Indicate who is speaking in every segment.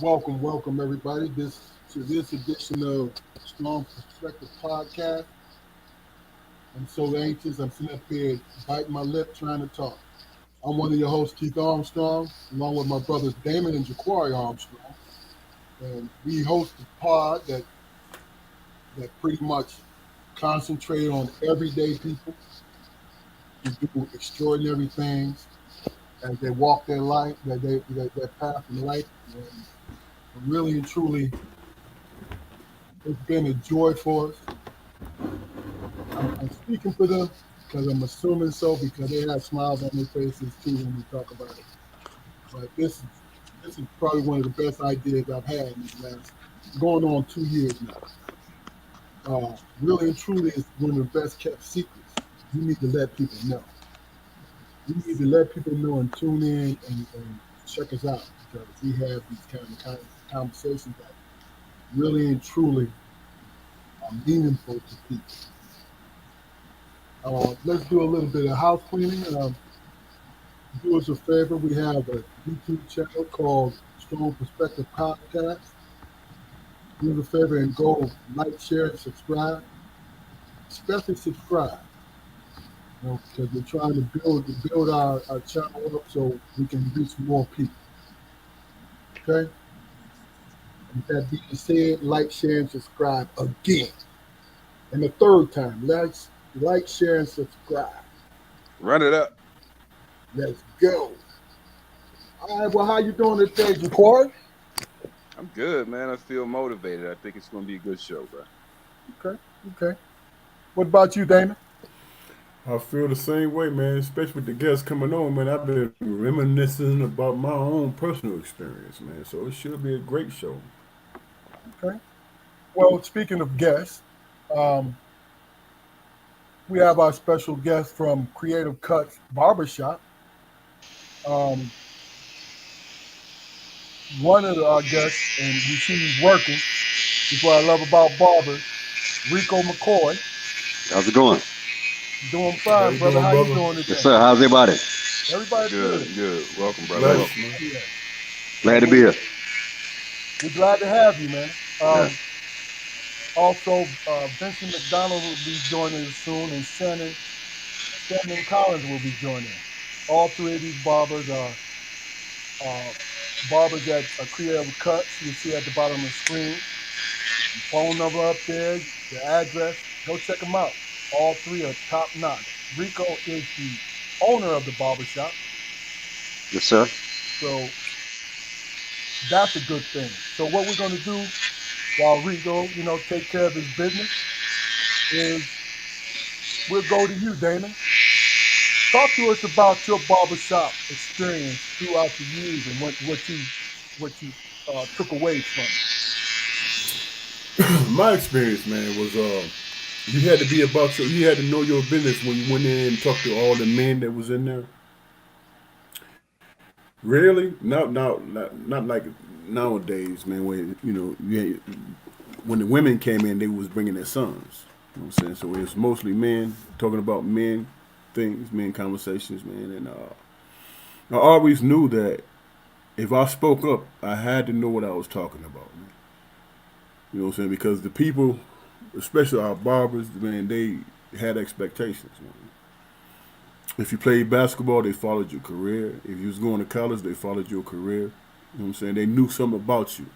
Speaker 1: Welcome everybody. This edition of Strong Perspective Podcast. I'm so anxious. I'm sitting up here biting my lip trying to talk. I'm one of your hosts, Keith Armstrong, along with my brothers Damon and Jaquari Armstrong, and we host a pod that pretty much concentrate on everyday people who do extraordinary things as they walk their life, their path in life. And really and truly, it's been a joy for us. I'm speaking for them because I'm assuming so because they have smiles on their faces too when we talk about it. But this is probably one of the best ideas I've had in these last going on 2 years now. Really and truly, it's one of the best kept secrets. You need to let people know. You need to let people know and tune in and check us out because we have these kind of conversations that really and truly are meaningful to people. Let's do a little bit of house cleaning. Do us a favor. We have a YouTube channel called Strong Perspective Podcast. Do us a favor and go like, share, and subscribe. Especially subscribe. Because we're trying to build our channel up so we can reach more people. Okay? With that being said, like, share, and subscribe again. And the third time, like, share, and subscribe.
Speaker 2: Run it up.
Speaker 1: Let's go. All right, well, how you doing today, Jaquari?
Speaker 2: I'm good, man. I feel motivated. I think it's going to be a good show, bro.
Speaker 1: Okay. What about you, Damon?
Speaker 3: I feel the same way, man, especially with the guests coming on, man. I've been reminiscing about my own personal experience, man. So it should be a great show.
Speaker 1: Okay. Well, speaking of guests, um, we have our special guest from Creative Cuts Barbershop. Um, one of our guests, and you see he's working, is what I love about barbers, Ricco McCoy.
Speaker 4: How's it going?
Speaker 1: Doing
Speaker 3: How
Speaker 1: fine,
Speaker 3: you
Speaker 1: brother.
Speaker 3: doing,
Speaker 1: How you
Speaker 3: brother?
Speaker 1: doing
Speaker 4: Yes,
Speaker 1: today?
Speaker 4: sir. How's everybody?
Speaker 1: Everybody's good.
Speaker 2: Good, good. Welcome, brother.
Speaker 3: Bless,
Speaker 2: Welcome.
Speaker 3: man.
Speaker 1: Yeah.
Speaker 4: Glad to be here.
Speaker 1: We're glad to have you, man.
Speaker 4: Yeah.
Speaker 1: Also, Vincent McDonald will be joining us soon, and Shannon Collins will be joining us. All three of these barbers are barbers at Creative Cuts. You see at the bottom of the screen. The phone number up there, the address. Go check them out. All three are top notch. Rico is the owner of the barbershop,
Speaker 4: Yes, sir.
Speaker 1: so that's a good thing. So what we're going to do while Rico, take care of his business is we'll go to you, Damon. Talk to us about your barbershop experience throughout the years and what you took away from
Speaker 3: My experience, man, was you had to be about you had to know your business when you went in and talked to all the men that was in there. Really? Not like nowadays, man. When when the women came in, they was bringing their sons. You know what I'm saying? So it was mostly men talking about men things, men conversations, man. And I always knew that if I spoke up, I had to know what I was talking about, man. You know what I'm saying? Because the people, especially our barbers, man, they had expectations, man. If you played basketball, they followed your career. If you was going to college, they followed your career. You know what I'm saying? They knew something about you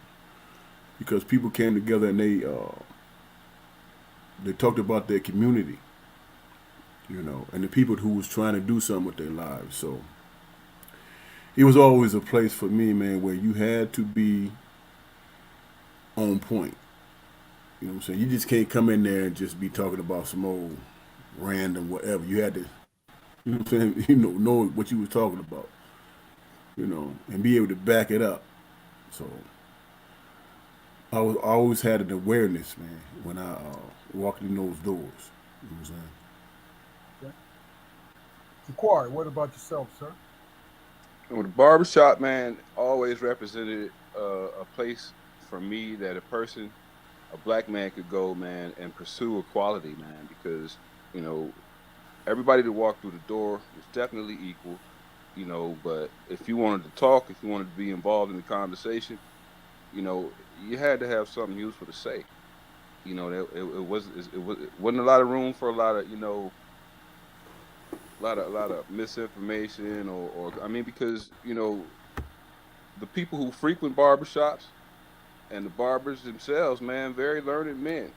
Speaker 3: because people came together and they talked about their community, and the people who was trying to do something with their lives. So it was always a place for me, man, where you had to be on point. You know what I'm saying? You just can't come in there and just be talking about some old random whatever. You had to, you know what I'm saying, know what you was talking about, and be able to back it up. So I always had an awareness, man, when I walked in those doors. You know what I'm saying?
Speaker 1: it. Okay. Jaquari, what about yourself, sir?
Speaker 2: Well, the barbershop, man, always represented a place for me that a black man could go, man, and pursue equality, man, because, you know, everybody that walked through the door was definitely equal, but if you wanted to talk, if you wanted to be involved in the conversation, you had to have something useful to say. It wasn't a lot of room for a lot of a lot of misinformation or I mean because the people who frequent barbershops and the barbers themselves, man, very learned men.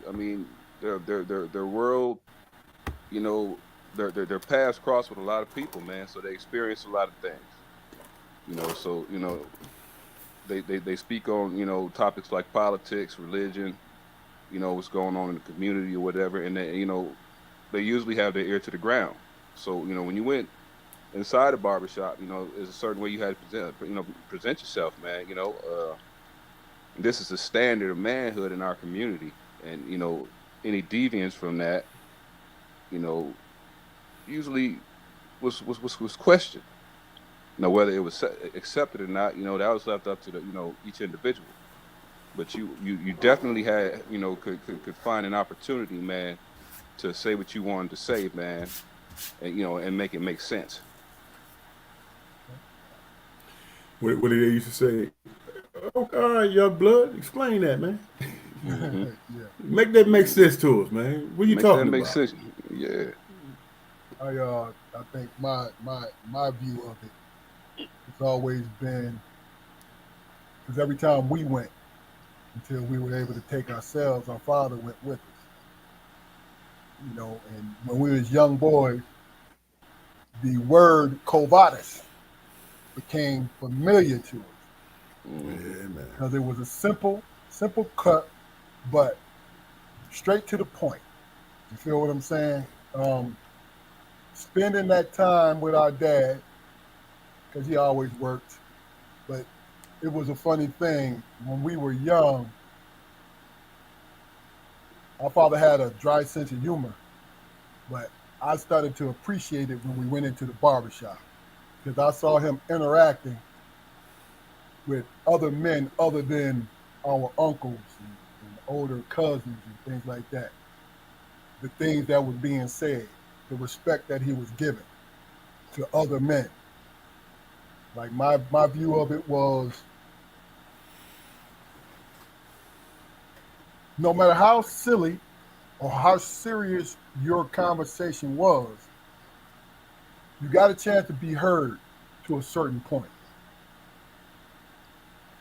Speaker 2: I mean, their world, you know, their paths cross with a lot of people, man. So they experience a lot of things. So they speak on topics like politics, religion, what's going on in the community or whatever, and they usually have their ear to the ground. So when you went inside a barbershop, there's a certain way you had to present yourself, man. This is the standard of manhood in our community, and any deviance from that, you know, usually was questioned. Whether it was accepted or not, that was left up to each individual. But you definitely had could find an opportunity, man, to say what you wanted to say, man, and and make it make sense.
Speaker 3: What did they used to say? Oh, all right, young blood, explain that, man.
Speaker 2: Hmm.
Speaker 1: Yeah.
Speaker 3: Make that make sense to us, man. What are you
Speaker 2: Make that
Speaker 3: talking
Speaker 2: make
Speaker 3: about?
Speaker 2: sense. Yeah.
Speaker 1: I think my view of it has always been because every time we went, until we were able to take ourselves, our father went with us. And when we was young boys, the word "covatus" became familiar to us
Speaker 2: Hmm.
Speaker 3: Yeah, man.
Speaker 1: because it was a simple cut, but straight to the point. You feel what I'm saying? Um, Spending that time with our dad because he always worked, but it was a funny thing when we were young. Our father had a dry sense of humor, but I started to appreciate it when we went into the barbershop because I saw him interacting with other men other than our uncles and older cousins and things like that. The things that was being said, the respect that he was giving to other men. Like my view of it was no matter how silly or how serious your conversation was, you got a chance to be heard to a certain point.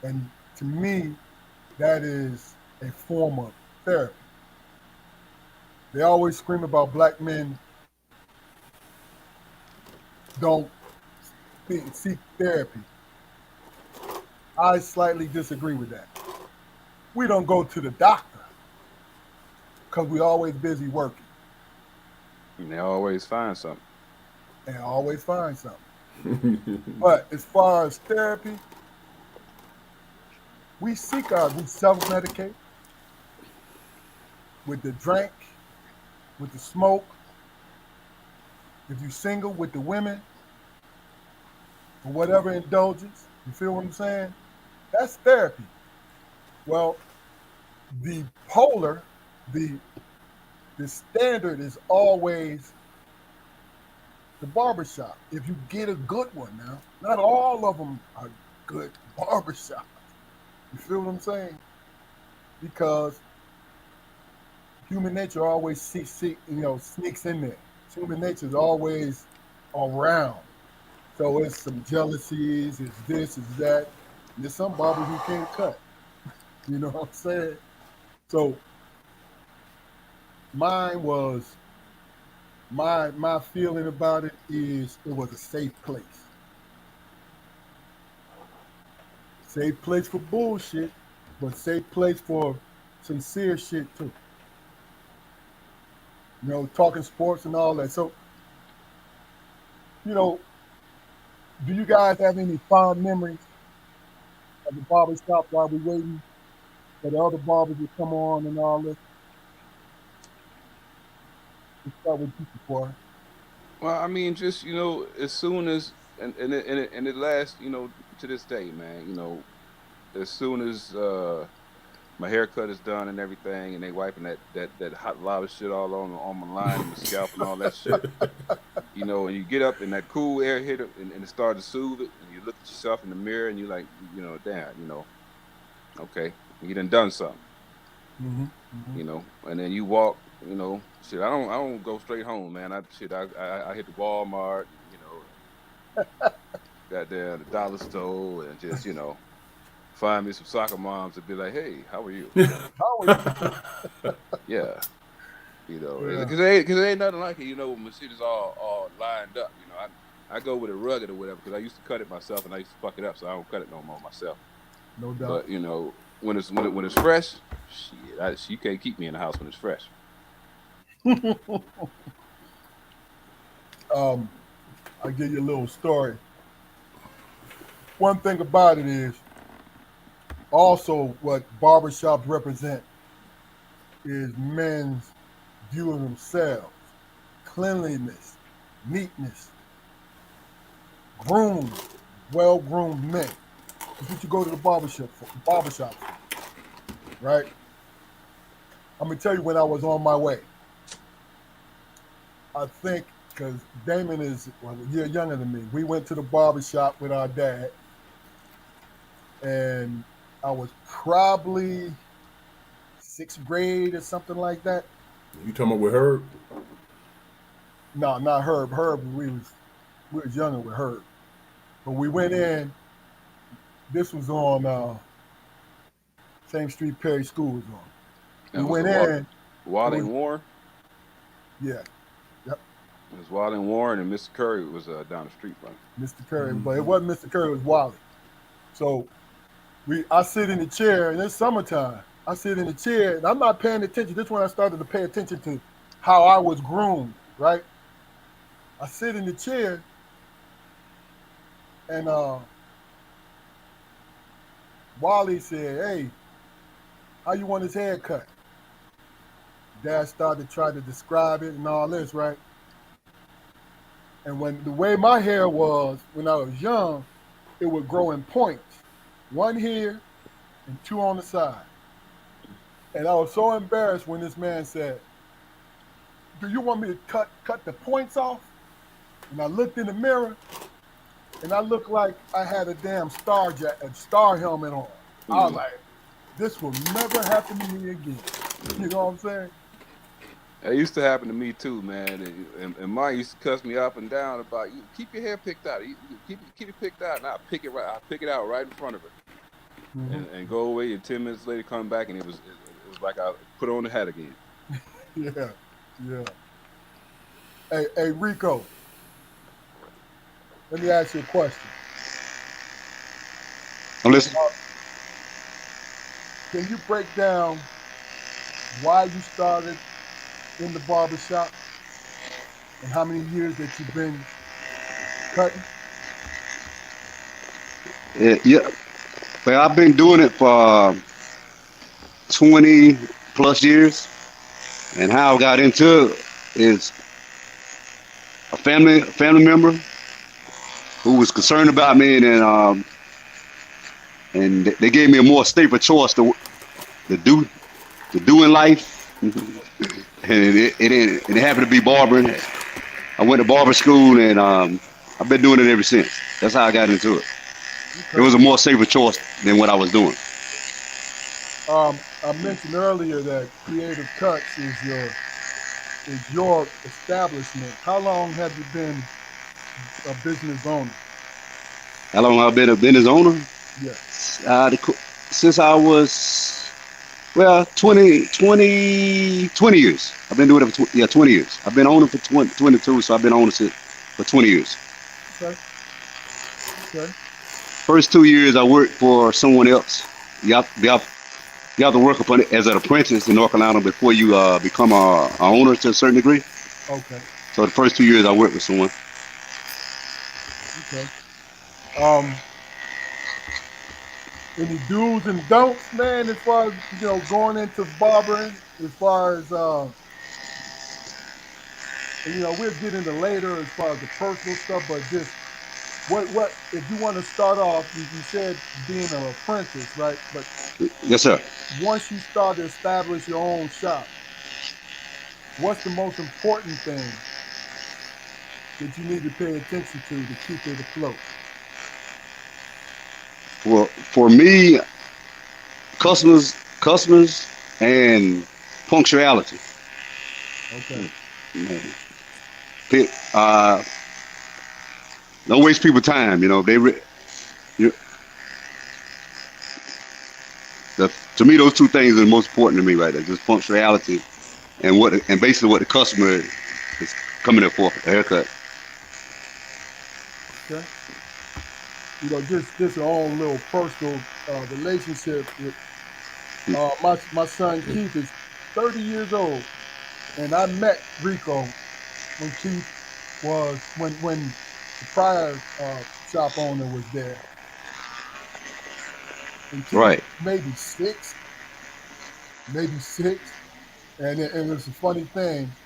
Speaker 1: And to me, that is a form of therapy. They always scream about black men don't seek therapy. I slightly disagree with that. We don't go to the doctor because we always busy working
Speaker 2: And they always find something.
Speaker 1: and always find something. But as far as therapy, we self-medicate with the drink, with the smoke. If you single with the women or whatever indulgence, you feel what I'm saying? That's therapy. Well, the polar, the the standard is always the barbershop. If you get a good one now, not all of them are good barbershops. You feel what I'm saying? Because human nature always sneaks in there. Human nature is always around. So it's some jealousies, it's this, it's that. And there's some barbers who can't cut. You know what I'm saying? So mine was my feeling about it is it was a safe place. Safe place for bullshit, but safe place for sincere shit too. Talking sports and all that. So, you know, do you guys have any fond memories of the barber shop while we waiting for the other barbers to come on and all this? Let's start with you before.
Speaker 2: Well, I mean, just as soon as and it lasts, to this day, man. As soon as my haircut is done and everything, and they wiping that hot lava shit all on my line and my scalp and all that shit. You know, and you get up and that cool air hit it and it started to soothe it, and you look at yourself in the mirror and you like, damn, okay, you done something, and then you walk, shit. I don't go straight home, man. I hit the Walmart, and goddamn the dollar store, and just find me some soccer moms and be like, hey, how are you?
Speaker 1: How are
Speaker 2: Yeah.
Speaker 1: you?
Speaker 2: Because it ain't nothing like it, when my shit is all lined up. I go with a rugged or whatever because I used to cut it myself and I used to fuck it up, so I don't cut it no more myself.
Speaker 1: No doubt.
Speaker 2: But when it's fresh, shit, you can't keep me in the house when it's fresh.
Speaker 1: I'll give you a little story. One thing about it is also what barbershops represent is men's view of themselves, cleanliness, neatness, groomed, well-groomed men. That's what you go to the barbershop for, right? I'm gonna tell you when I was on my way. I think because Damon is a year younger than me. We went to the barbershop with our dad, and I was probably 6th grade or something like that.
Speaker 3: You talking about with Herb?
Speaker 1: No, not Herb. Herb, we was younger with Herb. But we went in. This was on same street Perry School was on. We went in.
Speaker 2: Wally and Warren.
Speaker 1: Yeah. Yep.
Speaker 2: It was Wally and Warren, and Mr. Curry was down the street, right?
Speaker 1: Mr. Curry, but it wasn't Mr. Curry. It was Wally. So I sit in the chair, and it's summertime. I sit in the chair, and I'm not paying attention. This is when I started to pay attention to how I was groomed, right? I sit in the chair, and Wally said, hey, how you want his hair cut? Dad started to try to describe it and all this, right? And when the way my hair was when I was young, it would grow in points. One here and 2 on the side. And I was so embarrassed when this man said, do you want me to cut the points off? And I looked in the mirror, and I looked like I had a damn star helmet on. I was like, this will never happen to me again. You know what I'm saying?
Speaker 2: It used to happen to me too, man. And mine used to cuss me up and down about you keep your hair picked out. You keep it picked out, and I pick it out right in front of her, and go away. And 10 minutes later, come back, and it was like I put on the hat again.
Speaker 1: Yeah. Hey, Ricco. Let me ask you a question.
Speaker 4: I'm listening.
Speaker 1: Can you break down why you started in the barbershop and how many years that you've been cutting?
Speaker 4: Yeah. Well, I've been doing it for 20 plus years, and how I got into it is a family member who was concerned about me, and they gave me a more stable choice to do in life, and it happened to be barbering. I went to barber school, and I've been doing it ever since. That's how I got into it.
Speaker 1: Okay.
Speaker 4: It was a more safer choice than what I was doing.
Speaker 1: I mentioned earlier that Creative Cuts is your establishment. How long have you been a business owner?
Speaker 4: How long have I been a business owner?
Speaker 1: Yeah.
Speaker 4: Since I was, 20 years. I've been doing it for 20 years. I've been owning for 22, so I've been owning it for 20 years.
Speaker 1: Okay.
Speaker 4: First 2 years I worked for someone else. You have to work upon it as an apprentice in North Carolina before you become a owner to a certain degree.
Speaker 1: Okay.
Speaker 4: So the first 2 years I worked with someone.
Speaker 1: Okay. Any do's and don'ts, man, as far as going into barbering, as far as we'll get into later as far as the personal stuff, but just what if you want to start off, you said being an apprentice, right? But
Speaker 4: Yes, sir.
Speaker 1: Once you start to establish your own shop, what's the most important thing that you need to pay attention to keep it afloat?
Speaker 4: Well, for me, customers, and punctuality.
Speaker 1: Okay.
Speaker 2: Mm.
Speaker 4: Man, don't waste people time. You, to me, those two things are the most important to me right there. Just punctuality and basically what the customer is coming there for, a haircut.
Speaker 1: Okay. Just your own little personal relationship with my son Keith is 30 years old, and I met Rico when Keith was when the prior shop owner was there, and Keith
Speaker 4: Right,
Speaker 1: maybe maybe six, and it's a funny thing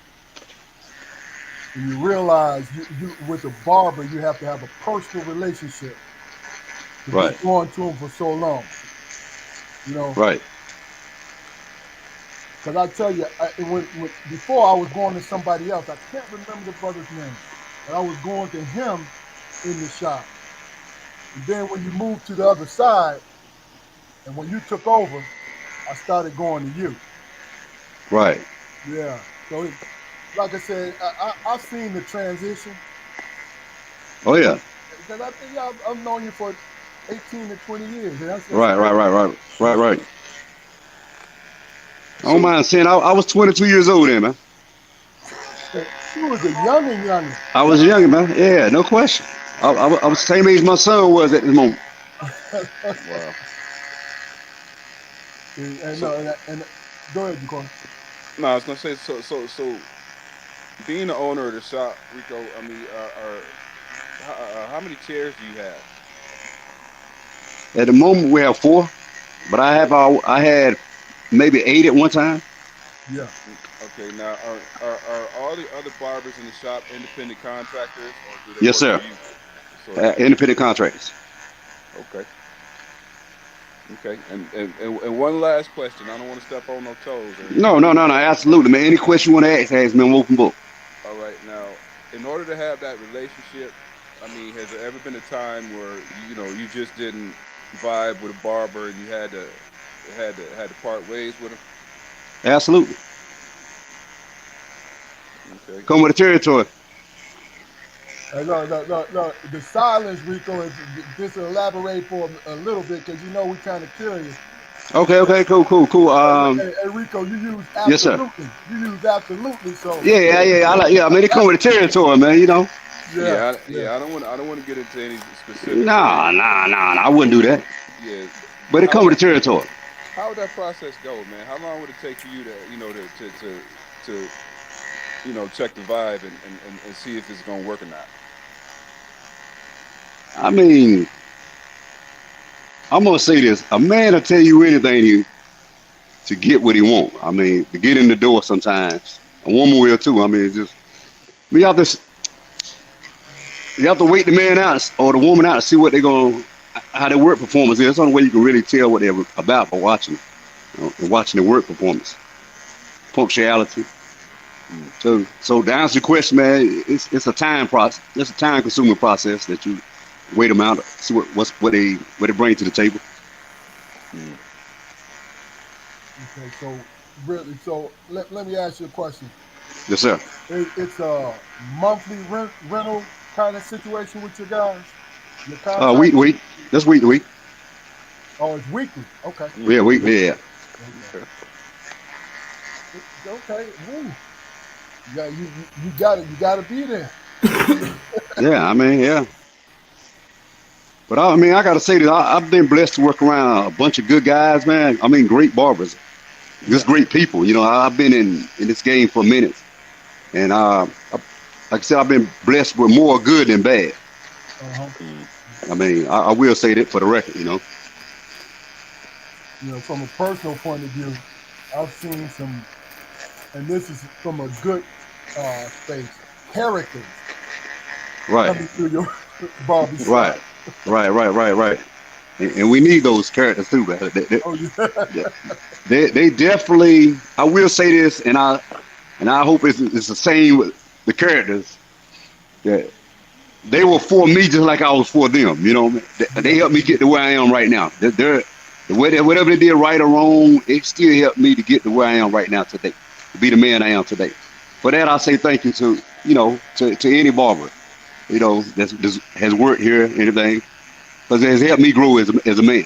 Speaker 1: when you realize you with a barber you have to have a personal relationship to be
Speaker 4: right,
Speaker 1: going to him for so long, you know.
Speaker 4: right.
Speaker 1: Because I tell you, before I was going to somebody else, I can't remember the brother's name, but I was going to him in the shop. And then when you moved to the other side, and when you took over, I started going to you.
Speaker 4: Right.
Speaker 1: Yeah. So, like I said, I've seen the transition
Speaker 4: Oh yeah.
Speaker 1: because I think I've known you for 18 to 20 years, and that's
Speaker 4: Right, right,
Speaker 1: crazy.
Speaker 4: right, right, right, right. I don't
Speaker 2: So
Speaker 4: mind saying I was 22 years old then, man.
Speaker 1: You was a youngin'.
Speaker 4: I was young, man. Yeah, no question. I was the same age my son was at this moment.
Speaker 2: wow.
Speaker 1: and
Speaker 2: So
Speaker 1: no, and go ahead, you
Speaker 2: no, I was gonna say so being the owner of the shop, Rico. I mean, how many chairs do you have?
Speaker 4: At the moment we have four, but I had maybe eight at one time.
Speaker 1: Yeah.
Speaker 2: Okay, now are all the other barbers in the shop independent contractors or do they
Speaker 4: Yes,
Speaker 2: work for
Speaker 4: sir.
Speaker 2: you? So they
Speaker 4: Independent contractors.
Speaker 2: okay, okay. And one last question. I don't want to step on no toes or
Speaker 4: No,
Speaker 2: anything.
Speaker 4: no, no, no. Absolutely, man. Any question you want to ask me. I'm open book.
Speaker 2: All right, now in order to have that relationship, I mean, has there ever been a time where you just didn't vibe with a barber and you had to part ways with him?
Speaker 4: Absolutely.
Speaker 2: Okay.
Speaker 4: Come with the territory.
Speaker 1: No, the silence, Rico, is just to elaborate for a little bit because we kind of curious. It's,
Speaker 4: Okay, okay, cool, cool, cool.
Speaker 1: hey, Rico, you use
Speaker 4: Yes, sir.
Speaker 1: absolutely. You use absolutely. So,
Speaker 4: Yeah, yeah, yeah. I mean, they come with the territory, man.
Speaker 1: yeah, yeah.
Speaker 2: Yeah. I don't want to get into any specifics or
Speaker 4: Nah,
Speaker 2: anything.
Speaker 4: nah, nah, nah. I wouldn't do that.
Speaker 2: Yeah.
Speaker 4: But it
Speaker 2: How
Speaker 4: come
Speaker 2: would
Speaker 4: with the territory.
Speaker 2: how would that process go, man? How long would it take for you to to check the vibe and see if it's gonna work or not?
Speaker 4: I mean, I'm gonna say this: a man will tell you anything to get what he want. I mean, to get in the door. Sometimes a woman will too. I mean, it's just we have to wait the man out or the woman out to see what they're going how their work performance is. That's the only way you can really tell what they're about by watching, and watching their work performance, punctuality.
Speaker 2: Mm.
Speaker 4: So to answer your question, man, it's a time process. It's a time consuming process that you wait them out, see what they bring to the table.
Speaker 2: Mm.
Speaker 1: Okay, so really, so let me ask you a question.
Speaker 4: Yes, sir.
Speaker 1: It's a monthly rental kind of situation with your guys, your
Speaker 4: Week to
Speaker 1: contractors.
Speaker 4: week. That's week to week.
Speaker 1: Oh, it's weekly. Okay,
Speaker 4: Yeah,
Speaker 2: Mm-hmm.
Speaker 4: week. Yeah.
Speaker 1: okay,
Speaker 2: Okay.
Speaker 1: okay. Woo. Yeah, you got it. You got to be there.
Speaker 4: Yeah. I mean, yeah. But I mean, I gotta say that I've been blessed to work around a bunch of good guys, man. I mean, great barbers, just
Speaker 1: Yeah.
Speaker 4: great people. I've been in this game for minutes, and like I said, I've been blessed with more good than bad.
Speaker 1: Uh-huh.
Speaker 2: Mm.
Speaker 4: I mean, I will say that for the record.
Speaker 1: From a personal point of view, I've seen some, and this is from a good space, characters
Speaker 4: Right,
Speaker 1: coming through your barbershop.
Speaker 4: right, right, right, right, right. and we need those characters too, man.
Speaker 1: Oh yeah.
Speaker 4: They definitely. I will say this, and I hope it's the same with the characters that they were for me just like I was for them. You know, they
Speaker 1: Yeah.
Speaker 4: helped me get to where I am right now. They're whatever they did right or wrong, it still helped me to get to where I am right now today, to be the man I am today. For that, I say thank you to to any barber that has worked here, anything, because it has helped me grow as a man.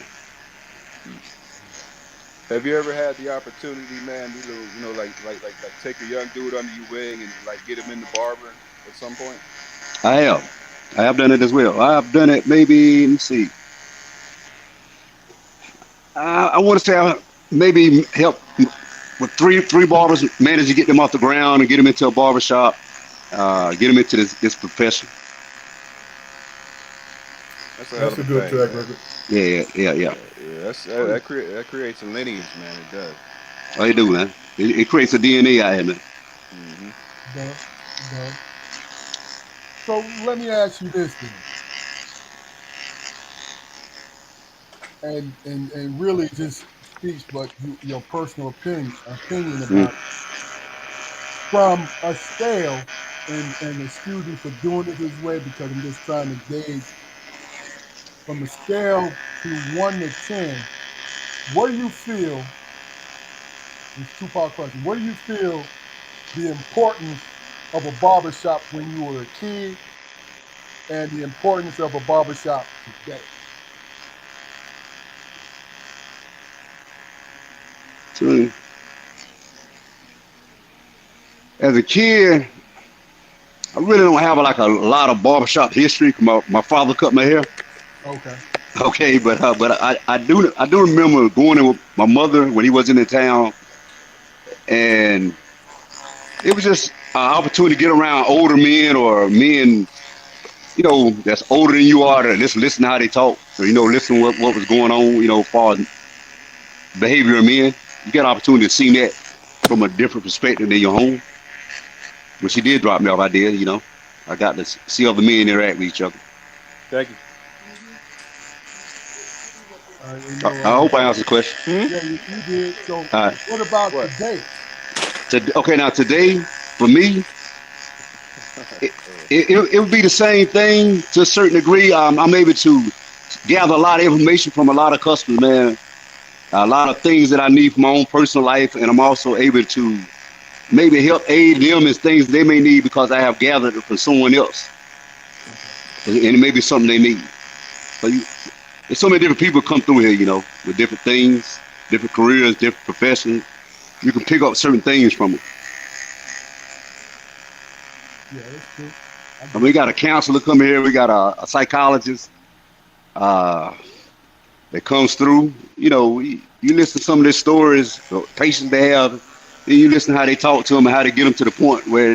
Speaker 2: Have you ever had the opportunity, man, to take a young dude under your wing and like get him into barbering at some point?
Speaker 4: I have. I have done it as well. I have done it maybe, let me see. I want to say I maybe help with three barbers, manage to get them off the ground and get them into a barbershop, get them into this profession.
Speaker 2: That's a hell
Speaker 3: That's
Speaker 2: of
Speaker 3: a
Speaker 2: a
Speaker 3: good
Speaker 2: thing,
Speaker 3: track
Speaker 2: man.
Speaker 3: record.
Speaker 4: Yeah.
Speaker 2: Yeah, that creates a lineage, man. It does.
Speaker 4: Oh, they do, man. It creates a DNA out here, man.
Speaker 2: Hmm.
Speaker 1: Duh, duh. So let me ask you this then, and really just speaks, but your personal opinion
Speaker 4: Mm.
Speaker 1: about it. From a scale, and excuse me for doing it this way because I'm just trying to gauge from a scale to 1 to 10, what do you feel? It's a two-part question. What do you feel the importance of a barbershop when you were a kid, and the importance of a barbershop today?
Speaker 4: So, as a kid, I really don't have like a lot of barbershop history. 'Cause my father cut my hair.
Speaker 1: Okay.
Speaker 4: Okay, but I do remember going in with my mother when he wasn't in town, and it was just an opportunity to get around older men or men, that's older than you are to just listen to how they talk, or listen to what was going on, as far as behavior of men. You get an opportunity to see that from a different perspective than your home. When she did drop me off, I did, I got to see other men interact with each other.
Speaker 2: Thank you.
Speaker 4: I, I hope I answered the question.
Speaker 2: Hmm?
Speaker 1: Yeah, you did. So
Speaker 4: Uh,
Speaker 1: what about
Speaker 2: What?
Speaker 1: today?
Speaker 4: okay, now today, for me, it,
Speaker 2: Uh,
Speaker 4: it would be the same thing to a certain degree. I'm able to gather a lot of information from a lot of customers, man. A lot of things that I need for my own personal life, and I'm also able to maybe help aid them in things they may need because I have gathered it from someone else,
Speaker 1: Okay.
Speaker 4: and it may be something they need. So there's so many different people come through here, with different things, different careers, different professions. You can pick up certain things from them.
Speaker 1: Yeah, that's true. I
Speaker 4: I mean,
Speaker 1: get
Speaker 4: we
Speaker 1: it.
Speaker 4: got a counselor come here, we got a psychologist uh, that comes through. You listen to some of their stories, the patients they have, then you listen to how they talk to them and how they get them to the point where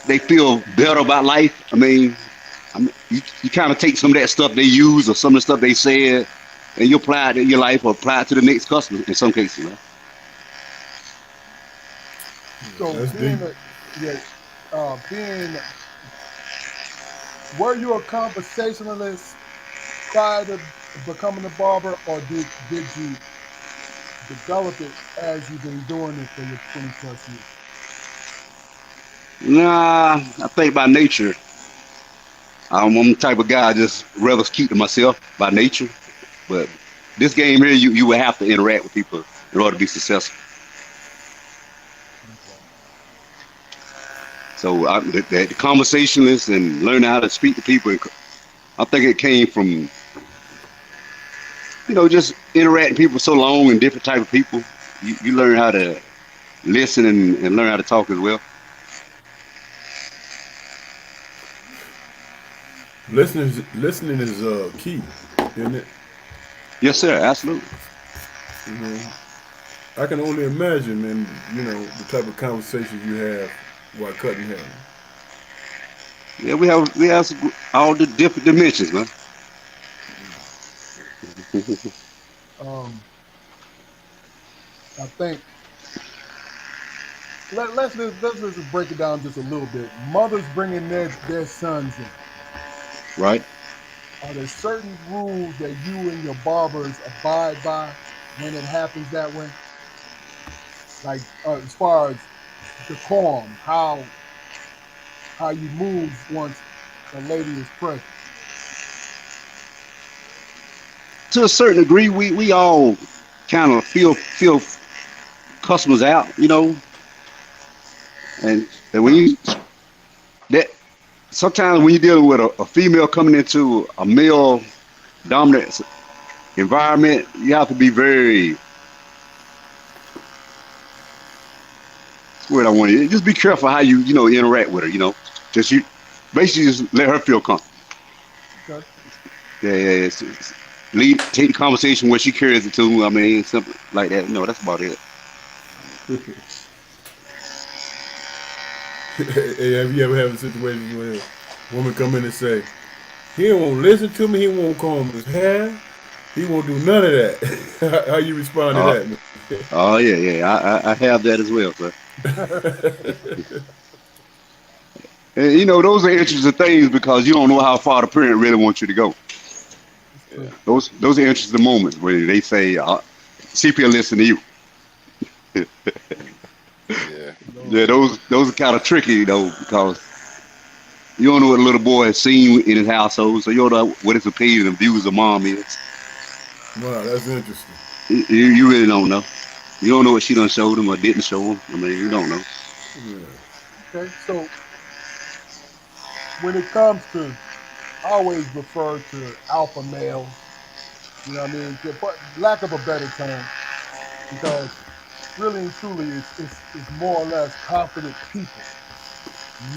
Speaker 4: they feel better about life. I mean, you kind of take some of that stuff they use or some of the stuff they said, and you apply it in your life or apply it to the next customer in some cases.
Speaker 1: So
Speaker 3: That's deep.
Speaker 1: being a yeah, being were you a conversationalist prior to becoming a barber, or did you develop it as you've been doing it for your 20 plus years?
Speaker 4: Nah, I think by nature, I'm the type of guy I just rather keep to myself by nature. But this game here, you will have to interact with people in order to be successful.
Speaker 1: Okay.
Speaker 4: So the conversationalist and learning how to speak to people, I think it came from just interacting with people so long and different type of people. You learn how to listen and learn how to talk as well.
Speaker 3: Listening is key, isn't it?
Speaker 4: Yes, sir. Absolutely.
Speaker 3: You know, I can only imagine, man. The type of conversations you have while cutting hair.
Speaker 4: Yeah, we have all the different dimensions, man.
Speaker 1: Um, I think let's just break it down just a little bit. Mothers bringing their sons in.
Speaker 4: Right.
Speaker 1: are there certain rules that you and your barbers abide by when it happens that way? Like as far as decorum, how you move once a lady is present.
Speaker 4: To a certain degree, we all kind of feel customers out, and when you that sometimes when you're dealing with a female coming into a male dominant environment, you have to be very where I want you. Just be careful how you interact with her. Just you basically just let her feel comfortable.
Speaker 1: Okay.
Speaker 4: Yeah, yeah. Lead take the conversation where she carries it to. I mean, something like that. That's about it.
Speaker 3: Hey, have you ever had a situation where a woman come in and say, he won't listen to me, he won't comb his hair, he won't do none of that. How you respond to
Speaker 4: Uh,
Speaker 3: that?
Speaker 4: oh yeah, yeah. I have that as well, sir. And those are interesting things because you don't know how far the parent really wants you to go.
Speaker 1: It's true.
Speaker 2: Yeah,
Speaker 4: Those are interesting moments where they say, "CPL listen to you."
Speaker 2: yeah,
Speaker 1: Lord.
Speaker 4: Yeah, those are kind of tricky though because you don't know what a little boy has seen in his household, so you don't know what his opinion and views of mom is.
Speaker 3: Wow, that's interesting.
Speaker 4: You really don't know. You don't know what she done showed him or didn't show him. I mean, you don't know.
Speaker 3: Yeah.
Speaker 1: Okay. So when it comes to, I always refer to alpha males. You know what I mean? For lack of a better term, because really and truly, it's more or less confident people,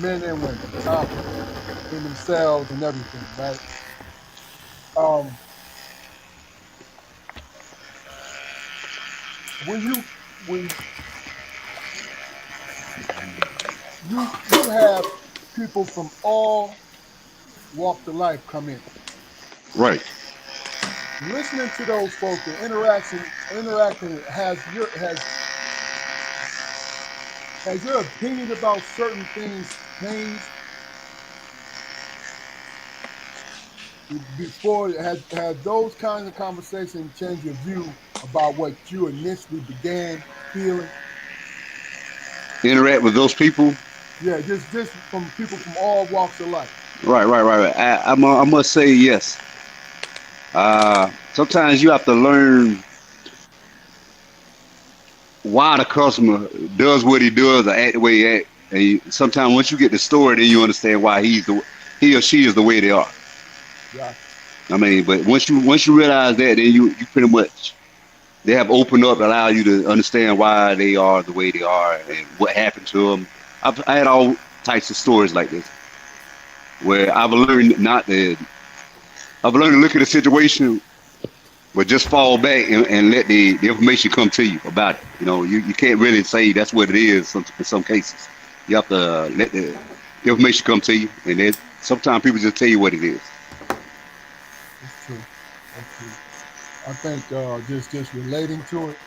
Speaker 1: men and women, confident in themselves and everything, right? Um, when when you have people from all walks of life come in,
Speaker 4: Right.
Speaker 1: listening to those folks and interacting has your opinion about certain things changed before? Had those kinds of conversations changed your view about what you initially began feeling?
Speaker 4: Interact with those people.
Speaker 1: Yeah, just from people from all walks of life.
Speaker 4: Right, right, right, right. I must say yes. Sometimes you have to learn why the customer does what he does or act the way he act. And sometimes once you get the story, then you understand why he or she is the way they are.
Speaker 1: Yeah,
Speaker 4: I mean, but once you realize that, then you pretty much they have opened up, allow you to understand why they are the way they are and what happened to them. I had all types of stories like this where I've learned to look at a situation, but just fall back and let the information come to you about it. You can't really say that's what it is in some cases. You have to let the information come to you, and then sometimes people just tell you what it is.
Speaker 1: that's true. That's true. I think just relating to it,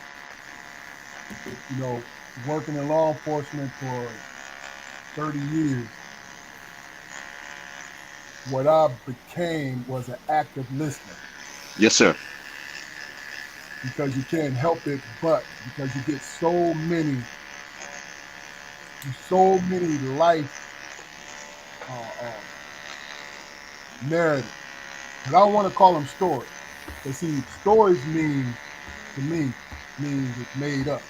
Speaker 1: you know, working in law enforcement for 30 years, what I became was an active listener
Speaker 4: Yes, sir.
Speaker 1: because you can't help it, but because you get so many life uh, narratives. But I don't want to call them stories. Because see, stories mean to me means it's made up.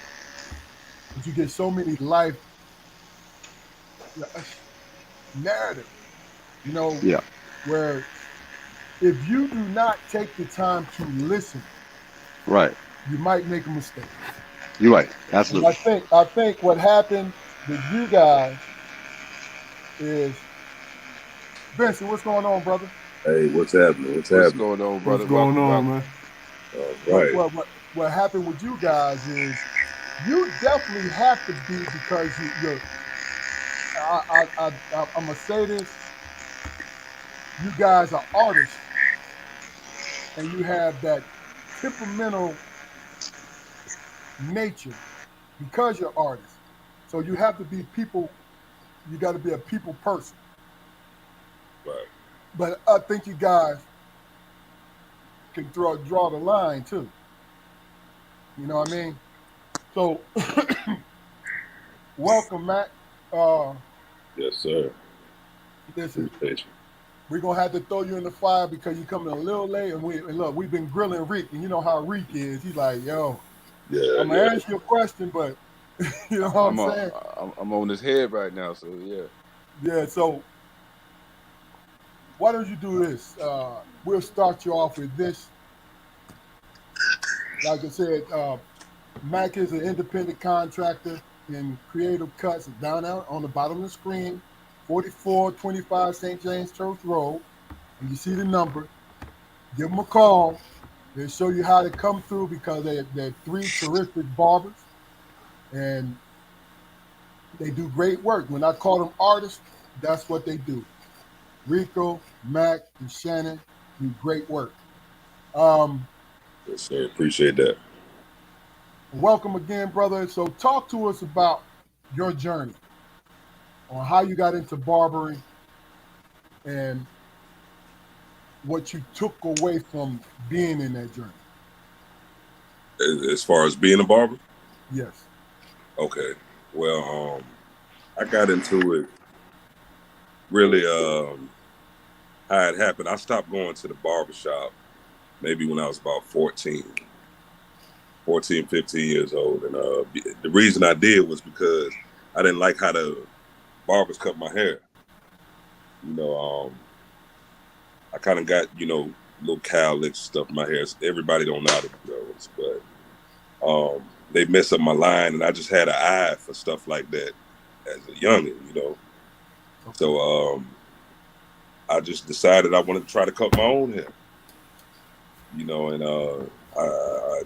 Speaker 1: But you get so many life narratives, you know,
Speaker 4: Yeah.
Speaker 1: where if you do not take the time to listen,
Speaker 4: Right.
Speaker 1: you might make a mistake.
Speaker 4: You're right.
Speaker 1: And
Speaker 4: Absolutely.
Speaker 1: I think what happened with you guys is, Vincent, what's going on, brother?
Speaker 5: Hey, what's happening? What's
Speaker 2: what's
Speaker 5: happening?
Speaker 2: going on,
Speaker 3: What's
Speaker 2: brother?
Speaker 3: going
Speaker 2: Welcome,
Speaker 3: on,
Speaker 2: welcome.
Speaker 3: man?
Speaker 5: All
Speaker 1: What
Speaker 5: right.
Speaker 1: what what what happened with you guys is you definitely have to be because you're. I'm gonna say this: you guys are artists, and you have that temperamental nature because you're artists. So you have to be people. You got to be a people person.
Speaker 5: Right.
Speaker 1: But I think you guys. can draw the line too. You know what I mean? So, welcome, Matt. Uh,
Speaker 5: Yes, sir.
Speaker 1: listen,
Speaker 5: Appreciate you.
Speaker 1: we're gonna have to throw you in the fire because you're coming a little late, and look, we've been grilling Reek, and you know how Reek is. He's like, yo,
Speaker 5: Yeah,
Speaker 1: I'm gonna
Speaker 5: yeah.
Speaker 1: ask you a question, but you know what I'm
Speaker 2: I'm
Speaker 1: saying?
Speaker 2: I'm on his head right now, so yeah.
Speaker 1: Yeah. So why don't you do this? We'll start you off with this. Like I said, Mac is an independent contractor in creative cuts down out on the bottom of the screen, 4425 St. James Church Road. And you see the number. Give them a call. They'll show you how to come through because they're three terrific barbers and they do great work. When I call them artists, that's what they do. Ricco, Mac, and Shannon do great work. Um,
Speaker 5: Yes, sir. Appreciate that.
Speaker 1: welcome again, brother. So talk to us about your journey on how you got into barbering and what you took away from being in that journey.
Speaker 5: As far as being a barber,
Speaker 1: Yes.
Speaker 5: okay. Well, I got into it really how it happened. I stopped going to the barbershop maybe when I was about 14, 15 years old. And the reason I did was because I didn't like how the barbers cut my hair. You know, I kind of got, little cowlicks stuff in my hair. Everybody don't know how to do those, but they mess up my line, and I just had an eye for stuff like that as a youngin'. So I just decided I wanted to try to cut my own hair, and I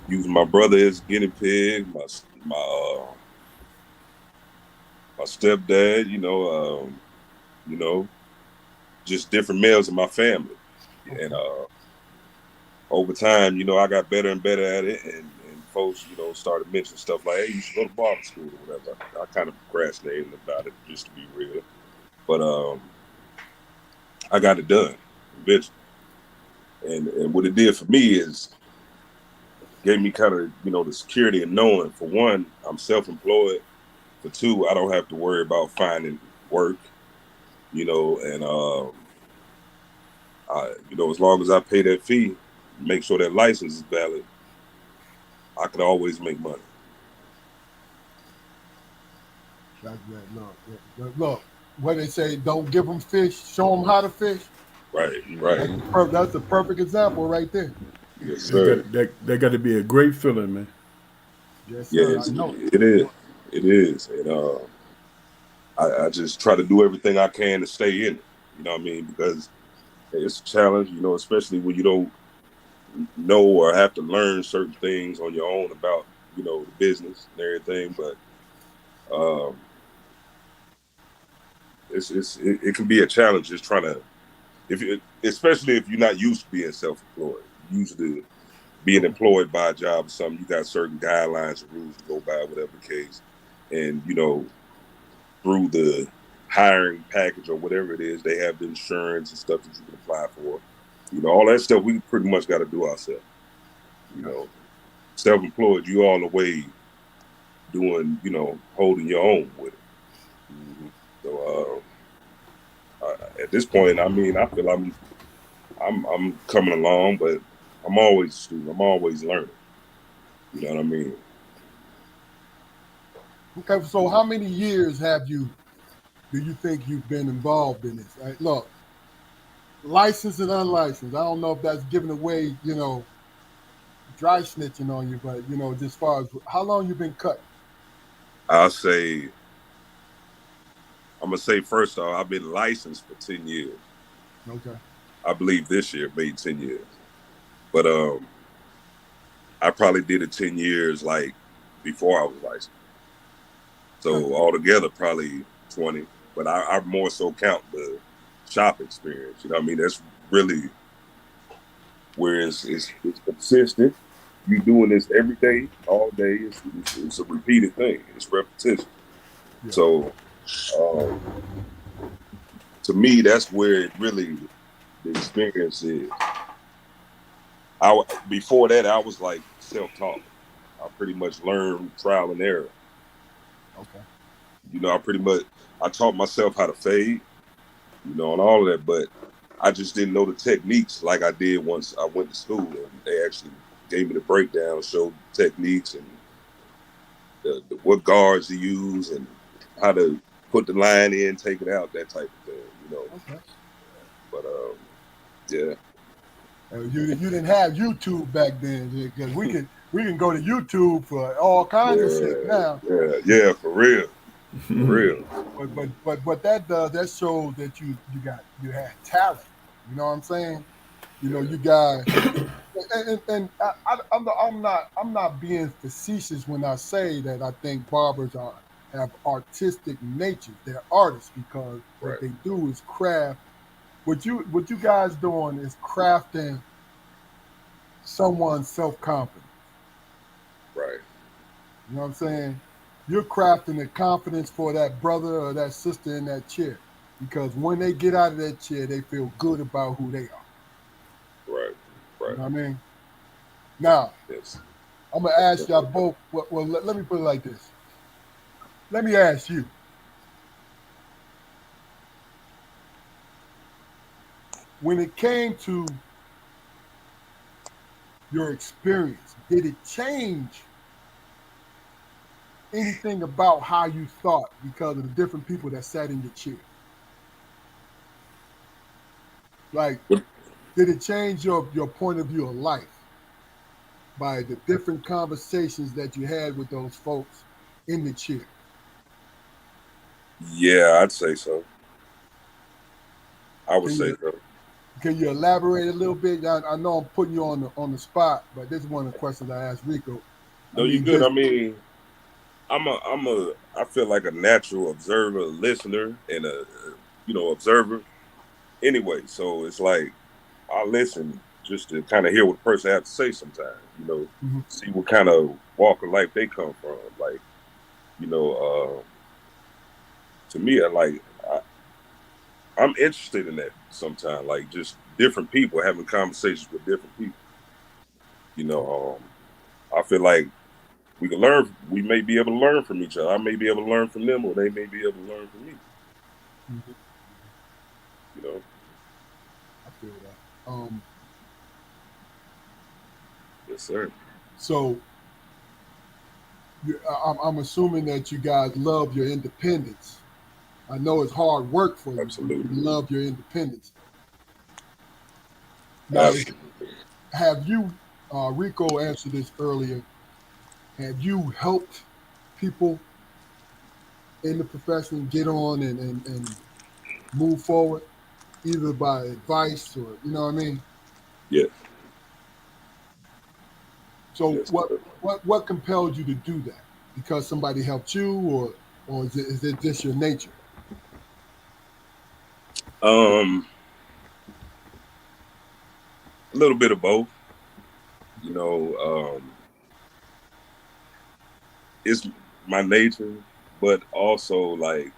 Speaker 5: used my brother as guinea pig, my stepdad, just different males in my family, and over time, I got better and better at it, and folks, started mentioning stuff like, hey, you should go to barber school or whatever. I kind of procrastinated about it, just to be real. But I got it done eventually. And what it did for me is gave me kind of, the security of knowing, for one, I'm self-employed. For two, I don't have to worry about finding work, and as long as I pay that fee, make sure that license is valid, I could always make money.
Speaker 1: Look, what they say, don't give them fish, show them how to fish.
Speaker 5: Right.
Speaker 1: That's the perfect example right there.
Speaker 5: Yes, sir.
Speaker 3: That got to be a great feeling, man.
Speaker 1: Yes, sir. I know.
Speaker 5: It is. It is. And I just try to do everything I can to stay in it. You know what I mean? Because it's a challenge, especially when you don't know or have to learn certain things on your own about, the business and everything. But it can be a challenge just trying to, especially if you're not used to being self-employed, used to being employed by a job or something. You got certain guidelines and rules to go by, whatever the case. And, through the hiring package or whatever it is, they have the insurance and stuff that you can apply for. All that stuff we pretty much got to do ourselves. Self-employed, you all the way doing, holding your own with it. Mm-hmm. So at this point, I mean, I feel I'm coming along, but I'm always a student. I'm always learning. You know what I mean?
Speaker 1: Okay, so how many years do you think you've been involved in this? Look, licensed and unlicensed. I don't know if that's giving away, dry snitching on you, but just as far as how long you been cutting?
Speaker 5: I'm gonna say first off, I've been licensed for 10 years.
Speaker 1: Okay.
Speaker 5: I believe this year made 10 years. But I probably did it 10 years like before I was licensed. So altogether probably 20. But I more so count the shop experience. You know what I mean? That's really where it's consistent. You're doing this every day, all day. It's a repeated thing. It's repetition. Yeah. So to me, that's where it really the experience is. Before that, I was like self-taught. I pretty much learned trial and error.
Speaker 1: Okay.
Speaker 5: You know, I taught myself how to fade, you know, and all of that, but I just didn't know the techniques like I did once I went to school, and they actually gave me the breakdown, showed techniques and what guards to use and how to put the line in, take it out, that type of thing, you know.
Speaker 1: Okay.
Speaker 5: But yeah.
Speaker 1: You didn't have YouTube back then, because we can go to YouTube for all kinds of shit now.
Speaker 5: Yeah, for real. For real.
Speaker 1: But what that does, that shows that you had talent. You know what I'm saying? You know, you guys, and I'm not being facetious when I say that I think barbers have artistic natures. They're artists because what
Speaker 5: Right.
Speaker 1: they do is craft. What you guys doing is crafting someone's self-confidence.
Speaker 5: Right.
Speaker 1: You know what I'm saying? You're crafting the confidence for that brother or that sister in that chair. Because when they get out of that chair, they feel good about who they are.
Speaker 5: Right.
Speaker 1: You
Speaker 5: Right.
Speaker 1: know what I mean? Now,
Speaker 5: Yes.
Speaker 1: I'm going to ask y'all both. Well, let me put it like this. Let me ask you. When it came to your experience, did it change anything about how you thought because of the different people that sat in your chair? Like, did it change your point of view of life by the different conversations that you had with those folks in the chair?
Speaker 5: Yeah, I'd say so. I would
Speaker 1: Can
Speaker 5: say
Speaker 1: you
Speaker 5: so.
Speaker 1: can you elaborate a little bit? I know I'm putting you on the spot, but this is one of the questions I asked Ricco. I
Speaker 5: No, you
Speaker 1: mean,
Speaker 5: good. I
Speaker 1: just
Speaker 5: mean, I feel like a natural observer, listener, and a observer. Anyway, so it's like I listen just to kind of hear what the person has to say sometimes. You know,
Speaker 1: mhm.
Speaker 5: see what kind of walk of life they come from. Like, you know, to me, I'm interested in that sometimes. Like just different people having conversations with different people. You know, I feel like we can learn. We may be able to learn from each other. I may be able to learn from them, or they may be able to learn from me.
Speaker 1: Mhm.
Speaker 5: You know.
Speaker 1: I feel that.
Speaker 5: Yes, sir.
Speaker 1: So I'm assuming that you guys love your independence. I know it's hard work for you, but you
Speaker 5: Absolutely.
Speaker 1: love your independence. Now,
Speaker 5: Absolutely.
Speaker 1: have you, Rico answered this earlier, have you helped people in the profession get on and move forward, either by advice or, you know what I mean?
Speaker 5: Yes.
Speaker 1: So
Speaker 5: Yes,
Speaker 1: what
Speaker 5: sir.
Speaker 1: what compelled you to do that? Because somebody helped you, or is it just your nature?
Speaker 5: Um, a little bit of both. You know, it's my nature, but also like,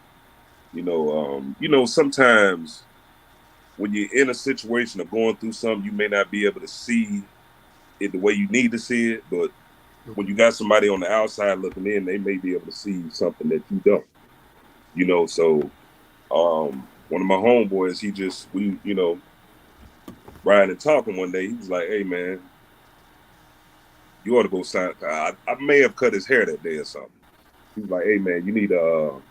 Speaker 5: sometimes when you're in a situation of going through something, you may not be able to see it the way you need to see it, but when
Speaker 1: Okay.
Speaker 5: you got somebody on the outside looking in, they may be able to see something that you don't. You know, so one of my homeboys, we riding and talking one day, he was like, "Hey man, you ought to go sign." I may have cut his hair that day or something. He was like, "Hey man, you need to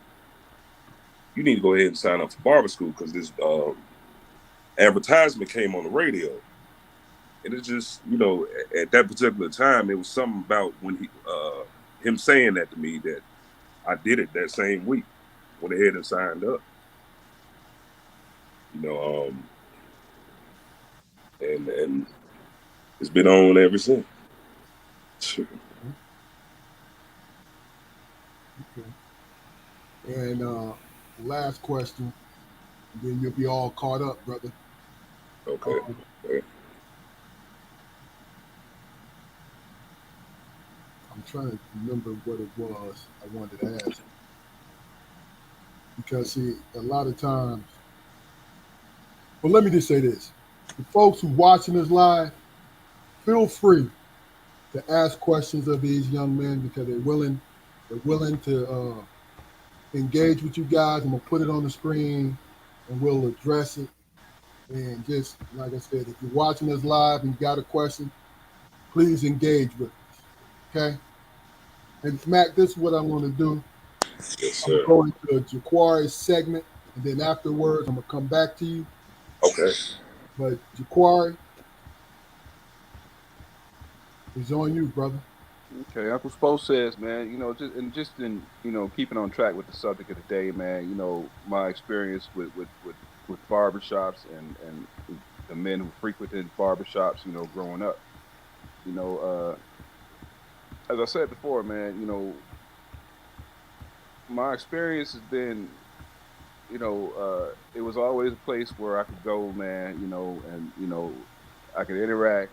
Speaker 5: go ahead and sign up for barber school because this advertisement came on the radio." And it's just, at that particular time, it was something about when him saying that to me that I did it that same week. Went ahead and signed up. You know, and it's been on ever since.
Speaker 1: Okay. And last question, then you'll be all caught up, brother.
Speaker 5: Okay.
Speaker 1: Um,
Speaker 5: Okay.
Speaker 1: I'm trying to remember what it was I wanted to ask. Because, see, a lot of times, well, let me just say this. The folks who watching us live, feel free to ask questions of these young men because they're willing to engage with you guys. I'm gonna put it on the screen and we'll address it. And just like I said, if you're watching us live and you got a question, please engage with us. Okay? And Mac, this is what I'm gonna do.
Speaker 5: Yes,
Speaker 1: I'm
Speaker 5: sir.
Speaker 1: going to a Jaquari segment, and then afterwards I'm gonna come back to you.
Speaker 5: Okay.
Speaker 1: But Jaquari, it's on you, brother.
Speaker 2: Okay, Uncle Spo says, man, just in keeping on track with the subject of the day, man. My experience with barbershops and the men who frequented barbershops, growing up. You know, as I said before, man, my experience has been, it was always a place where I could go, man, and I could interact.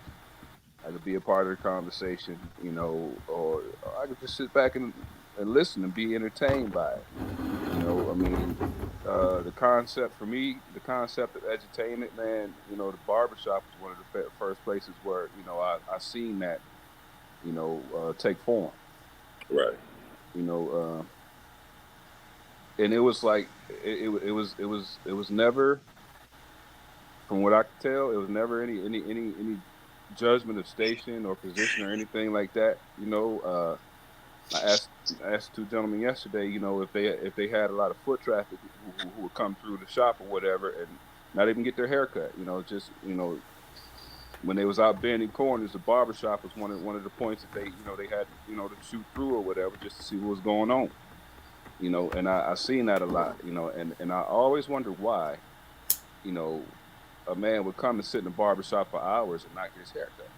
Speaker 2: I could be a part of the conversation, or I could just sit back and listen and be entertained by it. I mean, the concept for me, the concept of entertainment, man, the barbershop was one of the first places where, I seen that, take form,
Speaker 5: Right.
Speaker 2: you know, and it was like, it was never, from what I could tell, it was never any judgment of station or position or anything like that. I asked two gentlemen yesterday, if they had a lot of foot traffic who would come through the shop or whatever and not even get their hair cut. Just when they was out bending corners, the barbershop was one of the points that they had to shoot through or whatever just to see what was going on. And I seen that a lot. And I always wondered why you know a man would come and sit in the barbershop for hours and not get his hair cut.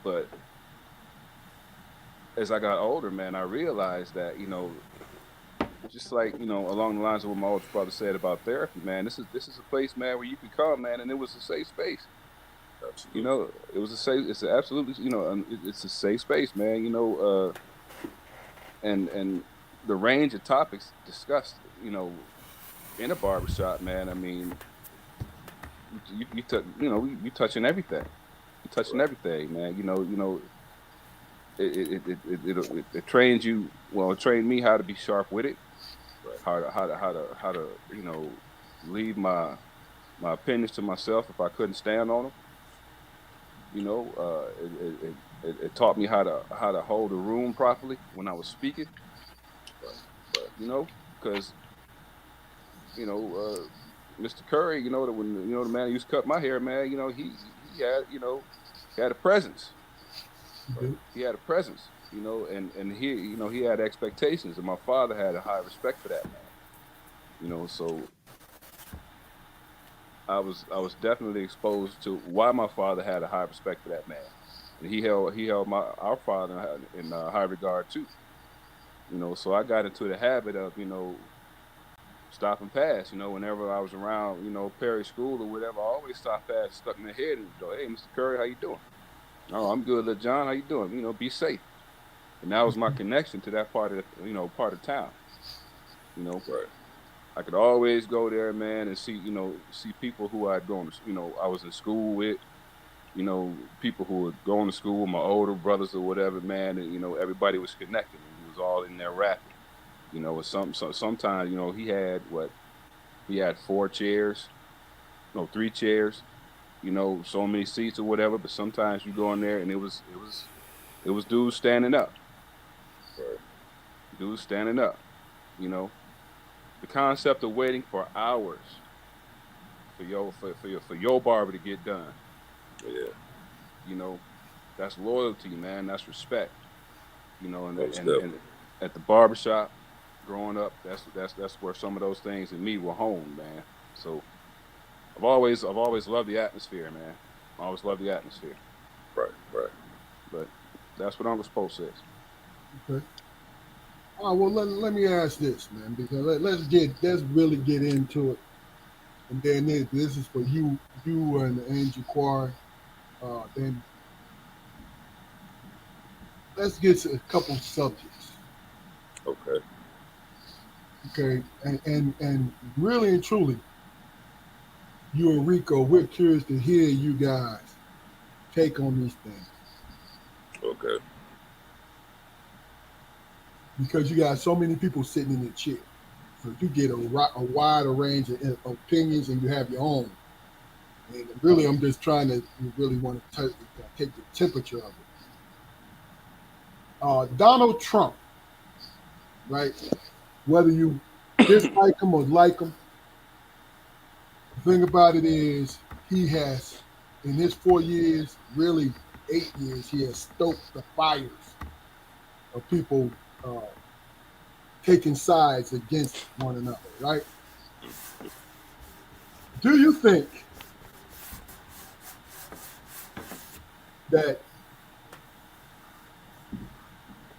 Speaker 2: But as I got older, man, I realized that, just like, along the lines of what my older brother said about therapy, man, this is a place, man, where you could come, man, and it was a safe space.
Speaker 5: Absolutely.
Speaker 2: It was a safe, it's a absolutely, it's a safe space, man. And the range of topics discussed, in a barbershop, man. I mean, you touching everything. You touching
Speaker 5: Right.
Speaker 2: everything, man. It trains you. Well, it trained me how to be sharp with it,
Speaker 5: Right.
Speaker 2: how to leave my opinions to myself if I couldn't stand on them. It taught me how to hold a room properly when I was speaking.
Speaker 5: Right.
Speaker 2: Because you know Mr. Curry, that when the man who used to cut my hair, man, he had he had a presence.
Speaker 1: You do?
Speaker 2: He had a presence, and he had expectations, and my father had a high respect for that man. So I was definitely exposed to why my father had a high respect for that man, and he held our father in high regard too. So I got into the habit of stop and pass. Whenever I was around, Perry School or whatever, I always stop past, stuck my head and go, "Hey, Mr. Curry, how you doing?" "Oh, I'm good, little John. How you doing?" Be safe. And that was my connection to that part of town. You know,
Speaker 5: Right.
Speaker 2: I could always go there, man, and see people who I'd gone to, I was in school with, people who were going to school, my older brothers or whatever, man, and everybody was connected, and we was all in there rapping. Sometimes, he had 4 chairs, no, 3 chairs, so many seats or whatever. But sometimes you go in there and it was dudes standing up,
Speaker 5: Right.
Speaker 2: dudes standing up. You know, the concept of waiting for hours for your barber to get done.
Speaker 5: Yeah.
Speaker 2: You know, that's loyalty, man. That's respect. And
Speaker 5: Most
Speaker 2: and
Speaker 5: definitely.
Speaker 2: at the barbershop, growing up, that's where some of those things in me were honed, man. So I've always loved the atmosphere, man. I always loved the atmosphere.
Speaker 5: Right. Right.
Speaker 2: But that's what Uncle Poe says.
Speaker 1: Okay. All right, well, let me ask this, man, because let's really get into it. And then this is for you and Angel Quarry. Then let's get to a couple subjects.
Speaker 5: Okay.
Speaker 1: Okay. And really and truly, you and Rico, we're curious to hear you guys. take on these things
Speaker 5: Okay.
Speaker 1: because you got so many people sitting in the chair. So you get a wider range of opinions, and you have your own. And really, I'm just trying to really want to take the temperature of it. Donald Trump, right? Whether you dislike him or like him, the thing about it is he has, in his 4 years, really 8 years, he has stoked the fires of people uh, taking sides against one another, right? Do you think that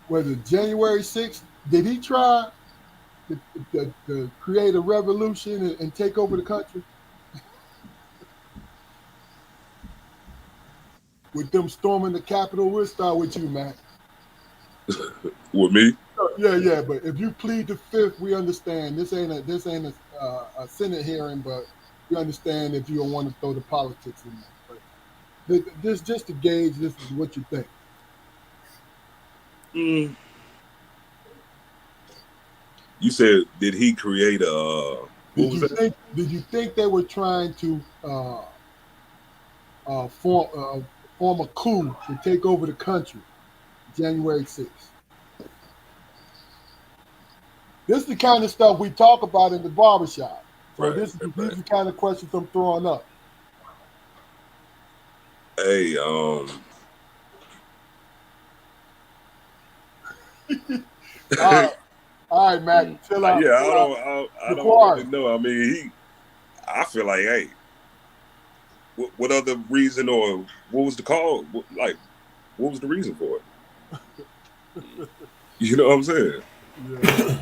Speaker 1: whether January 6th, did he try to create a revolution and take over the country with them storming the Capitol? We'll start with you, Matt.
Speaker 5: With me?
Speaker 1: Yeah, yeah, but if you plead the fifth, we understand. This ain't a Senate hearing, but we understand if you don't want to throw the politics in there. But this just to gauge, this is what you think.
Speaker 5: Mm. You said, did he create a? What was that?
Speaker 1: Did you think they were trying to form a coup to take over the country, January 6th? This is the kind of stuff we talk about in the barbershop. So
Speaker 5: Right,
Speaker 1: these
Speaker 5: right.
Speaker 1: are the kind of questions I'm throwing up.
Speaker 5: Hey,
Speaker 1: All right, Matt, chill out.
Speaker 5: yeah,
Speaker 1: Chill out.
Speaker 5: I don't really
Speaker 1: McCoy.
Speaker 5: know. I mean, I feel like, hey, what other reason or what was the call? Like, what was the reason for it? You know what I'm saying?
Speaker 1: Yeah,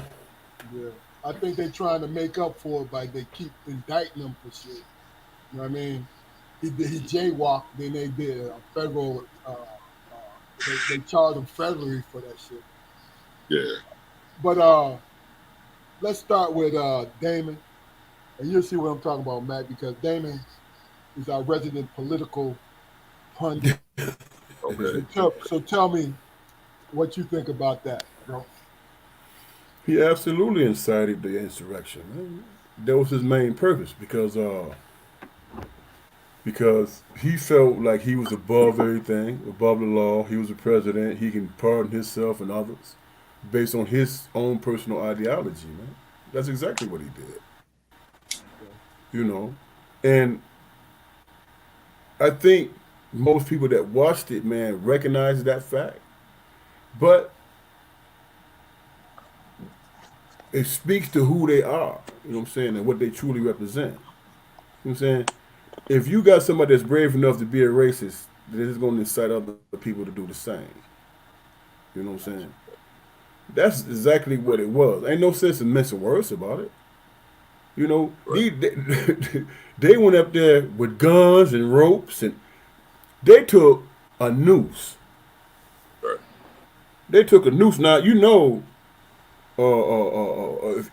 Speaker 1: yeah. I think they're trying to make up for it by they keep indicting him for shit. You know what I mean? He jaywalked, then they did a federal. They charged him federally for that shit.
Speaker 5: Yeah.
Speaker 1: But let's start with Damon, and you'll see what I'm talking about, Matt, because Damon is our resident political pundit.
Speaker 5: Okay.
Speaker 1: So tell me what you think about that, bro.
Speaker 3: He absolutely incited the insurrection. Man. That was his main purpose because he felt like he was above everything, above the law. He was the president. He can pardon himself and others based on his own personal ideology, man. That's exactly what he did. You know, and I think most people that watched it, man, recognize that fact. But it speaks to who they are, you know what I'm saying, and what they truly represent. You know what I'm saying? If you got somebody that's brave enough to be a racist, then it's going to incite other people to do the same. You know what I'm saying? That's exactly what it was. Ain't no sense in missing words about it. You know,
Speaker 5: Right.
Speaker 3: they went up there with guns and ropes, and they took a noose.
Speaker 5: Right.
Speaker 3: They took a noose. Now you know,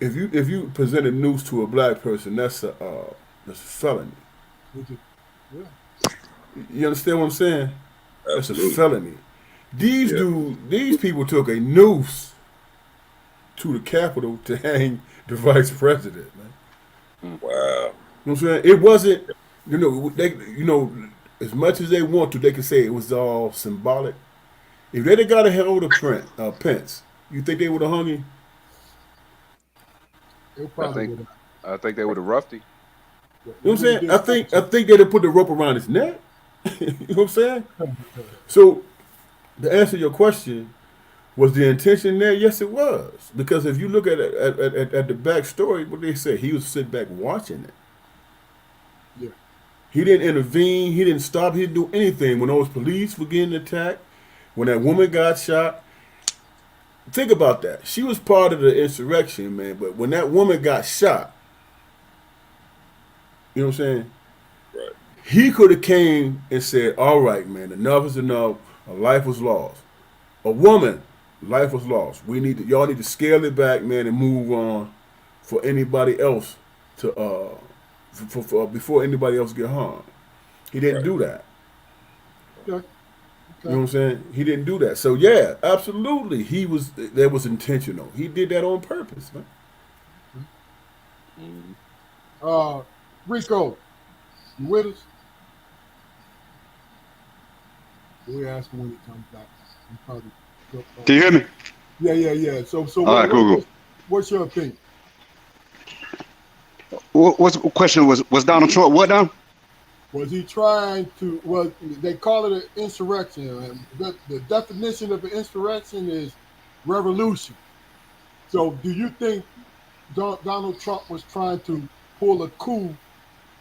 Speaker 3: if you present a noose to a black person, that's a felony.
Speaker 1: Yeah.
Speaker 3: You understand what I'm saying? That's a
Speaker 5: Absolutely.
Speaker 3: felony.
Speaker 5: Yeah.
Speaker 3: These people took a noose to the Capitol to hang the vice president, man.
Speaker 5: Wow.
Speaker 3: You know what I'm saying? It wasn't, as much as they want to, they can say it was all symbolic. If they'd have got a hold of Pence, you think they would have hung him?
Speaker 1: They
Speaker 2: I
Speaker 1: probably
Speaker 2: think
Speaker 1: would
Speaker 2: I think they would have roughed him.
Speaker 3: You know what I'm saying? I think they'd have put the rope around his neck. You know what I'm saying? So to answer your question, was the intention there? Yes, it was. Because if you look at the backstory, what they say, he was sitting back watching it.
Speaker 1: Yeah.
Speaker 3: He didn't intervene. He didn't stop. He didn't do anything when those police were getting attacked. When that woman got shot. Think about that. She was part of the insurrection, man. But when that woman got shot, you know what I'm saying?
Speaker 5: Right.
Speaker 3: He could have came and said, "All right, man, enough is enough. A life was lost. A woman, life was lost. Y'all need to scale it back, man, and move on for anybody else to for before anybody else get harmed." He didn't
Speaker 5: Right.
Speaker 3: do that.
Speaker 1: Okay.
Speaker 3: You know
Speaker 1: Okay.
Speaker 3: what I'm saying? He didn't do that. So yeah, absolutely, that was intentional. He did that on purpose, man.
Speaker 2: Mm-hmm.
Speaker 1: Uh, Rico, you with us? We'll ask him when he comes back. He probably go.
Speaker 4: Can you hear me?
Speaker 1: Yeah, yeah, yeah. So
Speaker 4: All right, cool, cool.
Speaker 1: what's your opinion?
Speaker 4: What's the question? Was Donald Trump what now?
Speaker 1: Was he trying to? Well, they call it an insurrection. And the definition of an insurrection is revolution. So, do you think Donald Trump was trying to pull a coup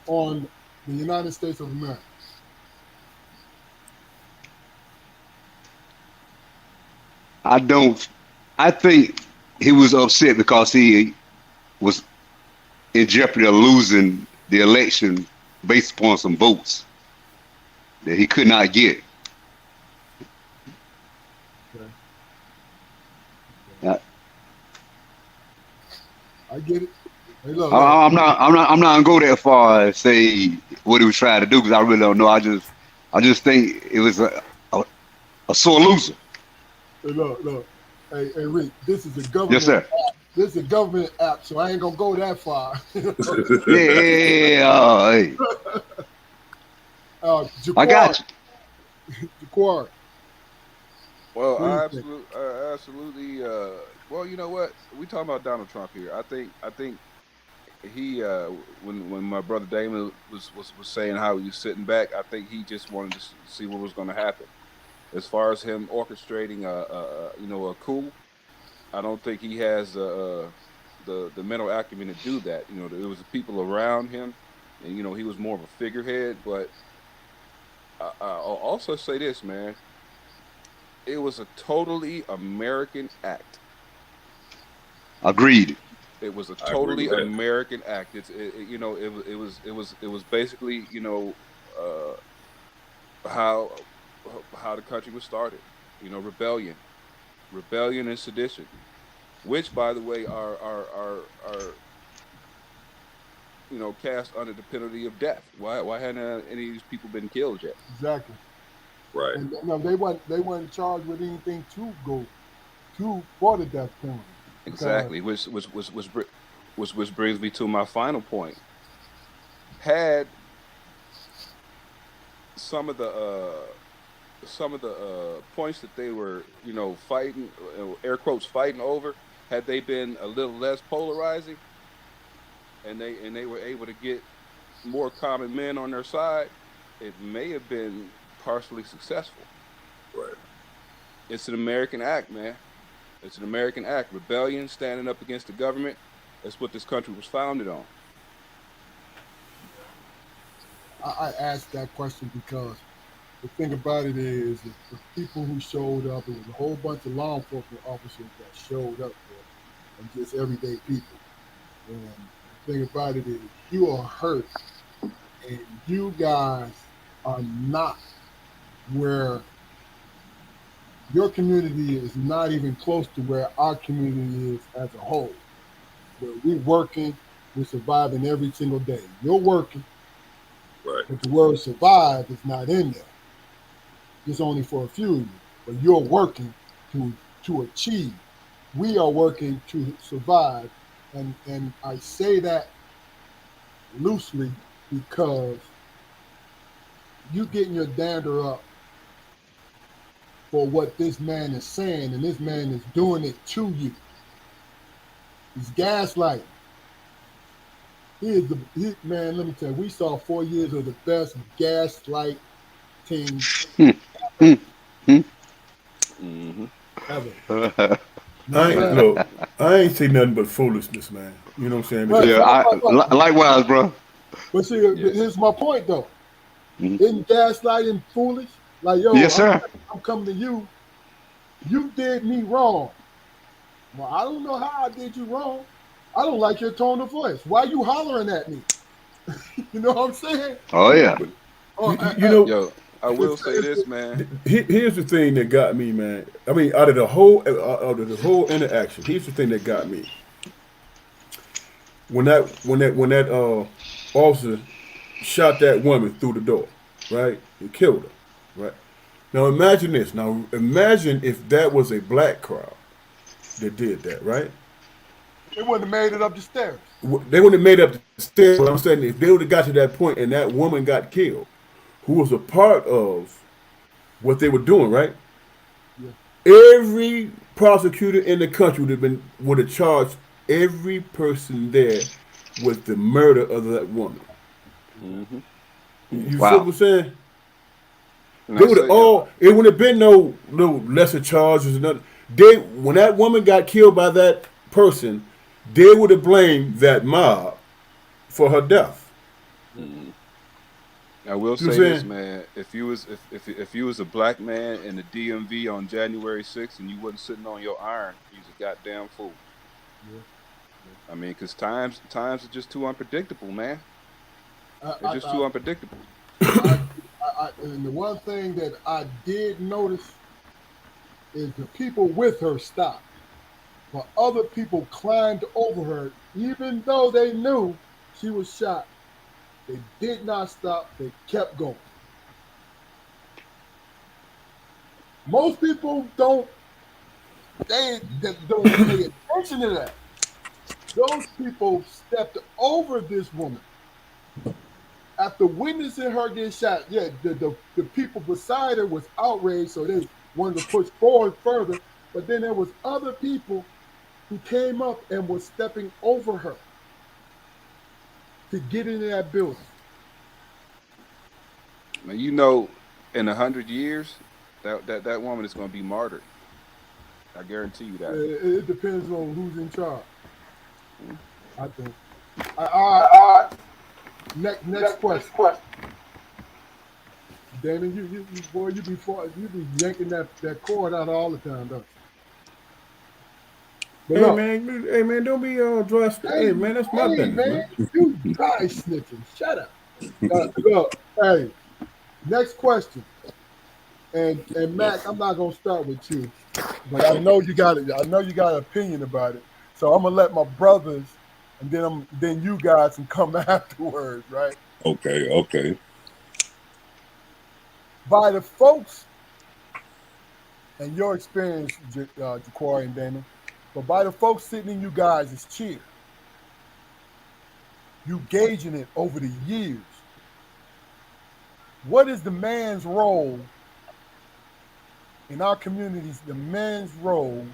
Speaker 1: on the United States of America?
Speaker 4: I don't. I think he was upset because he was in jeopardy of losing the election based upon some votes that he could not get.
Speaker 1: Okay.
Speaker 4: Uh,
Speaker 1: I get it. Hey, look, look.
Speaker 4: I'm not. I'm not gonna go that far and say what he was trying to do because I really don't know. I just think it was a sore loser.
Speaker 1: Hey, look, look. Hey, Rick, this is a
Speaker 4: Yes,
Speaker 1: government
Speaker 4: sir.
Speaker 1: app. This is a government app, so I ain't gonna go that far.
Speaker 4: Yeah, yeah, yeah, yeah. Hey, I
Speaker 1: Jaquar,
Speaker 4: got you.
Speaker 1: Jaquar,
Speaker 2: Well,
Speaker 1: what do you think?
Speaker 2: absolutely. Well, you know what? We talking about Donald Trump here. I think he when my brother Damon was saying how he was sitting back, I think he just wanted to see what was going to happen. As far as him orchestrating a coup, I don't think he has the mental acumen to do that. You know, there was the people around him, and he was more of a figurehead. But I'll also say this, man. It was a totally American act.
Speaker 4: Agreed.
Speaker 2: It was a
Speaker 5: I agree
Speaker 2: totally
Speaker 5: with that.
Speaker 2: American act. It was basically how how the country was started. Rebellion and sedition, which by the way are cast under the penalty of death. Why hadn't any of these people been killed yet?
Speaker 1: Exactly.
Speaker 5: Right.
Speaker 1: And no, they weren't charged with anything to go to for the death penalty because
Speaker 2: Exactly. Which brings me to my final point. Had some of the points that they were fighting, air quotes, fighting over, had they been a little less polarizing, and they were able to get more common men on their side, it may have been partially successful.
Speaker 5: Right.
Speaker 2: It's an American act, man. It's an American act. Rebellion, standing up against the government. That's what this country was founded on.
Speaker 1: I asked that question because the thing about it is the people who showed up, it was a whole bunch of law enforcement officers that showed up there and just everyday people. And the thing about it is you are hurt and you guys are not where your community is not even close to where our community is as a whole. Where we're working, we're surviving every single day. You're working,
Speaker 5: Right.
Speaker 1: but the word survive is not in there. It's only for a few of you. But you're working to achieve. We are working to survive. And I say that loosely because you getting your dander up for what this man is saying, and this man is doing it to you. He's gaslighting. Man, let me tell you, we saw 4 years of the best gaslighting
Speaker 4: Hmm, hmm, hmm.
Speaker 2: Hmm.
Speaker 1: ever.
Speaker 3: I
Speaker 1: No
Speaker 3: ain't
Speaker 1: matter.
Speaker 3: look. I ain't say nothing but foolishness, man. You know what I'm saying?
Speaker 1: Right,
Speaker 3: Because
Speaker 4: Yeah,
Speaker 1: right, right, right.
Speaker 4: likewise, bro.
Speaker 1: But see,
Speaker 2: Yeah.
Speaker 1: here's my point though.
Speaker 4: Mhm.
Speaker 1: Isn't gaslighting foolish? Like, yo,
Speaker 4: Yes, sir.
Speaker 1: I'm coming to you. You did me wrong. Well, I don't know how I did you wrong. I don't like your tone of voice. Why you hollering at me? You know what I'm saying?
Speaker 4: Oh yeah.
Speaker 1: Oh,
Speaker 3: you know,
Speaker 2: Yo, I will say
Speaker 1: it's
Speaker 2: this, man.
Speaker 3: here's the thing that got me, man. I mean, out of the whole interaction, here's the thing that got me. When that officer shot that woman through the door, right? He killed her, right? Now imagine this. Now imagine if that was a black crowd that did that, right?
Speaker 1: They wouldn't have made it up the stairs.
Speaker 3: They wouldn't have made up the stairs. What I'm saying, if they would have got to that point and that woman got killed, who was a part of what they were doing, right?
Speaker 1: Yeah.
Speaker 3: Every prosecutor in the country would have charged every person there with the murder of that woman.
Speaker 2: Mm-hmm.
Speaker 3: You feel what
Speaker 4: Wow.
Speaker 3: I'm saying?
Speaker 2: And
Speaker 3: They
Speaker 2: I
Speaker 3: would have
Speaker 2: say,
Speaker 3: all. It would have been no lesser charges or nothing. They when that woman got killed by that person, they would have blamed that mob for her death.
Speaker 2: mm, I will
Speaker 3: You know
Speaker 2: say
Speaker 3: what I'm
Speaker 2: this,
Speaker 3: saying?
Speaker 2: man. If you was a black man in the DMV on January 6th and you wasn't sitting on your iron, you's a goddamn fool.
Speaker 1: Yeah.
Speaker 2: I mean, because times are just too unpredictable, man.
Speaker 1: I,
Speaker 2: They're
Speaker 1: I,
Speaker 2: just
Speaker 1: I,
Speaker 2: too unpredictable.
Speaker 1: I, and the one thing that I did notice is the people with her stopped, but other people climbed over her, even though they knew she was shot. They did not stop. They kept going. Most people they don't pay attention to that. Those people stepped over this woman after witnessing her get shot. Yeah, the people beside her was outraged, so they wanted to push forward further. But then there was other people who came up and was stepping over her to get into that building.
Speaker 2: Now you know, in 100 years, that woman is going to be martyred. I guarantee you that.
Speaker 1: It depends on who's in charge.
Speaker 2: Mm.
Speaker 1: I think. All right. Next question. Damon, you boy, you be yanking that cord out all the time, don't you? But look,
Speaker 3: Hey man, don't be dry.
Speaker 1: hey,
Speaker 3: Hey man, that's my
Speaker 1: hey,
Speaker 3: business,
Speaker 1: man,
Speaker 3: man.
Speaker 1: you dry snitching. Shut up. Look, hey, next question. And Mac, I'm not gonna start with you, but I know you got it. I know you got an opinion about it. So I'm gonna let my brothers, and then you guys can come afterwards, right?
Speaker 5: Okay, okay.
Speaker 1: By the folks and your experience, Jaquari and Damon, but by the folks sitting in you guys' chair, you gauging it over the years. What is the man's role in our communities? The man's role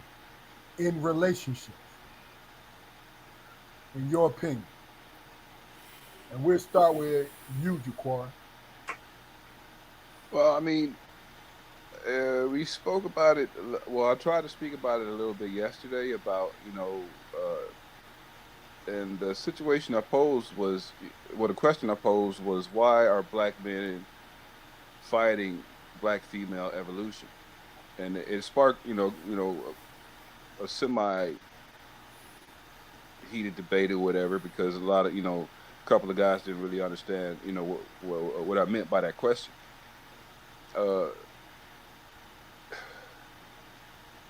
Speaker 1: in relationships, in your opinion, and we'll start with you, Jaquari.
Speaker 2: Well, I mean, we spoke about it. Well, I tried to speak about it a little bit yesterday about and the situation I posed was, well, the question I posed was, why are black men fighting black female evolution? And it sparked, a semi heated debate or whatever, because a lot of, a couple of guys didn't really understand, what I meant by that question. Uh,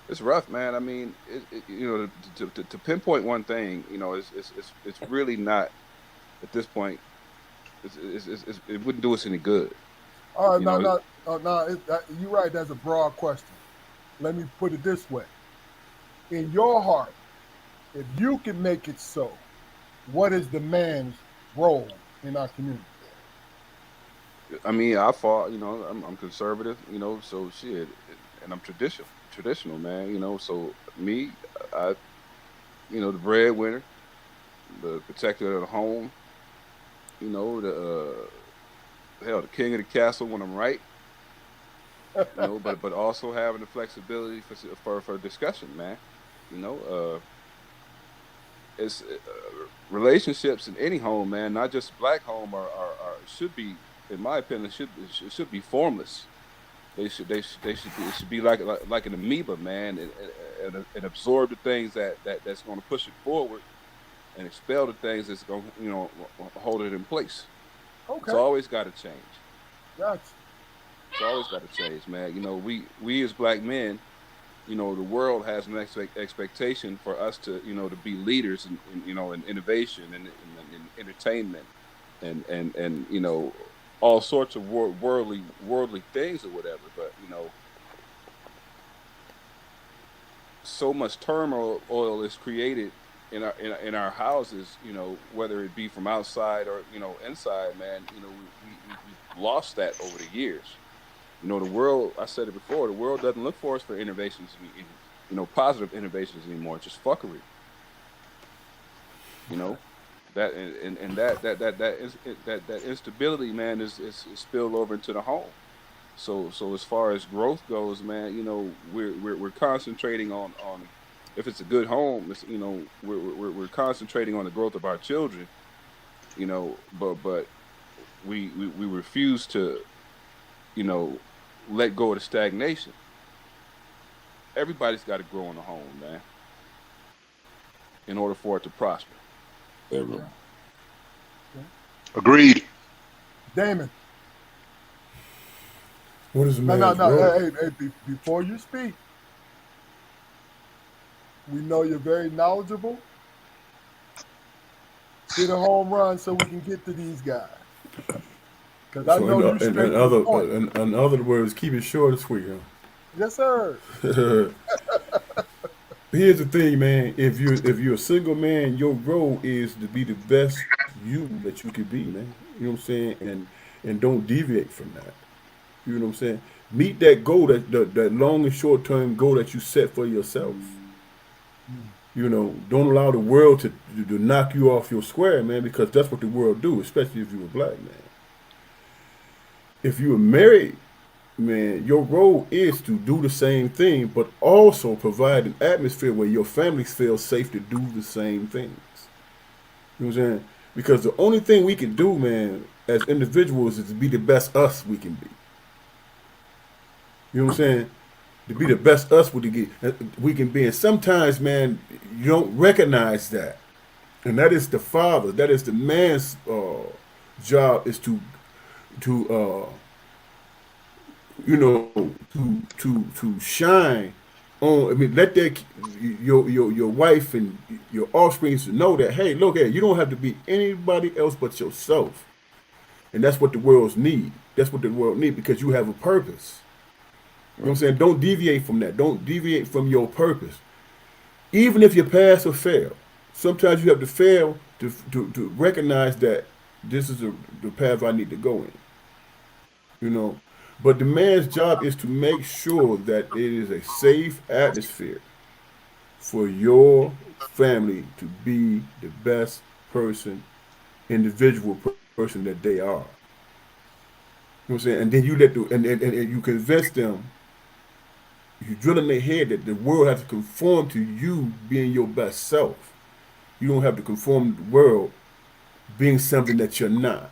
Speaker 2: it's rough, man. I mean, to pinpoint one thing, it's really not at this point. It wouldn't do us any good.
Speaker 1: All right,
Speaker 2: You
Speaker 1: no,
Speaker 2: know,
Speaker 1: no, no. You're right. That's a broad question. Let me put it this way: in your heart, if you can make it so, what is the man's role in our community?
Speaker 2: I mean, I fought. I'm conservative. So shit, and I'm traditional, man. So me, I, the breadwinner, the protector of the home. The hell, the king of the castle when I'm right. But also having the flexibility for discussion, man. You know, it's relationships in any home, man, not just black home, are should be, in my opinion, should be formless. They should be like an amoeba, man, and absorb the things that's going to push it forward, and expel the things that's going to hold it in place. It's
Speaker 1: Okay,
Speaker 2: always got to change.
Speaker 1: gotcha.
Speaker 2: It's always got to change, man. We as black men, the world has an expectation for us to be leaders in innovation and in entertainment and all sorts of worldly things or whatever. But so much turmoil is created in our houses. Whether it be from outside or inside, man. We've lost that over the years. The world. I said it before. The world doesn't look for us for innovations, positive innovations anymore. It's just fuckery. That and that instability, man, is spilled over into the home. So as far as growth goes, man, we're concentrating on if it's a good home, we're concentrating on the growth of our children, but we refuse to let go of the stagnation. Everybody's got to grow in the home, man, in order for it to prosper.
Speaker 5: Everyone.
Speaker 4: Agreed.
Speaker 1: Damon.
Speaker 3: What is a
Speaker 1: No,
Speaker 3: man's
Speaker 1: no, no.
Speaker 3: role?
Speaker 1: Hey, before you speak, we know you're very knowledgeable. Hit a home run so we can get to these guys. Because I know you straight to the point.
Speaker 3: In other words, keep it short and sweet.
Speaker 1: Yes, sir.
Speaker 3: Here's the thing, man. If you're a single man, your role is to be the best you that you could be, man. You know what I'm saying? And don't deviate from that. You know what I'm saying? Meet that goal, that long and short term goal that you set for yourself. Don't allow the world to knock you off your square, man, because that's what the world do, especially if you're a black man. If you're married, man, your role is to do the same thing, but also provide an atmosphere where your family feels safe to do the same things. You know what I'm saying? Because the only thing we can do, man, as individuals is to be the best us we can be. You know what I'm saying? To be the best us we can be. And sometimes, man, you don't recognize that. And that is the father, that is the man's job, is to shine on. I mean, let your wife and your offspring know that, hey, look here, you don't have to be anybody else but yourself, and that's what the world's need. That's what the world need, because you have a purpose. You know what I'm saying? Don't deviate from that. Don't deviate from your purpose, even if you pass or fail. Sometimes you have to fail to recognize that this is the path I need to go in. But the man's job is to make sure that it is a safe atmosphere for your family to be the best individual person that they are. You know what I'm saying? And then you and you convince them, you drill in their head that the world has to conform to you being your best self. You don't have to conform to the world being something that you're not,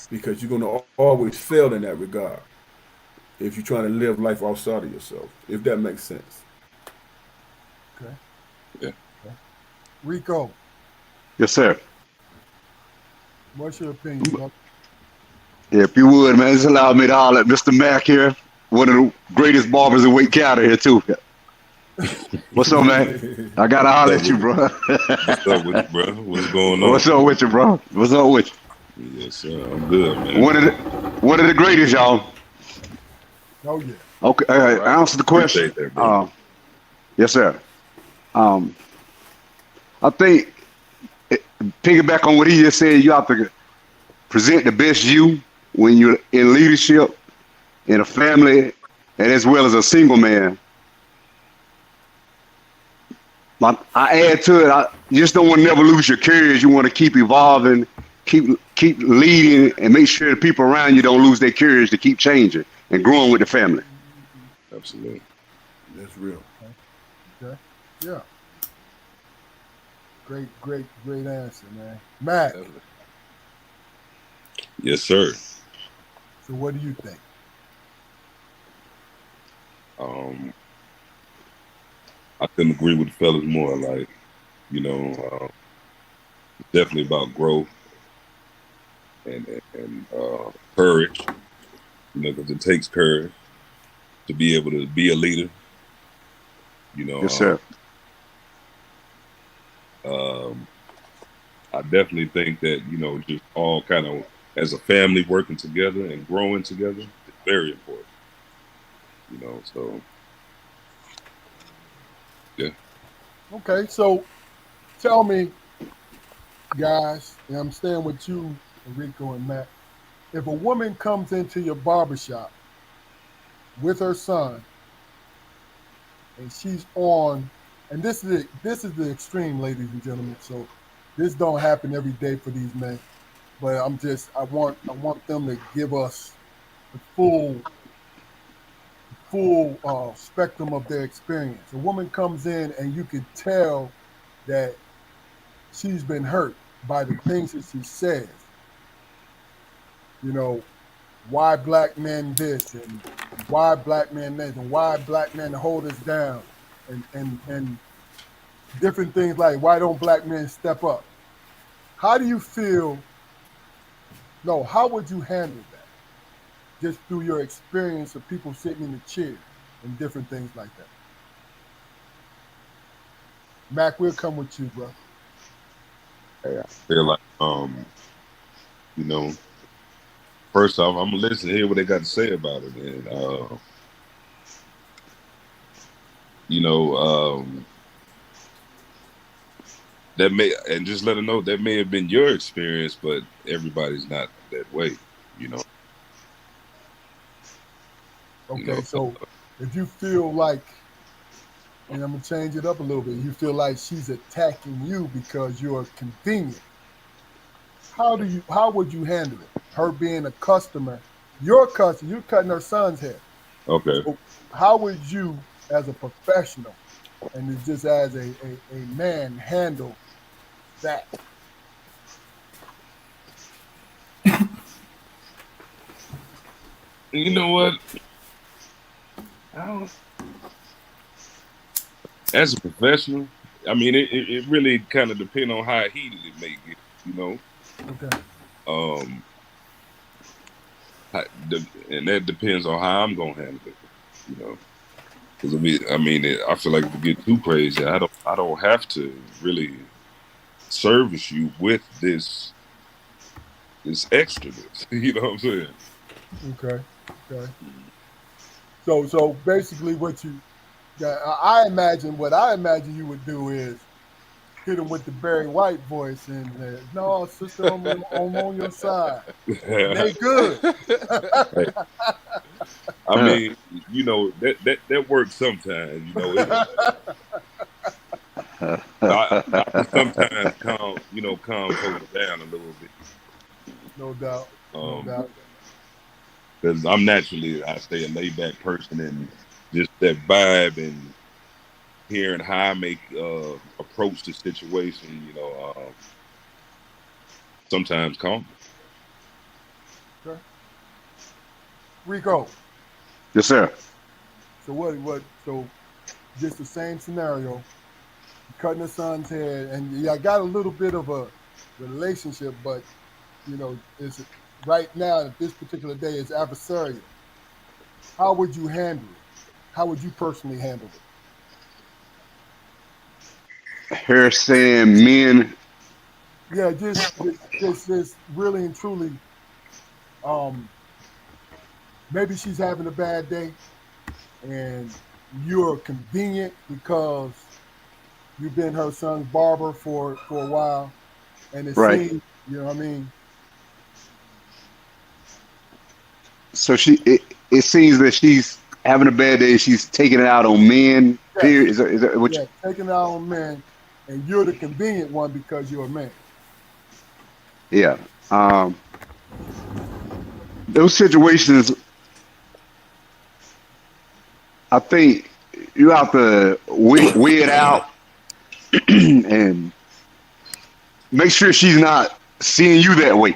Speaker 3: because you're going to always fail in that regard if you're trying to live life outside of yourself, if that makes sense.
Speaker 1: Okay.
Speaker 5: Yeah.
Speaker 1: Okay. Ricco,
Speaker 4: Yes, sir.
Speaker 1: what's your opinion, bro?
Speaker 4: Yeah, if you would, man, just allow me to holler at Mr. Mack here, one of the greatest barbers in Wake County here, too. What's up, man? I got to holler at you, bro.
Speaker 5: What's up with you, bro? What's going on?
Speaker 4: What's up with you, bro? What's up with you?
Speaker 5: Yes, sir. I'm good, man.
Speaker 4: One of the greatest, y'all.
Speaker 1: Oh, yeah.
Speaker 4: Okay,
Speaker 2: Right.
Speaker 4: answer the question.
Speaker 5: Appreciate that, bro.
Speaker 4: Yes, sir. I think, piggyback on what he just said, you have to present the best you when you're in leadership, in a family, and as well as a single man. I add to it, you just don't want to never lose your courage. You want to keep evolving, keep leading, and make sure the people around you don't lose their courage to keep changing and growing with the family.
Speaker 5: Absolutely.
Speaker 3: That's real.
Speaker 1: Okay. Yeah. Great answer, man. Matt,
Speaker 5: Yes, sir.
Speaker 1: so what do you think?
Speaker 5: I couldn't agree with the fellas more. Like, it's definitely about growth and courage. Because it takes courage to be able to be a leader.
Speaker 4: Yes, sir.
Speaker 5: I definitely think that just all kind of as a family working together and growing together is very important. So yeah.
Speaker 1: Okay, so tell me, guys, and I'm staying with you, Rico and Matt. If a woman comes into your barbershop with her son and she's on, and this is the extreme, ladies and gentlemen. So this don't happen every day for these men, but I want them to give us the full spectrum of their experience. A woman comes in and you can tell that she's been hurt by the things that she says. You know, why black men this and why black men that and why black men hold us down and different things like why don't black men step up? How do you feel? No, how would you handle that? Just through your experience of people sitting in the chair and different things like that. Mac, we'll come with you, bro.
Speaker 5: Feel like you know, first off, I'm gonna listen to hear what they got to say about it, and you know, that may and just let them know that may have been your experience, but everybody's not that way, you know.
Speaker 1: Okay, so if you feel like, and I'm gonna change it up a little bit, you feel like she's attacking you because you're convenient. How would you handle it? Her being a customer, your customer, you're cutting her son's hair.
Speaker 5: Okay.
Speaker 1: So how would you, as a professional, and it's just as a man, handle that?
Speaker 5: You know what? I don't, as a professional, I mean, it really kind of depends on how heated it may get, you know.
Speaker 1: Okay.
Speaker 5: And that depends on how I'm gonna handle it, you know. Because I feel like if it get too crazy, I don't have to really service you with this extraness. You know what I'm saying?
Speaker 1: Okay. Okay. So basically, I imagine what I imagine you would do is hit him with the Barry White voice and no, sister, I'm on your side. They good.
Speaker 5: Hey, I mean, you know that works sometimes. You know, I can sometimes calm folks down a little bit.
Speaker 1: No doubt. No doubt.
Speaker 5: Because I'm naturally, I say, a laid back person, and just that vibe and hearing how I make approach the situation, you know, sometimes calm.
Speaker 1: Okay. Rico.
Speaker 4: Yes, sir.
Speaker 1: So what? So just the same scenario. Cutting the son's hair, and I got a little bit of a relationship, but it's right now at this particular day is adversarial. How would you handle it? How would you personally handle it?
Speaker 4: Her saying men.
Speaker 1: Yeah, just really and truly. Um, Maybe she's having a bad day, and you're convenient because you've been her son's barber for a while, and it
Speaker 4: Right.
Speaker 1: seems, you know what I mean?
Speaker 4: So it seems that she's having a bad day. She's taking it out on men.
Speaker 1: Yes,
Speaker 4: Period. Is that what?
Speaker 1: yeah, taking it out on men, and you're the convenient one because you're a man.
Speaker 4: Yeah. Um, those situations, I think you have to weigh it out and make sure she's not seeing you that way.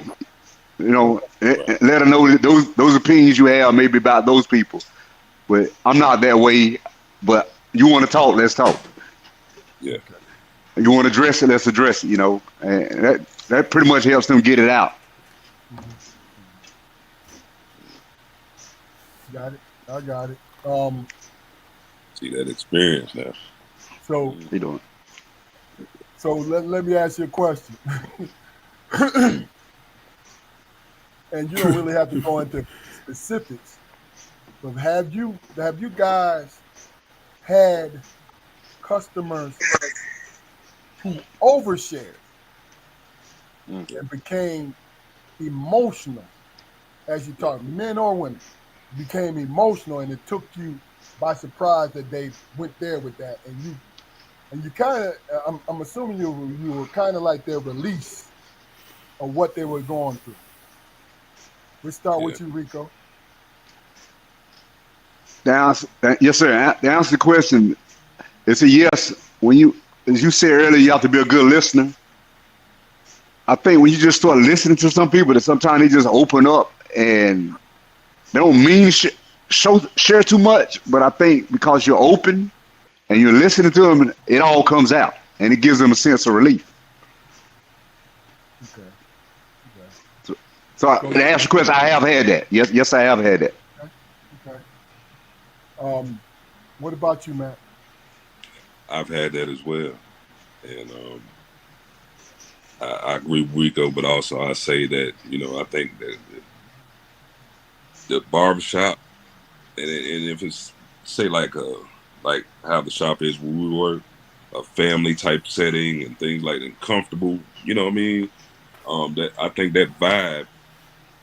Speaker 4: You know,
Speaker 5: Right.
Speaker 4: let her know that those opinions you have maybe about those people, but I'm not that way. But you want to talk, let's talk.
Speaker 5: Yeah.
Speaker 1: Okay.
Speaker 4: You want to address it, let's address it. You know, and that pretty much helps them get it out.
Speaker 1: Mhm. Got it. I got it.
Speaker 5: See that experience now.
Speaker 1: So
Speaker 4: You doing?
Speaker 1: let me ask you a question. and you don't really have to go into specifics. But have you guys had customers who overshared and became emotional as you talk, men or women, became emotional, and it took you by surprise that they went there with that, and you kind of, I'm assuming you were kind of like their release of what they were going through. Let's start
Speaker 5: Yeah.
Speaker 1: with you, Rico.
Speaker 4: Yes, sir. To answer the question, it's a yes. When you, as you said earlier, you have to be a good listener. I think when you just start listening to some people, that sometimes they just open up and they don't mean share too much. But I think because you're open and you're listening to them, it all comes out and it gives them a sense of relief.
Speaker 1: Okay. Okay.
Speaker 4: So to answer the question, I have had that. Yes, I have had that.
Speaker 1: Okay. Okay. What about you, Matt?
Speaker 5: I've had that as well, and I agree with Rico, but also I say that I think that the barbershop, and if it's say like how the shop is where we work, a family type setting and things like that, comfortable. You know what I mean? That I think that vibe,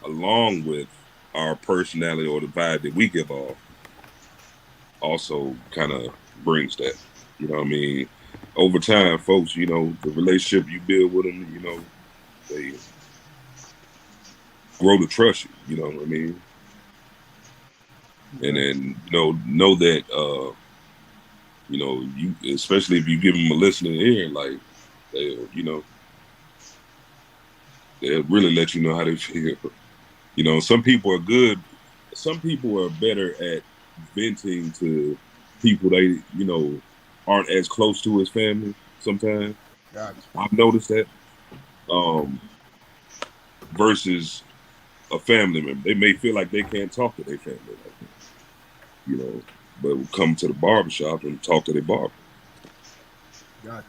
Speaker 5: along with our personality or the vibe that we give off, also kind of brings that. You know what I mean? Over time, folks, the relationship you build with them, they grow to trust you. You know what I mean? And then know that you, especially if you give them a listening ear, like they'll they'll really let you know how they feel. Some people are good. Some people are better at venting to people they aren't as close to as family. Sometimes
Speaker 1: Gotcha.
Speaker 5: I've noticed that. Versus a family member, they may feel like they can't talk to their family like that, but will come to the barbershop and talk to their barber.
Speaker 1: Gotcha.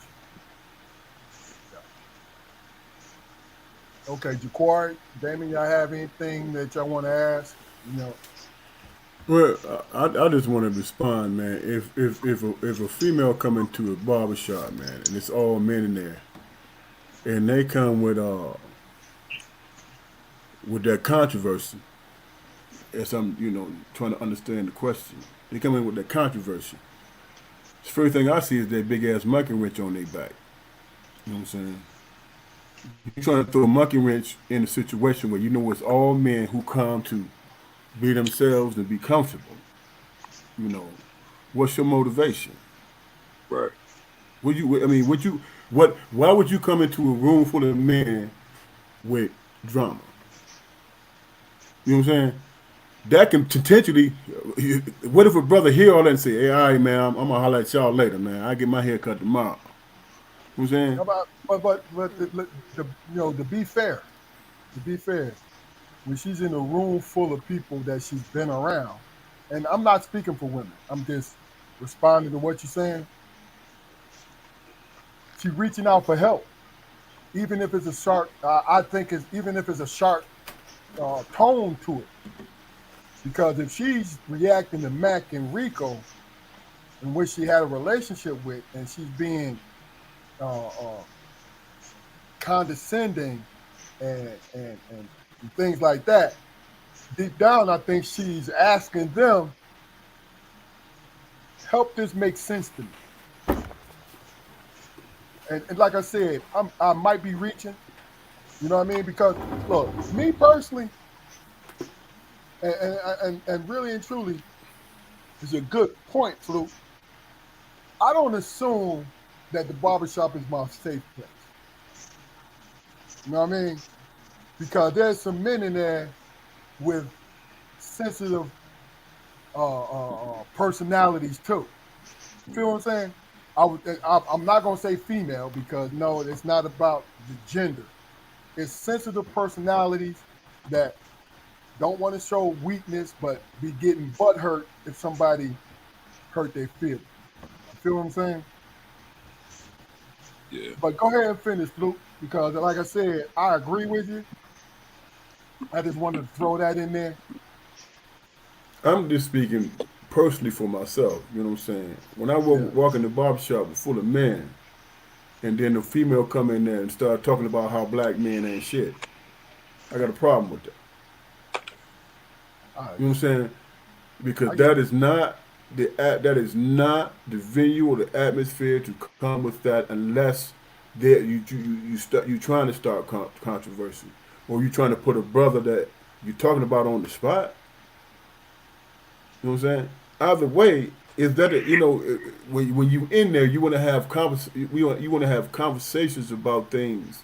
Speaker 1: Okay, Jaquari, Damon, y'all have anything that y'all want to ask?
Speaker 3: Well, I just want to respond, man. If a female come into a barbershop, man, and it's all men in there, and they come with that controversy, as I'm trying to understand the question, they come in with that controversy. The first thing I see is that big ass monkey wrench on their back. You know what I'm saying? You're trying to throw a monkey wrench in a situation where it's all men who come to be themselves and be comfortable. What's your motivation?
Speaker 5: Right.
Speaker 3: Why would you come into a room full of men with drama? You know what I'm saying? That can potentially. What if a brother hear all that and say, "Hey, all right, man, I'm gonna holler at y'all later, man. I get my hair cut tomorrow." You know what I'm saying?
Speaker 1: But to be fair, when she's in a room full of people that she's been around, and I'm not speaking for women, I'm just responding to what you're saying. She's reaching out for help, even if it's a sharp. I think even if it's a sharp tone to it, because if she's reacting to Mac and Rico, in which she had a relationship with, and she's being condescending and things like that, deep down, I think she's asking them, help this make sense to me. And like I said, I might be reaching, you know what I mean? Because look, me personally, and really and truly, is a good point, Fluke. I don't assume that the barbershop is my safe place. You know what I mean? Because there's some men in there with sensitive personalities too. You feel what I'm saying? I'm not gonna say female because no, it's not about the gender. It's sensitive personalities that don't want to show weakness, but be getting butt hurt if somebody hurt their feelings. You feel what I'm saying?
Speaker 5: Yeah.
Speaker 1: But go ahead and finish, Luke, because like I said, I agree with you. I just wanted to throw that in there.
Speaker 3: I'm just speaking personally for myself. You know what I'm saying? When I
Speaker 1: Yeah.
Speaker 3: walk in the barbershop full of men, and then the female come in there and start talking about how black men ain't shit, I got a problem with that.
Speaker 1: All right.
Speaker 3: You know what I'm saying? Because
Speaker 1: I get
Speaker 3: that
Speaker 1: it.
Speaker 3: is not that is not the venue or the atmosphere to come with that unless there you trying to start controversy, or you trying to put a brother that you're talking about on the spot. You know what I'm saying? Either way, is that when you in there, you want to have you want to have conversations about things.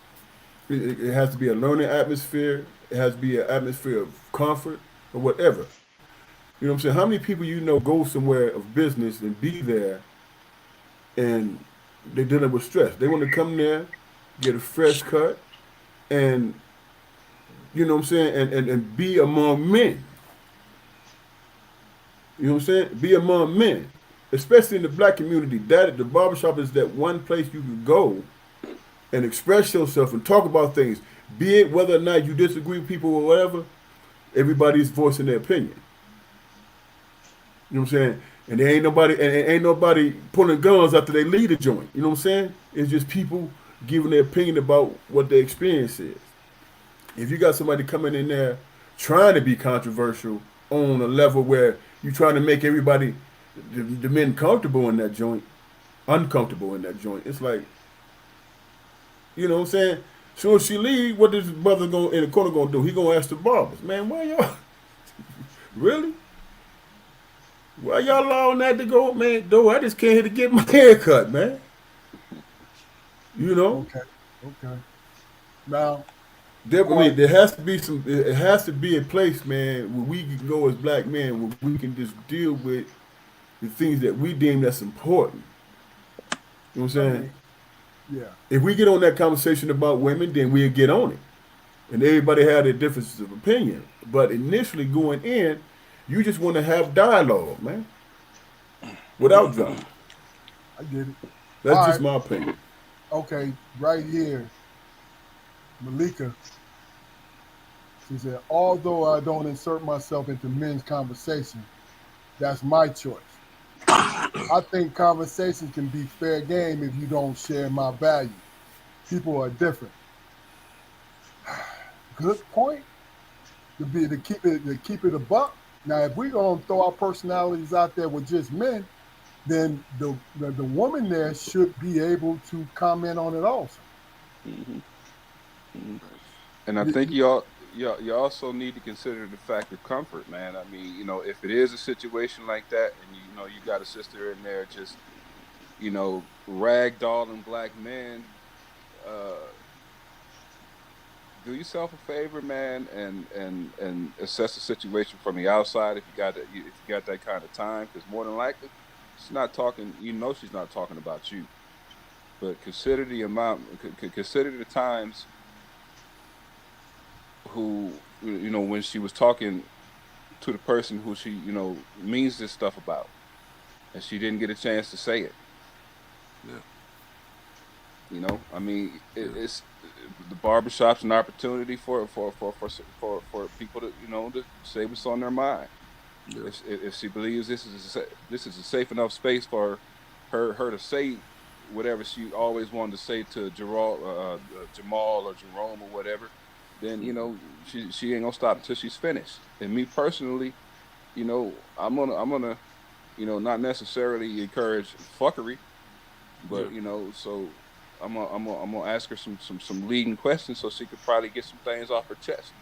Speaker 3: It has to be a learning atmosphere. It has to be an atmosphere of comfort or whatever. You know what I'm saying? How many people you know go somewhere of business and be there and they're dealing with stress? They want to come there, get a fresh cut, and you know what I'm saying, and be among men. You know what I'm saying? Be among men, especially in the black community. That the barbershop is that one place you can go and express yourself and talk about things. Be it whether or not you disagree with people or whatever, everybody's voicing their opinion. You know what I'm saying? And there ain't nobody pulling guns after they leave the joint. You know what I'm saying? It's just people giving their opinion about what their experience is. If you got somebody coming in there trying to be controversial on a level where you're trying to make everybody, the men comfortable in that joint, uncomfortable in that joint, it's like, you know what I'm saying? Soon as she leave, what this brother go in the corner gonna do? He gonna ask the barbers, man, why y'all really? Why y'all allowing that to go, man? Though I just came here to get my hair cut, man. You know,
Speaker 1: Okay. Okay. Now,
Speaker 3: I
Speaker 1: before I
Speaker 3: mean, there has to be some. It has to be a place, man, where we can go as black men, where we can just deal with the things that we deem that's important. You know what
Speaker 1: I
Speaker 3: I'm saying?
Speaker 1: mean, yeah.
Speaker 3: If we get on that conversation about women, then we'll get on it, and everybody had their differences of opinion. But initially going in, you just want to have dialogue, man, without drama.
Speaker 1: I get it.
Speaker 3: That's
Speaker 1: All
Speaker 3: just
Speaker 1: right.
Speaker 3: my opinion.
Speaker 1: Okay. Right here, Malika. She said, although I don't insert myself into men's conversation, that's my choice. I think conversation can be fair game if you don't share my values. People are different. Good point. To keep it a buck. Now, if we're gonna throw our personalities out there with just men, then the woman there should be able to comment on it also.
Speaker 2: Hmm. Hmm. And I
Speaker 1: You-
Speaker 2: think
Speaker 1: you-
Speaker 2: you also need to consider the fact of comfort, man. I mean, if it is a situation like that, and you got a sister in there just ragdolling black men, uh, do yourself a favor, man, and assess the situation from the outside if you got that kind of time, because more than likely she's not talking. She's not talking about you, but consider the amount. Consider the times who when she was talking to the person who she means this stuff about, and she didn't get a chance to say it.
Speaker 5: Yeah,
Speaker 2: I mean,
Speaker 5: yeah,
Speaker 2: it's the barbershop's an opportunity for people to to say what's on their mind.
Speaker 5: yeah,
Speaker 2: If she believes this is a safe enough space for her to say whatever she always wanted to say to Jamal or Jerome or whatever, then she ain't gonna stop until she's finished. And me personally, I'm gonna not necessarily encourage fuckery,
Speaker 5: yeah.
Speaker 2: but so I'm gonna ask her some leading questions so she could probably get some things off her chest.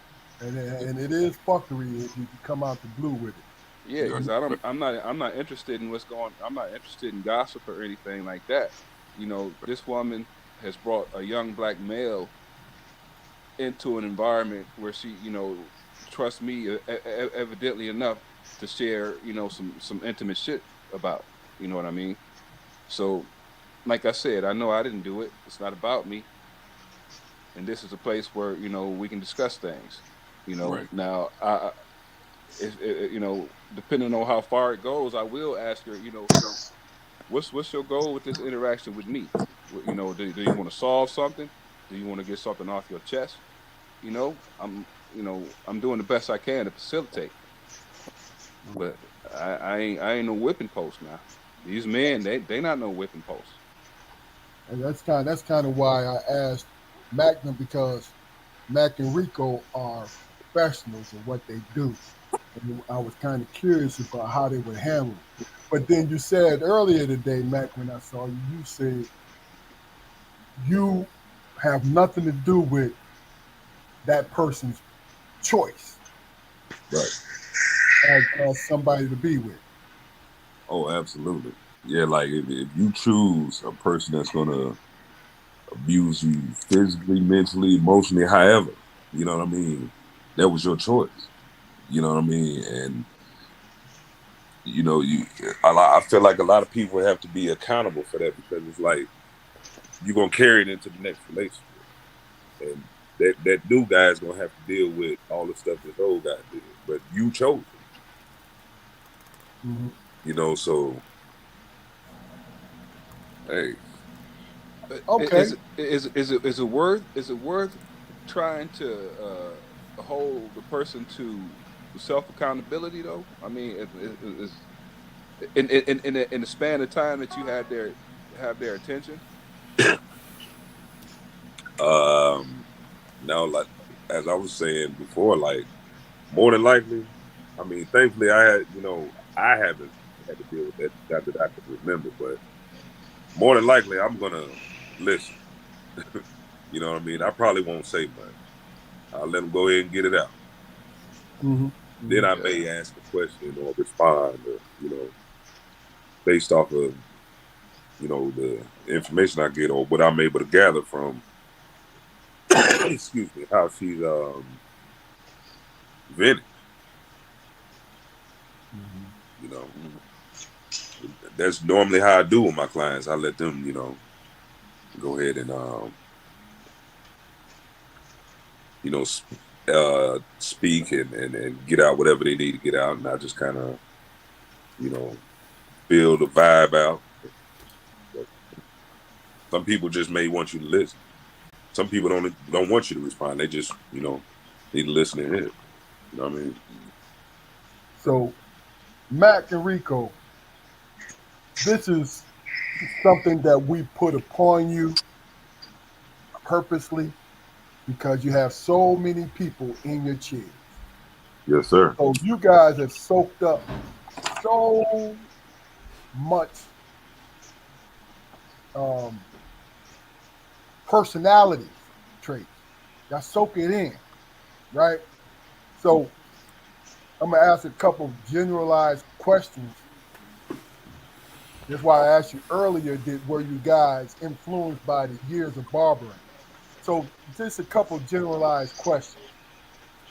Speaker 1: and it is fuckery if you come out the blue with it.
Speaker 2: Yeah,
Speaker 5: Yeah,
Speaker 2: because I'm not interested in I'm not interested in gossip or anything like that. This woman has brought a young black male into an environment where she trusts me evidently enough to share some intimate shit about. You know what I mean? So, like I said, I know I didn't do it. It's not about me, and this is a place where we can discuss things.
Speaker 5: right.
Speaker 2: Now if depending on how far it goes, I will ask her. What's your goal with this interaction with me? Do you want to solve something? Do you want to get something off your chest? I'm I'm doing the best I can to facilitate. But I ain't no whipping post now. These men, they not no whipping posts.
Speaker 1: And that's kind of why I asked Magnum, because Mac and Rico are professionals in what they do. And I was kind of curious about how they would handle it. But then you said earlier today, Mac, when I saw you, you said you have nothing to do with that person's choice
Speaker 5: Right.
Speaker 1: as somebody to be with.
Speaker 5: Oh, absolutely. Yeah, like if you choose a person that's gonna abuse you physically, mentally, emotionally, however, you know what I mean, that was your choice. You know what I mean? And I feel like a lot of people have to be accountable for that, because it's like you're gonna carry it into the next relationship, and that new guy is gonna have to deal with all the stuff this old guy did, but you chose it.
Speaker 1: Mhm.
Speaker 5: So hey,
Speaker 1: Okay.
Speaker 2: Is it worth trying to hold the person to self accountability though? I mean, is in the span of time that you have their attention.
Speaker 5: now, like as I was saying before, like more than likely, I mean, thankfully I haven't had to deal with that, not that I can remember, but more than likely I'm gonna listen. You know what I mean? I probably won't say much. I'll let them go ahead and get it out.
Speaker 1: Hmm.
Speaker 5: Then
Speaker 1: Hmm.
Speaker 5: I
Speaker 2: Yeah.
Speaker 5: may ask a question or respond, or, based off of, the information I get or what I'm able to gather from, excuse me, how she's vented. You know,
Speaker 2: Mhm.
Speaker 5: that's normally how I do with my clients. I let them, go ahead and, speak and get out whatever they need to get out. And I just kind of, you know, feel the vibe out. But some people just may want you to listen. Some people don't want you to respond. They just, need to listen and hear. You know what I mean?
Speaker 1: So, Mac and Rico, this is something that we put upon you purposely because you have so many people in your chairs.
Speaker 5: Yes, sir.
Speaker 1: So you guys have soaked up so much um, personality traits. Y'all soak it in, right? So I'm gonna ask a couple generalized questions. That's why I asked you earlier, were you guys influenced by the years of barbering? So just a couple generalized questions.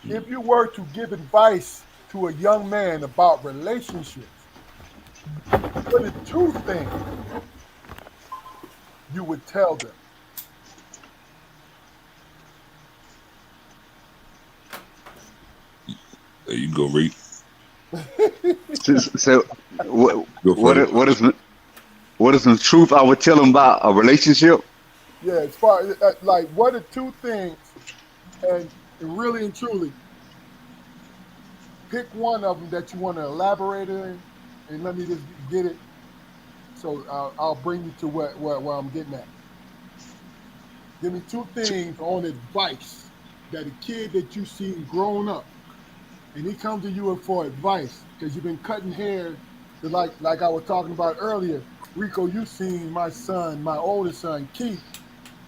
Speaker 1: If you were to give advice to a young man about relationships, what are two things you would tell them?
Speaker 5: There you go, read.
Speaker 4: So, what
Speaker 5: Go
Speaker 4: what
Speaker 5: first.
Speaker 4: is- what is what is the truth I would tell them about a relationship?
Speaker 1: Yeah, as far as like, what are two things, and really and truly, pick one of them that you want to elaborate in, and let me just get it. So I'll bring you to where I'm getting at. Give me two things on advice that a kid that you seen growing up, and he comes to you for advice because you've been cutting hair. Like I was talking about earlier, Rico, you seen my son, my oldest son, Keith,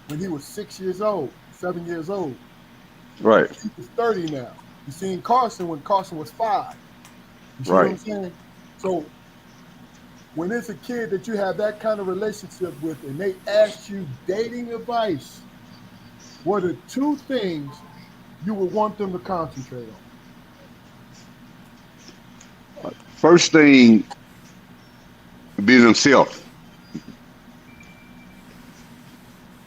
Speaker 1: when he was 6 years old, 7 years old.
Speaker 4: Right,
Speaker 1: Keith is 30 now. You seen Carson when Carson was 5. You see what I'm
Speaker 4: right.
Speaker 1: saying? So when it's a kid that you have that kind of relationship with and they ask you dating advice, what are two things you would want them to concentrate on?
Speaker 4: First thing, be themselves.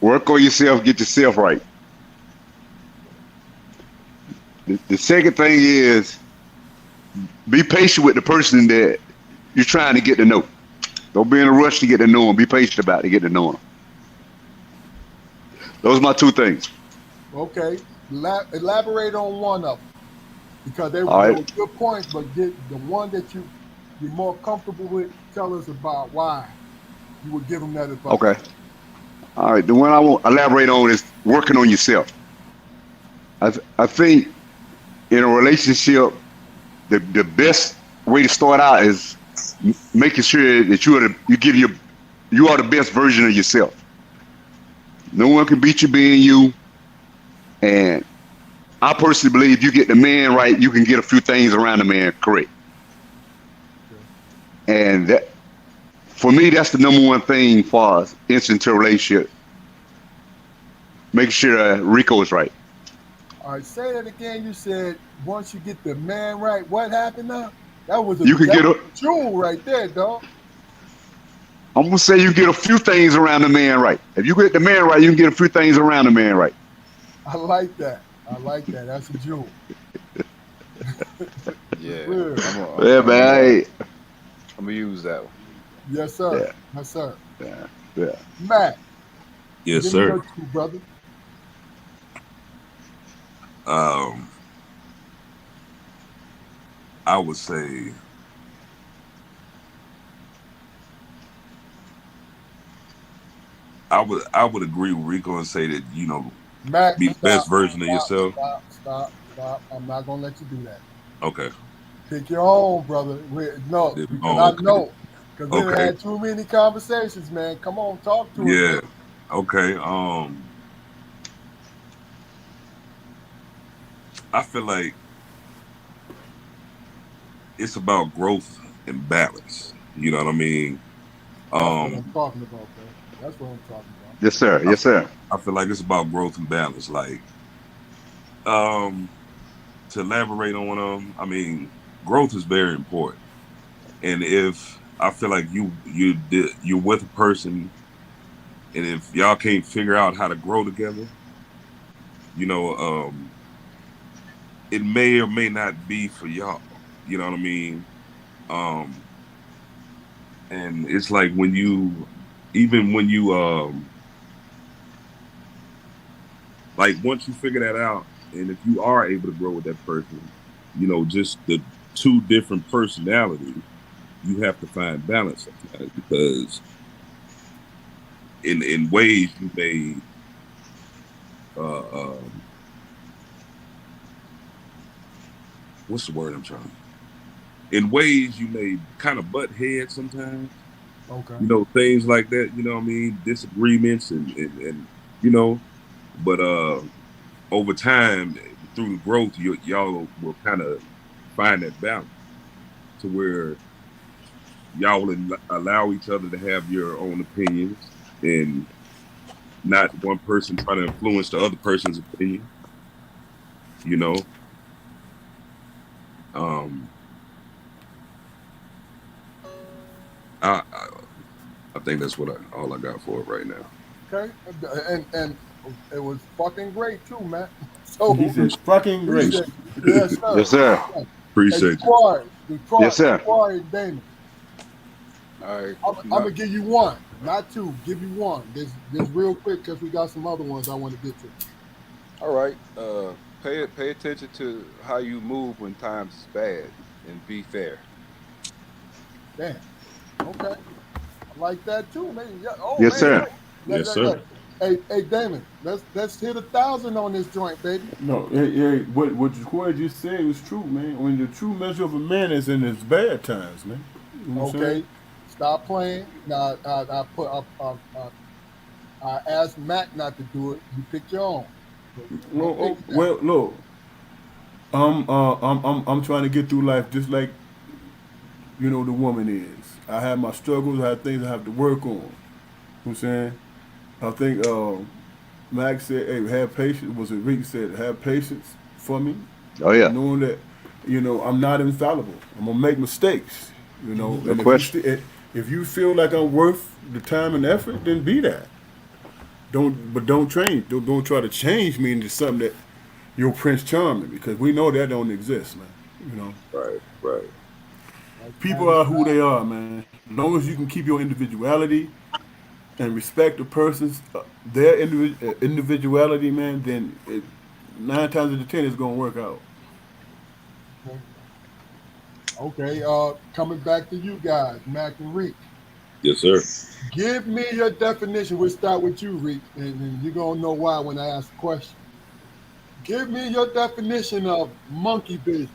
Speaker 4: Work on yourself. Get yourself right. The second thing is be patient with the person that you're trying to get to know. Don't be in a rush to get to know them. Be patient about it to get to know them. Those are my two things.
Speaker 1: Okay. elaborate on one of them because
Speaker 4: All
Speaker 1: they
Speaker 4: right.
Speaker 1: were good points, but get the one that you're more comfortable with. Tell us about why you would give them that advice.
Speaker 4: Okay. All right. The one I want to elaborate on is working on yourself. I think in a relationship, the best way to start out is making sure that you are the best version of yourself. No one can beat you being you. And I personally believe you get the man right, you can get a few things around the man correct.
Speaker 1: Okay.
Speaker 4: And that, for me, that's the number one thing for us into a relationship. Making sure Rico is right.
Speaker 1: All right, say that again. You said once you get the man right, what happened now? That was a
Speaker 4: You can
Speaker 1: that
Speaker 4: get
Speaker 1: was
Speaker 4: a.
Speaker 1: a jewel right there, dog.
Speaker 4: I'm gonna say you get a few things around the man right. If you get the man right, you can get a few things around the man right.
Speaker 1: I like that. I like that. That's a jewel.
Speaker 2: Yeah,
Speaker 1: Real.
Speaker 4: Yeah, man.
Speaker 2: I'm gonna use that one.
Speaker 1: Yes, sir.
Speaker 4: Yeah,
Speaker 1: Yes, sir.
Speaker 4: yeah, yeah.
Speaker 1: Matt,
Speaker 5: Yes,
Speaker 1: give me
Speaker 5: sir.
Speaker 1: your two, brother.
Speaker 5: Um, I would say I would agree with Rico and say that
Speaker 1: Matt,
Speaker 5: be the best
Speaker 1: stop,
Speaker 5: version of
Speaker 1: stop,
Speaker 5: yourself.
Speaker 1: stop, stop, stop. I'm not gonna let you do that.
Speaker 5: Okay.
Speaker 1: Pick your own, brother. No, because
Speaker 5: Oh,
Speaker 1: I
Speaker 5: okay.
Speaker 1: know. Because we done
Speaker 5: Okay.
Speaker 1: had too many conversations, man. Come on, talk to us,
Speaker 5: Yeah.
Speaker 1: man.
Speaker 5: Okay. I feel like it's about growth and balance. You know what I mean?
Speaker 1: That's what I'm
Speaker 5: Um,
Speaker 1: talking about, man. That's what I'm talking about.
Speaker 4: Yes, sir.
Speaker 5: I,
Speaker 4: Yes, sir.
Speaker 5: I feel like it's about growth and balance. Like, um, to elaborate on I mean, growth is very important. And if I feel like you're with a person, and if y'all can't figure out how to grow together, you know, it may or may not be for y'all. You know what I mean? Um, and it's like even when you, like once you figure that out, and if you are able to grow with that person, just the two different personalities, you have to find balance sometimes because in ways you may uh, um, what's the word I'm trying to in ways you may kind of butt heads sometimes,
Speaker 1: Okay.
Speaker 5: things like that, what I mean, disagreements and you know but over time through the growth y'all will kind of find that balance to where y'all will allow each other to have your own opinions and not one person trying to influence the other person's opinion, you know um I I think that's all I got for it right now.
Speaker 1: Okay. And it was fucking great too, man.
Speaker 3: He
Speaker 1: So
Speaker 3: said, "Fucking great."
Speaker 1: appreciate it. Yes,
Speaker 4: Yes,
Speaker 1: sir.
Speaker 4: sir.
Speaker 1: Yes, sir. Hey,
Speaker 5: Appreciate you.
Speaker 4: Yes, sir.
Speaker 1: Dequari Damon.
Speaker 2: All right,
Speaker 1: I'm gonna give you one, not two. Give you one. This real quick because we got some other ones I want to get to.
Speaker 2: all right. Pay attention to how you move when times is bad, and be fair.
Speaker 1: Damn. Okay. I like that too, man. Yeah. Oh
Speaker 4: Yes,
Speaker 1: man.
Speaker 4: sir.
Speaker 1: Look,
Speaker 5: Yes,
Speaker 1: look,
Speaker 5: sir.
Speaker 1: look. Hey, Damon. Let's hit 1,000 on this joint, baby.
Speaker 3: No, yeah, what Jaquan just said was true, man. When the true measure of a man is in his bad times, man. You know what I'm saying?
Speaker 1: Okay. Stop playing. Now I asked Matt not to do it. You pick your own. So
Speaker 3: Well,
Speaker 1: don't
Speaker 3: oh,
Speaker 1: piggyback.
Speaker 3: well, look, I'm trying to get through life just like the woman is. I have my struggles. I have things I have to work on. You know what I'm saying? I think Max said, "Hey, have patience." Was it Rick said, "Have patience for me,"
Speaker 4: Oh yeah.
Speaker 3: knowing that I'm not infallible. I'm gonna make mistakes.
Speaker 4: No
Speaker 3: And if
Speaker 4: question.
Speaker 3: if you feel like I'm worth the time and effort, then be that. Don't change. Don't try to change me into something that you're Prince Charming because we know that don't exist, man. You know,
Speaker 5: Right, right.
Speaker 1: Like
Speaker 3: people
Speaker 1: Patty
Speaker 3: are who they
Speaker 1: Cline.
Speaker 3: are, man. As long as you can keep your individuality and respect the person's their individuality, man, then 9 times out of 10 it's gonna work out.
Speaker 1: Okay, coming back to you guys, Mac and Reek.
Speaker 5: Yes, sir.
Speaker 1: Give me your definition. We'll start with you, Reek, and you're gonna know why when I ask the question. Give me your definition of monkey business.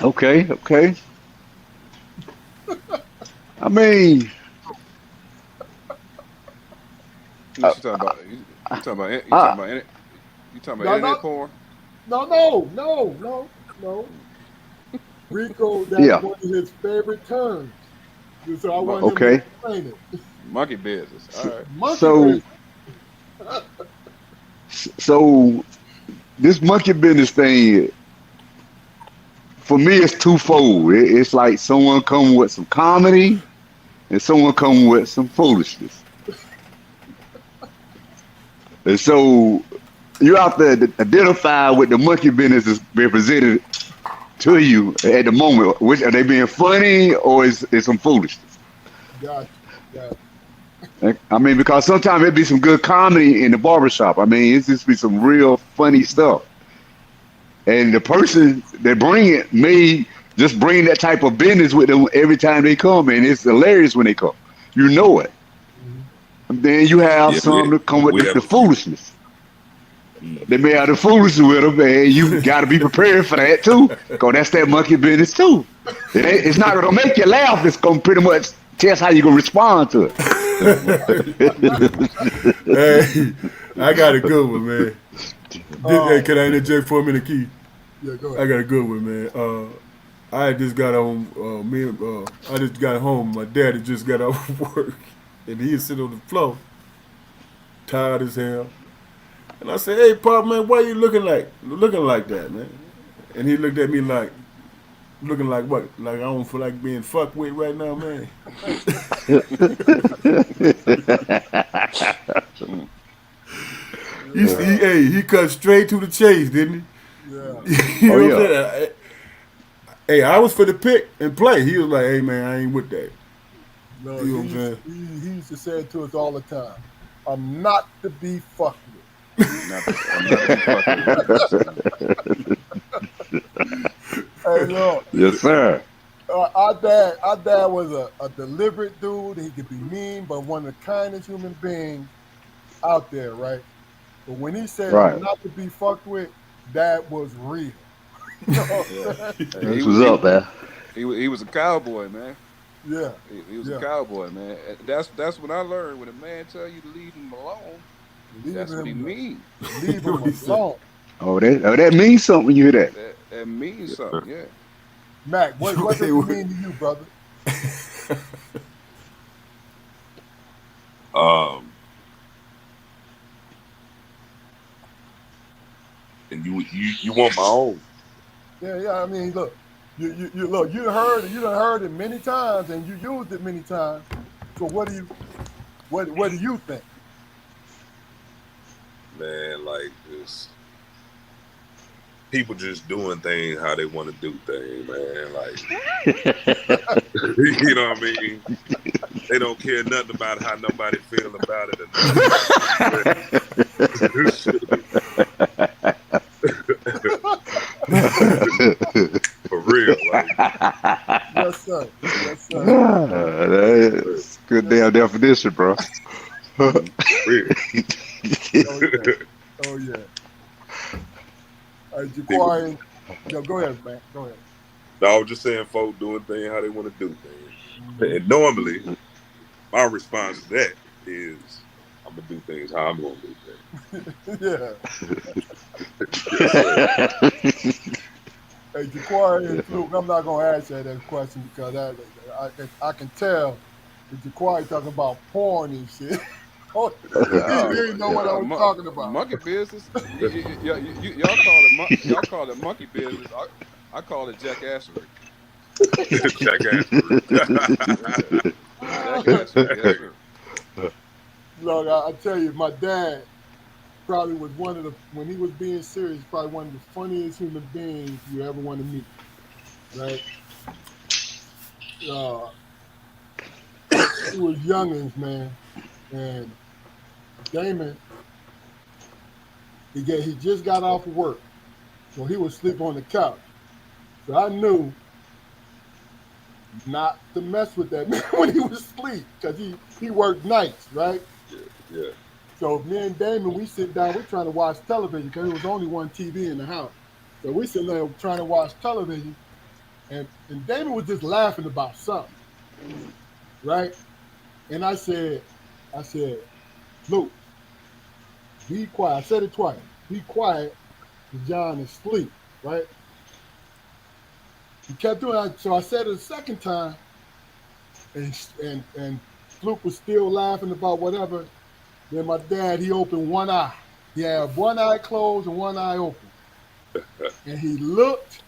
Speaker 4: Okay, okay. I mean,
Speaker 2: You talking about? You talking about? You talking
Speaker 4: uh,
Speaker 2: about? You talking about
Speaker 1: No,
Speaker 2: internet
Speaker 1: no,
Speaker 2: porn?
Speaker 1: no. Rico, that's
Speaker 4: yeah,
Speaker 1: one of his favorite terms. So I want him to
Speaker 4: okay.
Speaker 1: explain it.
Speaker 2: Monkey business. All right.
Speaker 1: Monkey
Speaker 4: So,
Speaker 1: business.
Speaker 4: so this monkey business thing, for me, it's twofold. It's like someone come with some comedy and someone come with some foolishness. And so you have to identify what the monkey business is represented to you at the moment. Which are they being funny or is some foolishness?
Speaker 1: Got you. Got
Speaker 4: I mean, because sometimes it be some good comedy in the barbershop. I mean, it's just be some real funny stuff. And the person that bring it may just bring that type of business with them every time they come, and it's hilarious when they come. You know it.
Speaker 1: you.
Speaker 4: And then you have
Speaker 5: Yeah,
Speaker 4: some that come with
Speaker 5: we have
Speaker 4: the
Speaker 5: a few.
Speaker 4: foolishness. They may have the foolishness with them, and you got to be prepared for that too, because that's that monkey business too. It's not going to make you laugh. It's going to pretty much test how you going to respond to it.
Speaker 3: Hey, I got a good one, man. Hey,
Speaker 1: Oh,
Speaker 3: can I interject for a minute, Key?
Speaker 1: yeah, go
Speaker 3: I
Speaker 1: ahead.
Speaker 3: got a good one, man. I just got home. I just got home. My daddy just got off work, and he was sitting on the floor, tired as hell. And I said, "Hey, Pop, man, why you looking like that, man?" And he looked at me like, looking like what? Like I don't feel like being fucked with right now, man.
Speaker 2: Mm.
Speaker 3: He cut straight to the chase, didn't
Speaker 1: Yeah.
Speaker 3: he? You
Speaker 4: Oh
Speaker 3: know what I'm
Speaker 4: yeah,
Speaker 3: saying? Hey, I was for the pick and play. He was like, "Hey, man, I ain't with that."
Speaker 1: No,
Speaker 3: You know what
Speaker 1: he
Speaker 3: I'm
Speaker 1: used,
Speaker 3: saying?
Speaker 1: he used to say it to us all the time. I'm not to be fucked with.
Speaker 2: I'm not to be fucked with.
Speaker 1: Hey, look,
Speaker 4: yes sir.
Speaker 1: our dad was a deliberate dude. He could be mean, but one of the kindest human beings out there, right? But when he said I'm
Speaker 4: Right.
Speaker 1: not to be fucked with, that was real. You know what
Speaker 2: Yeah.
Speaker 1: I'm saying?
Speaker 2: Hey,
Speaker 4: That's what's up, man.
Speaker 2: he was a cowboy, man.
Speaker 1: Yeah,
Speaker 2: He was a
Speaker 1: yeah.
Speaker 2: cowboy, man. That's when I learned when a man tell you to leave him alone.
Speaker 1: Leave
Speaker 2: That's what he
Speaker 1: him,
Speaker 2: mean.
Speaker 1: leave him
Speaker 3: What he said.
Speaker 1: alone.
Speaker 4: Oh, that means something when you hear that.
Speaker 2: That means something. Yeah.
Speaker 1: Mac, what
Speaker 3: Hey,
Speaker 1: does it mean to you, brother?
Speaker 5: Um, and you want my own?
Speaker 1: Yeah. I mean, look, you look, you done heard it many times, and you used it many times. So what do you think?
Speaker 5: Man, like just people just doing things how they want to do things, man. Like you know what I mean? They don't care nothing about how nobody feel about it or nothing. For real, like
Speaker 1: Yes, sir. Yes, sir.
Speaker 4: That's good
Speaker 1: Yes,
Speaker 4: damn
Speaker 1: sir.
Speaker 4: definition, bro.
Speaker 2: Mm-hmm.
Speaker 5: real.
Speaker 1: Oh yeah. Oh yeah.
Speaker 5: People,
Speaker 1: Jaquari, yo, go ahead, man. Go ahead.
Speaker 5: no, I was just saying, folks doing things how they want to do things.
Speaker 1: Mhm.
Speaker 5: And normally, my response to that is, I'm gonna do things how I'm gonna do
Speaker 1: Yeah.
Speaker 5: things. Yes, sir.
Speaker 1: Hey, Jaquari and Fluke, I'm not gonna ask you that question because I can tell that Jaquari talking about porn and shit. Oh, he
Speaker 2: No,
Speaker 1: didn't know what I was talking about.
Speaker 2: monkey business. Y'all call it y'all call it monkey business. I call it jackassery.
Speaker 5: Jackassery.
Speaker 2: Yeah, jackassery. Yes, sir.
Speaker 1: Look, I tell you, my dad probably was one of the when he was being serious, probably one of the funniest human beings you ever want to meet. Right? Uh, we was youngins, man, And Damon, he just got off of work, so he was asleep on the couch. So I knew not to mess with that man when he was asleep because he worked nights, right?
Speaker 5: Yeah.
Speaker 1: So me and Damon, we sit down, we're trying to watch television because there was only one TV in the house. So we sitting there trying to watch television, and Damon was just laughing about something, right? And I said, Luke, be quiet. I said it twice. Be quiet. John is asleep, right? He kept doing it. So I said it a second time, and Luke was still laughing about whatever. Then my dad, he opened one eye. He had one eye closed and one eye open. And he looked,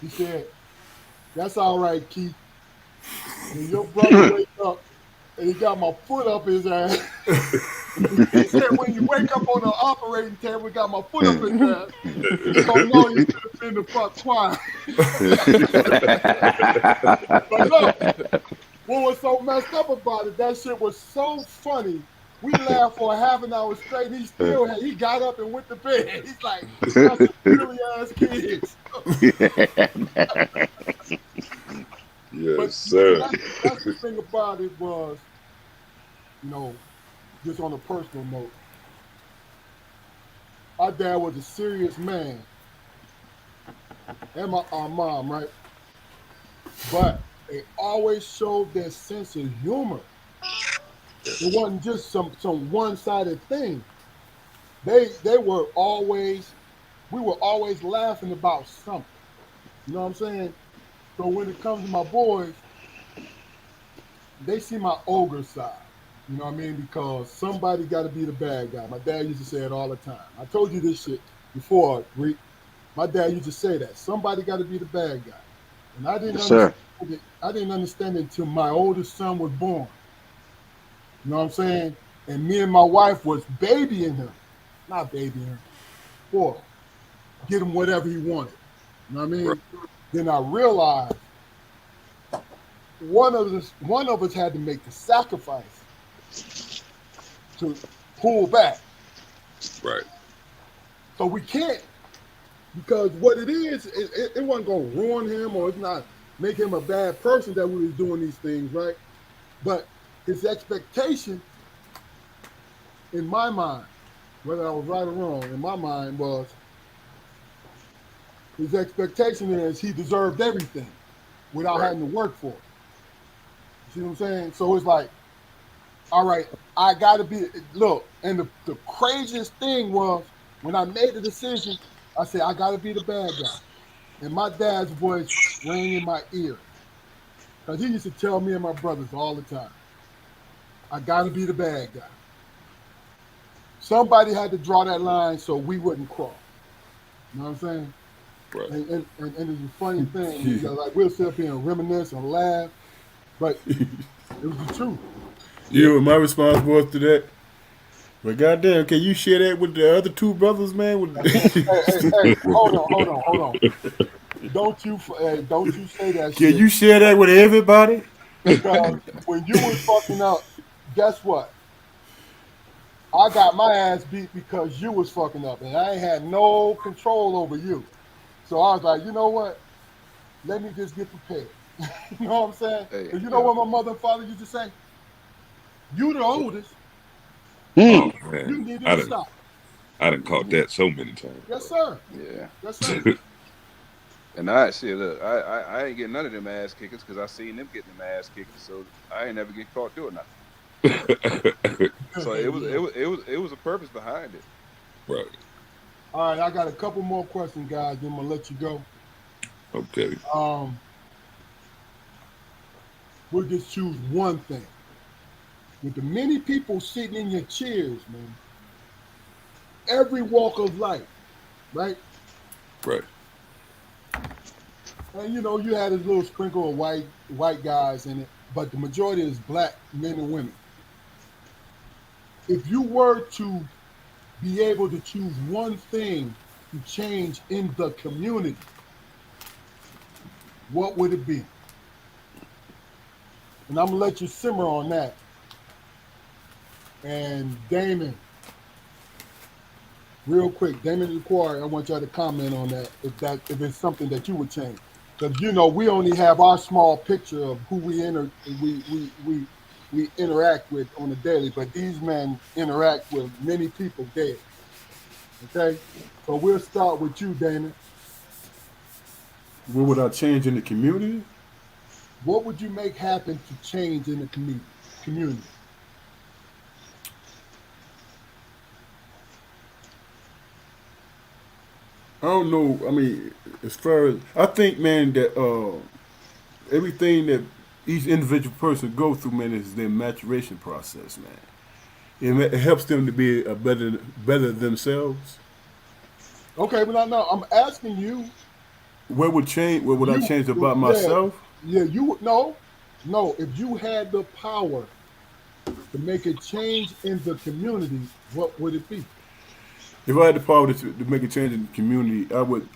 Speaker 1: he said, "That's all right, Keith. And your brother wake up and he got my foot up his ass." He said, "When you wake up on the operating table, we got my foot up his ass. You don't know you should have been the fuck quiet." But look, what was so messed up about it, that shit was so funny. We laughed for half an hour straight. He got up and went to bed. He's like, "That's some silly ass kids."
Speaker 5: Yes,
Speaker 1: But
Speaker 5: sir.
Speaker 1: that's the thing about it was, just on a personal note, our dad was a serious man, and our mom, right? But they always showed their sense of humor. It wasn't just some one-sided thing. They were always, we were always laughing about something. You know what I'm saying? So when it comes to my boys, they see my ogre side. You know what I mean? Because somebody got to be the bad guy. My dad used to say it all the time. I told you this shit before, Rick. My dad used to say that. Somebody got to be the bad guy. And I didn't understand it. I didn't understand it until my oldest son was born. You know what I'm saying? And me and my wife was babying him. Not babying him. Boy, get him whatever he wanted. You know what I mean?
Speaker 5: Right.
Speaker 1: Then I realized one of us had to make the sacrifice to pull back.
Speaker 5: Right.
Speaker 1: So we can't, because what it is, it wasn't going to ruin him, or it's not make him a bad person that we was doing these things, right? But his expectation, in my mind, whether I was right or wrong, in my mind was, his expectation is he deserved everything without
Speaker 5: Right.
Speaker 1: having to work for it. You see what I'm saying? So it's like, all right, I got to be, look, and the craziest thing was, when I made the decision, I said, I got to be the bad guy. And my dad's voice rang in my ear. Because he used to tell me and my brothers all the time, I got to be the bad guy. Somebody had to draw that line so we wouldn't cross. You know what I'm saying?
Speaker 5: Right.
Speaker 1: And it's a funny thing, because like we'll sit up here and reminisce and laugh, but it was the truth.
Speaker 3: You know what my response was to that? But goddamn, can you share that with the other two brothers, man?
Speaker 1: Hey, hold on. Don't you say that
Speaker 3: Can
Speaker 1: shit.
Speaker 3: you share that with everybody?
Speaker 1: Because when you was fucking up, guess what? I got my ass beat because you was fucking up, and I ain't had no control over you. So I was like, you know what? Let me just get prepared. You know what I'm saying?
Speaker 2: Hey,
Speaker 1: Because you know what my mother and father used to say? You the oldest.
Speaker 5: Oh
Speaker 1: You
Speaker 5: man,
Speaker 1: needed
Speaker 5: I
Speaker 1: to
Speaker 5: done
Speaker 1: stop.
Speaker 5: caught that so many times.
Speaker 1: Yes, sir.
Speaker 2: Yeah.
Speaker 1: Yes, sir.
Speaker 2: And I see, look, I ain't getting none of them ass kickers because I seen them getting them ass kickers, so I ain't never get caught doing nothing. So it was a purpose behind it.
Speaker 5: Right.
Speaker 1: All right, I got a couple more questions, guys. Then I'm gonna let you go.
Speaker 5: Okay.
Speaker 1: We'll just choose one thing. With the many people sitting in your chairs, man, every walk of life, right?
Speaker 5: Right.
Speaker 1: And you had a little sprinkle of white guys in it, but the majority is black men and women. If you were to be able to choose one thing to change in the community, what would it be? And I'm gonna let you simmer on that. And Damon, real quick, Damon required. I want y'all to comment on that. If it's something that you would change, because we only have our small picture of who we interact with on a daily, but these men interact with many people daily. Okay, so we'll start with you, Damon.
Speaker 3: What would I change in the community?
Speaker 1: What would you make happen to change in the community?
Speaker 3: I don't know. I mean, as far as I think, man, that everything that each individual person go through, man, is their maturation process, man. It helps them to be a better themselves.
Speaker 1: Okay, but no, I'm asking you.
Speaker 3: What would change? What would I change about
Speaker 1: Yeah,
Speaker 3: myself?
Speaker 1: yeah. No. If you had the power to make a change in the community, what would it be?
Speaker 3: If I had the power to make a change in the community, I would.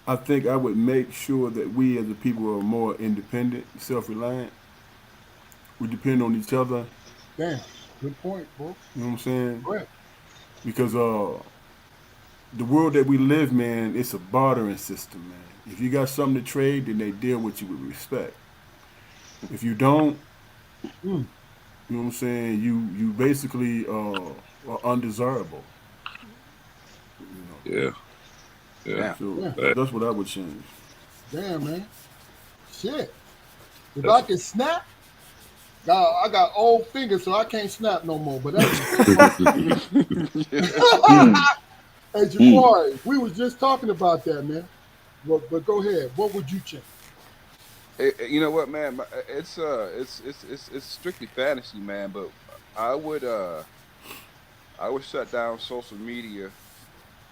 Speaker 3: I think I would make sure that we as a people are more independent, self-reliant. We depend on each other.
Speaker 1: Damn, good point, bro.
Speaker 3: You know what I'm saying?
Speaker 1: Go ahead.
Speaker 3: Because the world that we live, man, it's a bartering system, man. If you got something to trade, then they deal with you with respect. If you don't,
Speaker 1: Mm,
Speaker 3: you know what I'm saying, you basically are undesirable. You know.
Speaker 5: Yeah, yeah.
Speaker 2: Yeah.
Speaker 3: So
Speaker 1: yeah.
Speaker 5: That,
Speaker 3: that's what I would change.
Speaker 1: Damn, man. Shit. If I
Speaker 5: that's
Speaker 1: could snap, I got old fingers, so I can't snap no more. But that's
Speaker 4: Mm,
Speaker 1: hey,
Speaker 4: mm.
Speaker 1: Jabari, we was just talking about that, man. But go ahead. What would you change?
Speaker 2: You know what, man? It's strictly fantasy, man. But I would uh I would shut down social media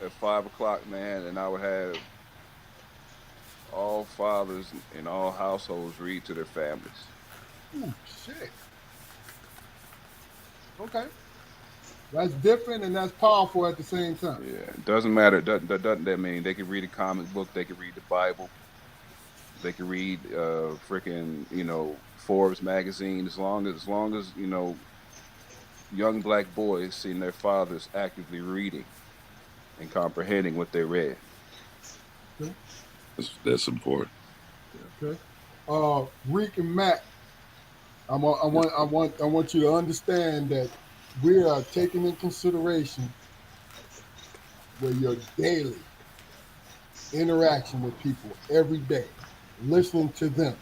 Speaker 2: at 5 o'clock, man, and I would have all fathers in all households read to their families.
Speaker 1: Ooh, shit. Okay. That's different and that's powerful at the same time.
Speaker 2: Yeah, it doesn't matter. Doesn't that mean they can read a comic book? They can read the Bible. They can read freaking Forbes magazine as long as young black boys seeing their fathers actively reading and comprehending what they read.
Speaker 1: Okay.
Speaker 5: that's important.
Speaker 1: Okay. Reek and Matt, I want you to understand that we are taking in consideration where your daily interaction with people every day, listening to them,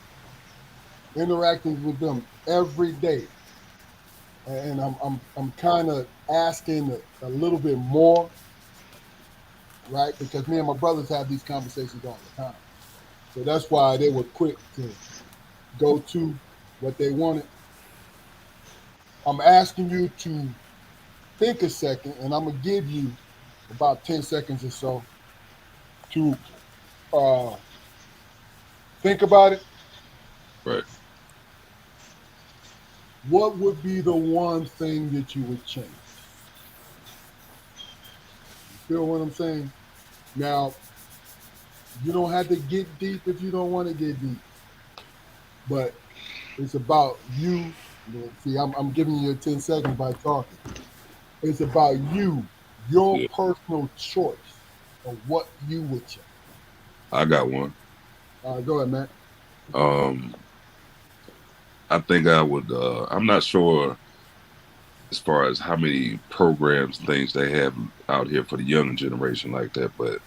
Speaker 1: interacting with them every day. And I'm kind of asking a little bit more, right? Because me and my brothers have these conversations all the time. So that's why they were quick to go to what they wanted. I'm asking you to think a second, and I'm gonna give you about 10 seconds or so to uh, think about it.
Speaker 5: Right.
Speaker 1: What would be the one thing that you would change? You feel what I'm saying? Now, you don't have to get deep if you don't want to get deep, but it's about you. See, I'm giving you 10 seconds by talking. It's about you, your
Speaker 5: Yeah.
Speaker 1: personal choice of what you would change.
Speaker 5: I got one.
Speaker 1: Go ahead, Matt.
Speaker 5: Um, I think I would. I'm not sure as far as how many programs, things they have out here for the younger generation like that, but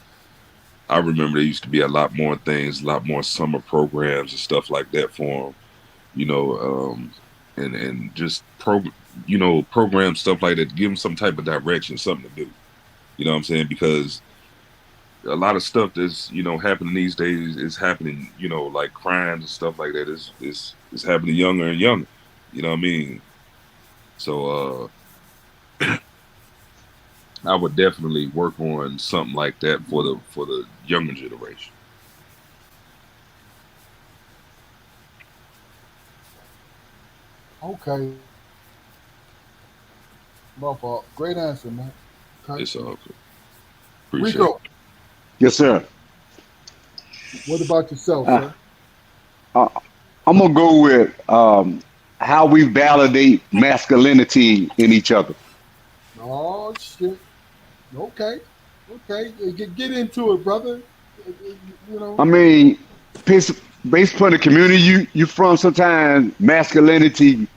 Speaker 5: I remember there used to be a lot more things, a lot more summer programs and stuff like that for them. You know, and just program stuff like that. Give them some type of direction, something to do. You know what I'm saying? Because a lot of stuff that's happening these days is happening. Like crimes and stuff like that is happening younger and younger. You know what I mean? So I would definitely work on something like that for the younger generation.
Speaker 1: Okay, my fault. Great answer, man. Okay.
Speaker 5: It's all good. Appreciate it.
Speaker 1: Rico,
Speaker 4: Yes, sir.
Speaker 1: what about yourself,
Speaker 4: Uh,
Speaker 1: sir?
Speaker 4: I, I'm gonna go with how we validate masculinity in each other.
Speaker 1: Oh shit. Okay. Okay. Get into it, brother. You know.
Speaker 4: I mean, based based upon the community you from, sometimes masculinity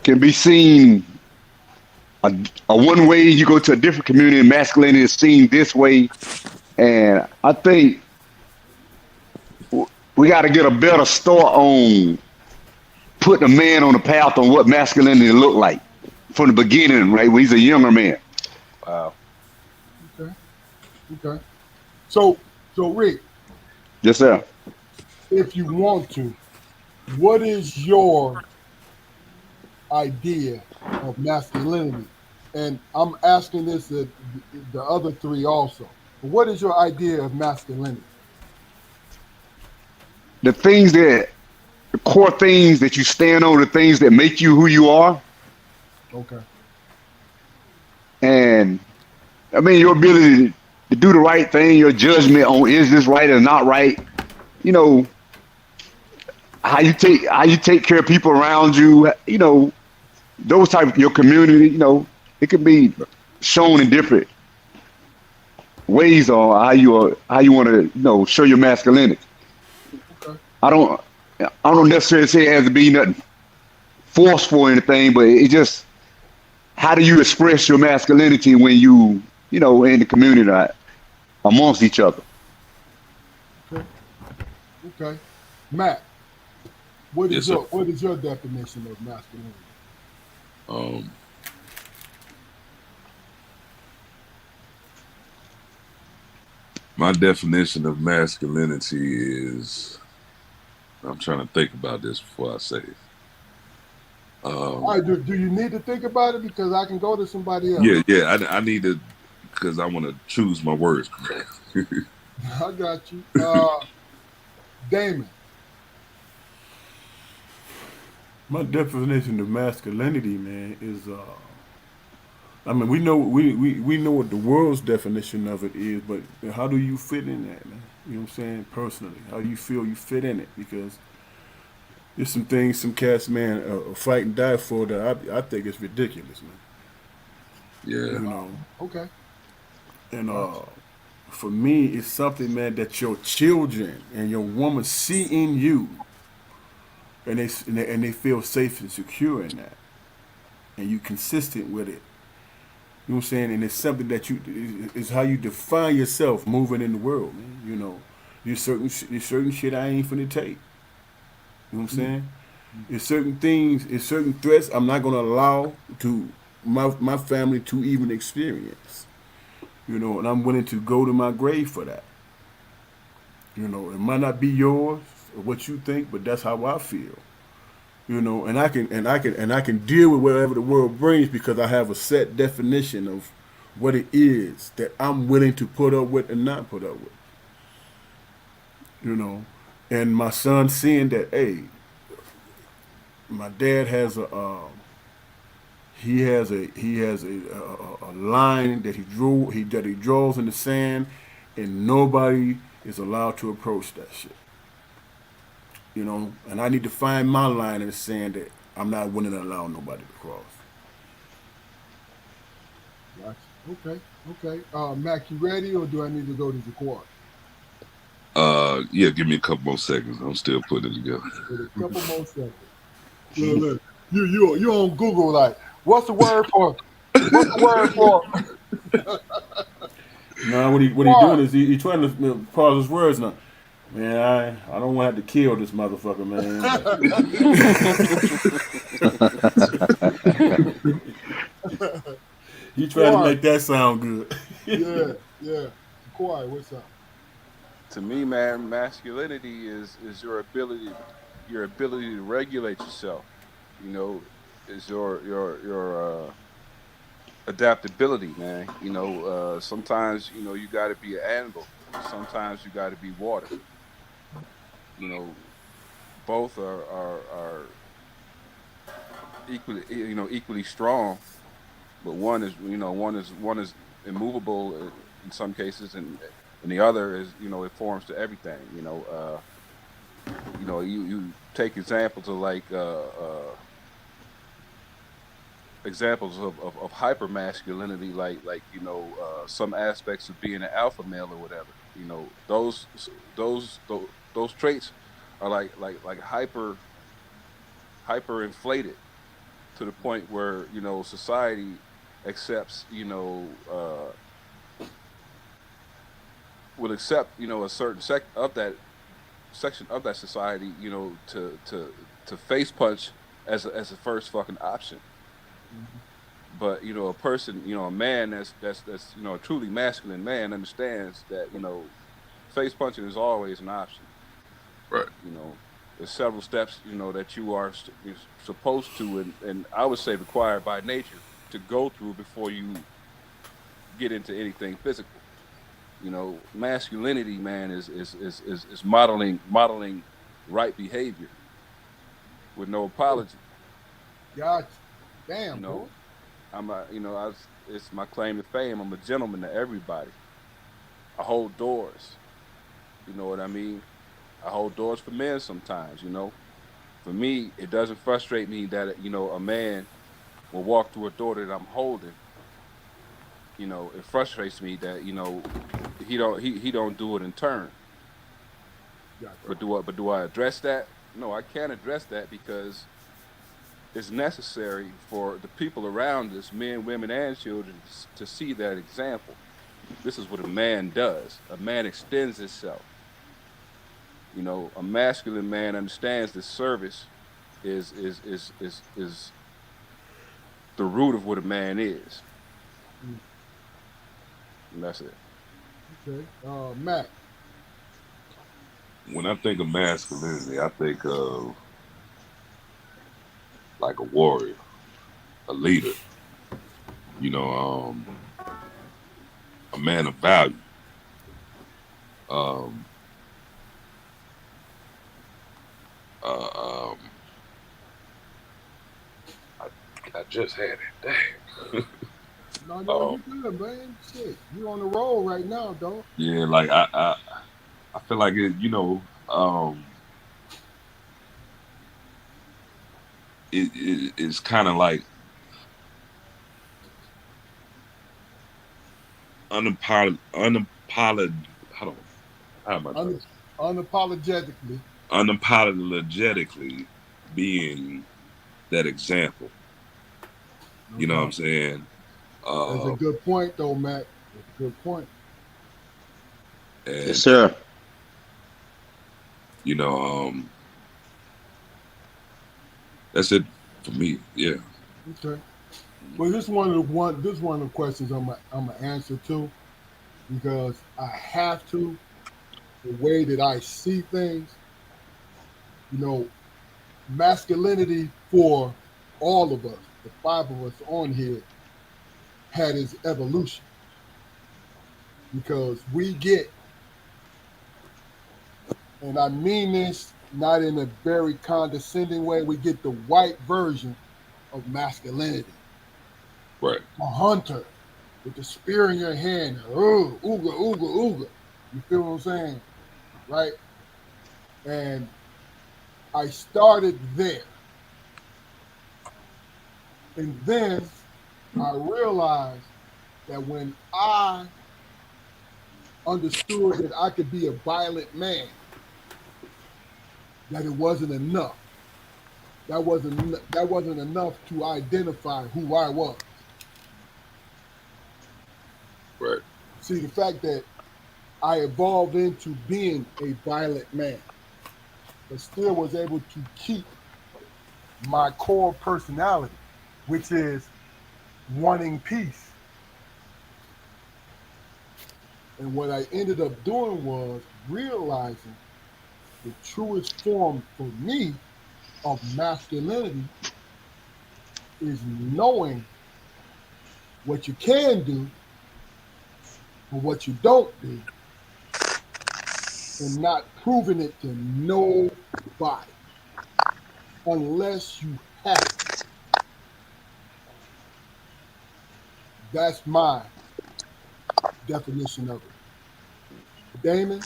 Speaker 4: can be seen a, a one way. You go to a different community, and masculinity is seen this way. And I think we got to get a better start on putting a man on the path on what masculinity look like from the beginning, right? When he's a younger man.
Speaker 2: Wow.
Speaker 1: Okay. Okay. So Rick,
Speaker 4: Yes, sir.
Speaker 1: if you want to, what is your idea of masculinity? And I'm asking this to the other three also. What is your idea of masculinity?
Speaker 4: The things that the core things that you stand on, the things that make you who you are,
Speaker 1: Okay.
Speaker 4: and I mean your ability to do the right thing, your judgment on is this right or not right. You know how you take care of people around you. You know those type of your community. You know it can be shown in different ways on how you want to show your masculinity.
Speaker 1: Okay.
Speaker 4: I don't I don't necessarily say it has to be nothing forceful or anything, but it just how do you express your masculinity when in the community amongst each other.
Speaker 1: Okay. Okay. Matt, what
Speaker 5: Yes,
Speaker 1: is
Speaker 5: sir.
Speaker 1: your definition of masculinity?
Speaker 5: Um, my definition of masculinity is, I'm trying to think about this before I say it.
Speaker 1: All right, do you need to think about it because I can go to somebody else?
Speaker 5: Yeah. I need to, because I want to choose my words.
Speaker 1: I got you. Damon.
Speaker 3: My definition of masculinity, man, is I mean, we know what the world's definition of it is, but how do you fit in that, man? You know what I'm saying? Personally, how do you feel you fit in it? Because there's some things some cats, man, fight and die for that I think is ridiculous, man.
Speaker 5: Yeah.
Speaker 3: You know,
Speaker 1: Okay.
Speaker 3: and
Speaker 1: Gotcha.
Speaker 3: for me, it's something, man, that your children and your woman see in you, and they feel safe and secure in that, and you consistent with it. You know what I'm saying? And it's something that is how you define yourself moving in the world, man. You know, there's certain shit I ain't finna take. You know what I'm saying? There's certain things, there's certain threats I'm not gonna allow to my family to even experience. You know, and I'm willing to go to my grave for that. You know, it might not be yours or what you think, but that's how I feel. You know, and I can deal with whatever the world brings because I have a set definition of what it is that I'm willing to put up with and not put up with. You know, and my son seeing that, hey, my dad has a line that he draws in the sand, and nobody is allowed to approach that shit. You know, and I need to find my line in the sand that I'm not willing to allow nobody to cross.
Speaker 1: Gotcha. Okay. Okay. Mac, you ready or do I need to go to the quad?
Speaker 5: Yeah, give me a couple more seconds. I'm still putting it together.
Speaker 1: With a couple more seconds. Look. You on Google like what's the word for
Speaker 3: Now what he doing
Speaker 1: quad?
Speaker 3: is he trying to pause his words now. Man, I don't want to have to kill this motherfucker, man. He trying to
Speaker 1: Quad.
Speaker 3: make that sound good.
Speaker 1: Yeah. Yeah. Quad, what's up?
Speaker 2: To me, man, masculinity is your ability to regulate yourself. You know, is your adaptability, man. Sometimes you got to be an animal. Sometimes you got to be water. You know, both are equally strong, but one is immovable in some cases, and the other is it forms to everything. You take examples of like examples of hyper masculinity, like some aspects of being an alpha male or whatever. Those traits are like hyper inflated to the point where society accepts would accept a certain sect of that section of that society to face punch as a first fucking option. But a person, a man that's a truly masculine man understands that face punching is always an option.
Speaker 5: Right.
Speaker 2: There's several steps that you're supposed to, and I would say required by nature to go through before you get into anything physical. Masculinity, man, is modeling right behavior with no apology.
Speaker 1: Gotcha. Damn,
Speaker 2: You
Speaker 1: boy.
Speaker 2: know, it's my claim to fame. I'm a gentleman to everybody. I hold doors. You know what I mean? I hold doors for men sometimes. For me, it doesn't frustrate me that a man will walk through a door that I'm holding. It frustrates me that he don't do it in turn.
Speaker 1: Gotcha.
Speaker 2: But do I address that? No, I can't address that because it's necessary for the people around us, men, women, and children, to see that example. This is what a man does. A man extends himself. A masculine man understands that service is the root of what a man is.
Speaker 1: Mm,
Speaker 2: And that's it.
Speaker 1: okay. Matt.
Speaker 5: When I think of masculinity, I think of like a warrior, a leader. You know, a man of value. Um, um, I, I just had it. Dang.
Speaker 1: No,
Speaker 5: um,
Speaker 1: you good, man. Shit, you on the roll right now, dog.
Speaker 5: yeah, like I feel like it. It's kind of like unapolog. Hold on. How am I trying to
Speaker 1: Un- unapologetically.
Speaker 5: unapologetically being that example?
Speaker 1: No
Speaker 5: You know what I'm
Speaker 1: doubt.
Speaker 5: saying?
Speaker 1: That's a
Speaker 5: Uh,
Speaker 1: good point, though, Matt. That's a good point.
Speaker 4: Yes,
Speaker 5: and
Speaker 4: sir.
Speaker 5: you know, that's it for me. Yeah.
Speaker 1: Okay. Well, this one of the questions I'm gonna answer too, because I have to. The way that I see things, you know, masculinity for all of us, the five of us on here, had its evolution because we get, and I mean this not in a very condescending way, we get the white version of masculinity.
Speaker 5: Right.
Speaker 1: A hunter with the spear in your hand, ooga, ooga, ooga. You feel what I'm saying? Right? And I started there. And then I realized that when I understood that I could be a violent man, that it wasn't enough. That wasn't enough to identify who I was.
Speaker 5: Right.
Speaker 1: See, the fact that I evolved into being a violent man, but still was able to keep my core personality, which is wanting peace. And what I ended up doing was realizing the truest form for me of masculinity is knowing what you can do and what you don't do and not proving it to nobody unless you have to. That's my definition of it. Damon,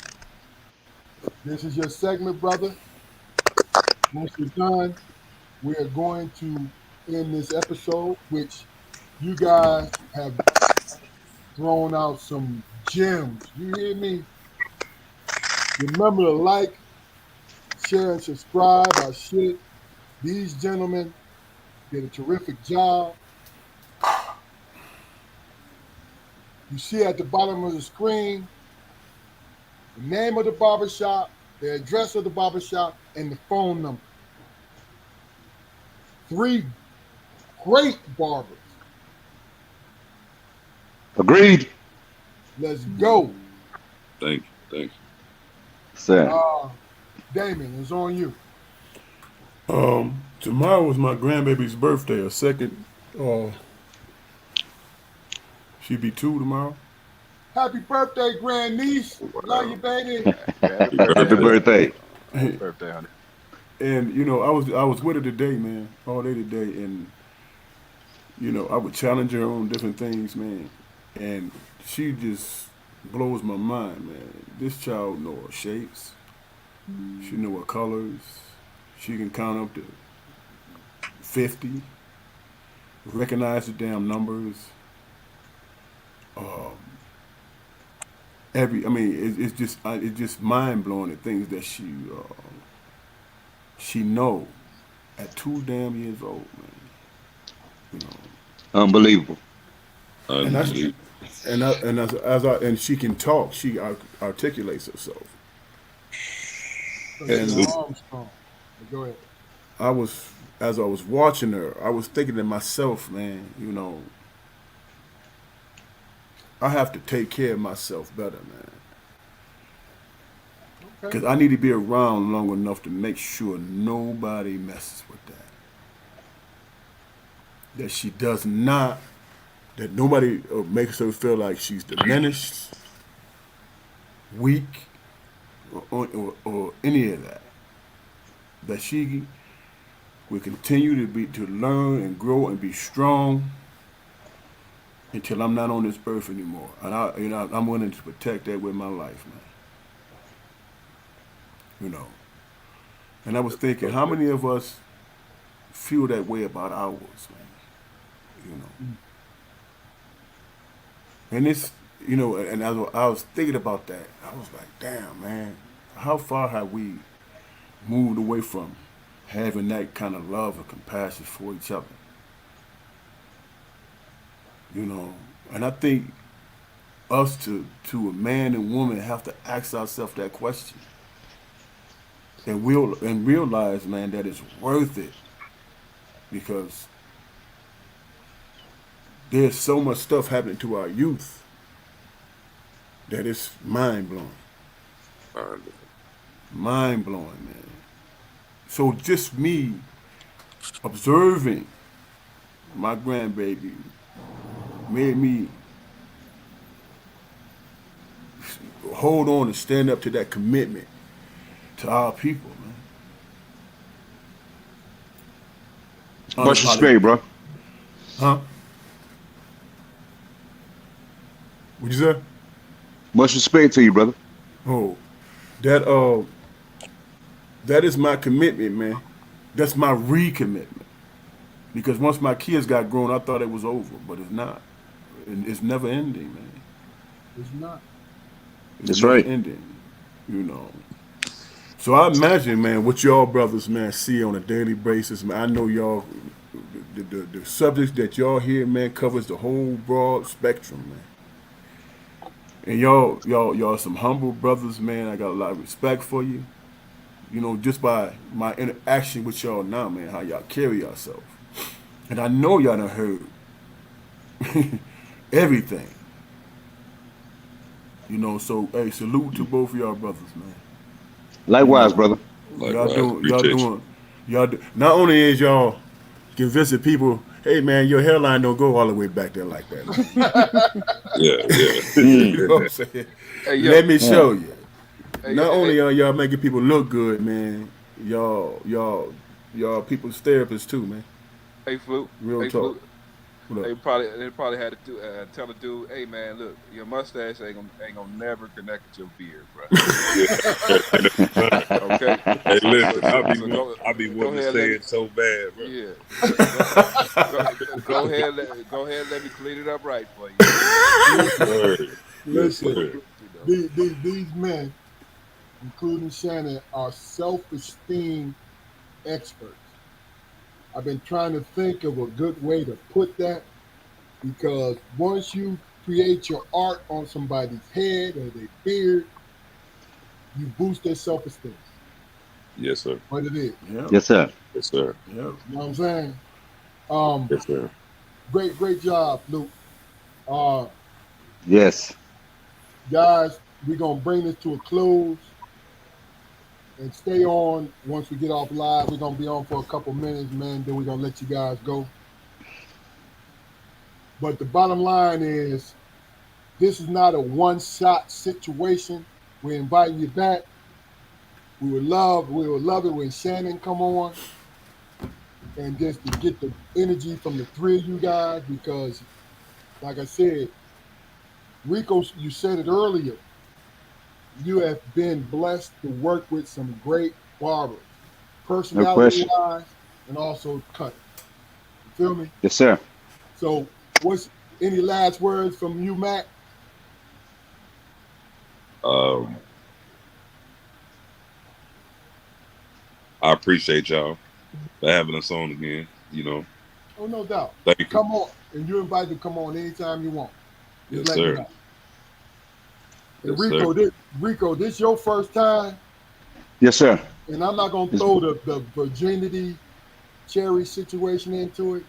Speaker 1: this is your segment, brother. Once you're done, we are going to in this episode, which you guys have thrown out some gems. You hear me? Remember to like, share, and subscribe. I shit. These gentlemen did a terrific job. You see at the bottom of the screen the name of the barbershop, the address of the barbershop, and the phone number. Three great barbers.
Speaker 4: Agreed.
Speaker 1: Let's go.
Speaker 5: Thank you. Thank you.
Speaker 4: Sir.
Speaker 1: Damon, it's on you.
Speaker 3: Tomorrow was my grandbaby's birthday. A second. She'd be 2 tomorrow.
Speaker 1: Happy birthday, grandniece. Love you, baby.
Speaker 2: Happy
Speaker 4: Happy birthday.
Speaker 2: Happy birthday, honey.
Speaker 3: And I was with her today, man, all day today, and I would challenge her on different things, man, and she just blows my mind, man. This child know her shapes, she know her colors, she can count up to 50, recognize the damn numbers. It's just mind blowing the things that she know at 2 damn years old, man.
Speaker 4: Unbelievable.
Speaker 3: And that's and she can talk. She articulates herself.
Speaker 1: And Armstrong. Go ahead.
Speaker 3: As I was watching her, I was thinking to myself, man, I have to take care of myself better, man. Because I need to be around long enough to make sure nobody messes with that. That she does not, that nobody makes her feel like she's diminished, weak, or any of that. That she will continue to learn and grow and be strong until I'm not on this earth anymore. And I'm willing to protect that with my life, man. And I was thinking, how many of us feel that way about ours, man? And it's, and I was thinking about that. I was like, damn, man, how far have we moved away from having that kind of love and compassion for each other? And I think us to a man and woman have to ask ourselves that question. And realize, man, that it's worth it, because there's so much stuff happening to our youth that it's mind blowing. Mind blowing, man. So just me observing my grandbaby made me hold on and stand up to that commitment to our people, man.
Speaker 4: Much respect, bro.
Speaker 3: Huh? What'd you say?
Speaker 4: Much respect to you, brother.
Speaker 3: Oh, that is my commitment, man. That's my recommitment. Because once my kids got grown, I thought it was over, but it's not. It's never ending, man.
Speaker 1: It's not.
Speaker 4: That's right.
Speaker 3: Ending, So I imagine, man, what y'all brothers, man, see on a daily basis, man. I know y'all, the subjects that y'all hear, man, covers the whole broad spectrum, man. And y'all some humble brothers, man. I got a lot of respect for you. Just by my interaction with y'all now, man, how y'all carry yourself. And I know y'all done heard everything. So hey, salute to both of y'all brothers, man.
Speaker 4: Likewise, brother.
Speaker 5: Likewise.
Speaker 3: Y'all do, not only is y'all convincing people, hey man, your hairline don't go all the way back there like that.
Speaker 5: Yeah.
Speaker 3: You know what I'm saying?
Speaker 2: Hey,
Speaker 3: Let me show you.
Speaker 2: Hey,
Speaker 3: Not
Speaker 2: hey,
Speaker 3: only are y'all making people look good, man, y'all people's therapists too, man.
Speaker 2: Hey, Fluke.
Speaker 3: Real
Speaker 2: Hey,
Speaker 3: talk.
Speaker 2: They probably had to tell the dude, "Hey man, look, your mustache ain't gonna never connect with your beard, bro." Okay,
Speaker 5: Hey, listen, I be
Speaker 2: go
Speaker 5: wanting to
Speaker 2: ahead,
Speaker 5: say
Speaker 2: let me.
Speaker 5: it so bad, bro.
Speaker 2: Yeah, go ahead, go ahead, let me clean it up right for you.
Speaker 5: Yes, sir. Yes,
Speaker 1: Listen,
Speaker 5: sir.
Speaker 2: You know,
Speaker 1: these men, including Shannon, are self-esteem experts. I've been trying to think of a good way to put that because once you create your art on somebody's head or their beard, you boost their self-esteem.
Speaker 5: Yes, sir.
Speaker 1: What it is.
Speaker 3: Yep.
Speaker 4: Yes, sir.
Speaker 5: Yes, sir.
Speaker 3: Yep.
Speaker 1: You know what I'm saying? Um,
Speaker 5: Yes, sir.
Speaker 1: great job, Luke. Uh,
Speaker 4: Yes.
Speaker 1: guys, we're gonna bring this to a close and stay on once we get off live. We're gonna be on for a couple minutes, man. Then we're gonna let you guys go. But the bottom line is this is not a one-shot situation. We're inviting you back. We would love it when Shannon come on and just to get the energy from the three of you guys because, like I said, Ricco, you said it earlier. You have been blessed to work with some great barbers,
Speaker 4: No question.
Speaker 1: personality-wise, and also cutting. You feel me?
Speaker 4: Yes, sir.
Speaker 1: So, what's any last words from you, Matt?
Speaker 5: Um, I appreciate y'all for having us on again. You know,
Speaker 1: Oh, no doubt.
Speaker 5: thank you.
Speaker 1: Come on, and you're invited to come on anytime you want. Just
Speaker 5: Yes,
Speaker 1: let me
Speaker 5: sir.
Speaker 1: know. And
Speaker 5: Yes, sir.
Speaker 1: Rico, this your first time,
Speaker 4: Yes, sir.
Speaker 1: and I'm not gonna
Speaker 4: It's-
Speaker 1: throw the virginity cherry situation into it,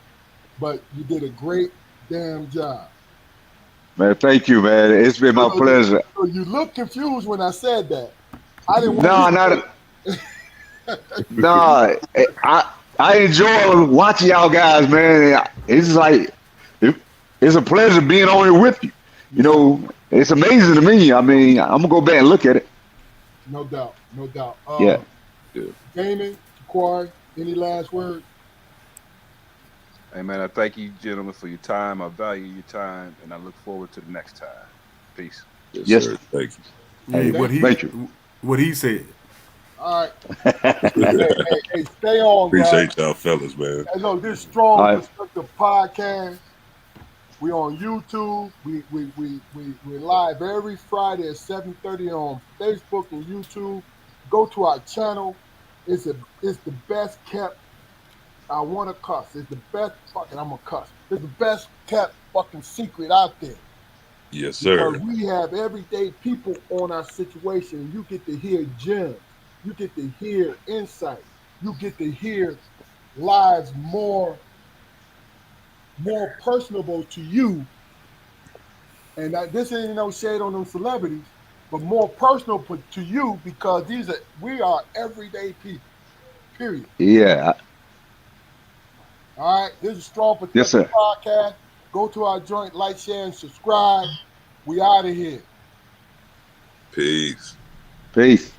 Speaker 1: but you did a great damn job.
Speaker 4: Man, thank you, man. It's been my pleasure.
Speaker 1: So you look confused when I said that. I didn't want
Speaker 4: No,
Speaker 1: you
Speaker 4: not no. I enjoy watching y'all guys, man. It's like it, it's a pleasure being on here with you. You
Speaker 1: yeah,
Speaker 4: know, it's amazing to me. I mean, I'm gonna go back and look at it.
Speaker 1: no doubt, no doubt.
Speaker 4: Yeah.
Speaker 5: Yeah.
Speaker 1: Damon, Kawhi, any last words?
Speaker 2: hey man, I thank you, gentlemen, for your time. I value your time, and I look forward to the next time. Peace.
Speaker 5: Yes,
Speaker 4: Yes.
Speaker 5: sir. Thank
Speaker 3: Yeah,
Speaker 4: Hey,
Speaker 1: Thank you.
Speaker 4: thank you.
Speaker 3: what he said.
Speaker 1: All right.
Speaker 5: you.
Speaker 1: Hey, stay on, guys.
Speaker 5: Appreciate y'all fellas, man.
Speaker 1: Hey, look, this
Speaker 4: All
Speaker 1: strong
Speaker 4: right.
Speaker 1: perspective podcast. We on YouTube. We're live every Friday at 7:30 on Facebook and YouTube. Go to our channel. It's the best kept. I want to cuss. It's the best fucking. I'm gonna cuss. It's the best kept fucking secret out there
Speaker 5: Yes,
Speaker 1: because
Speaker 5: sir.
Speaker 1: we have everyday people on our situation. You get to hear gems. You get to hear insight. You get to hear lives more personable to you. And this ain't no shade on them celebrities, but more personal to you because we are everyday people. Period.
Speaker 4: Yeah.
Speaker 1: All right. This is Strong
Speaker 4: Yes,
Speaker 1: Perspective
Speaker 4: sir.
Speaker 1: Podcast. Go to our joint, like, share, and subscribe. We out of here.
Speaker 5: Peace.
Speaker 4: Peace.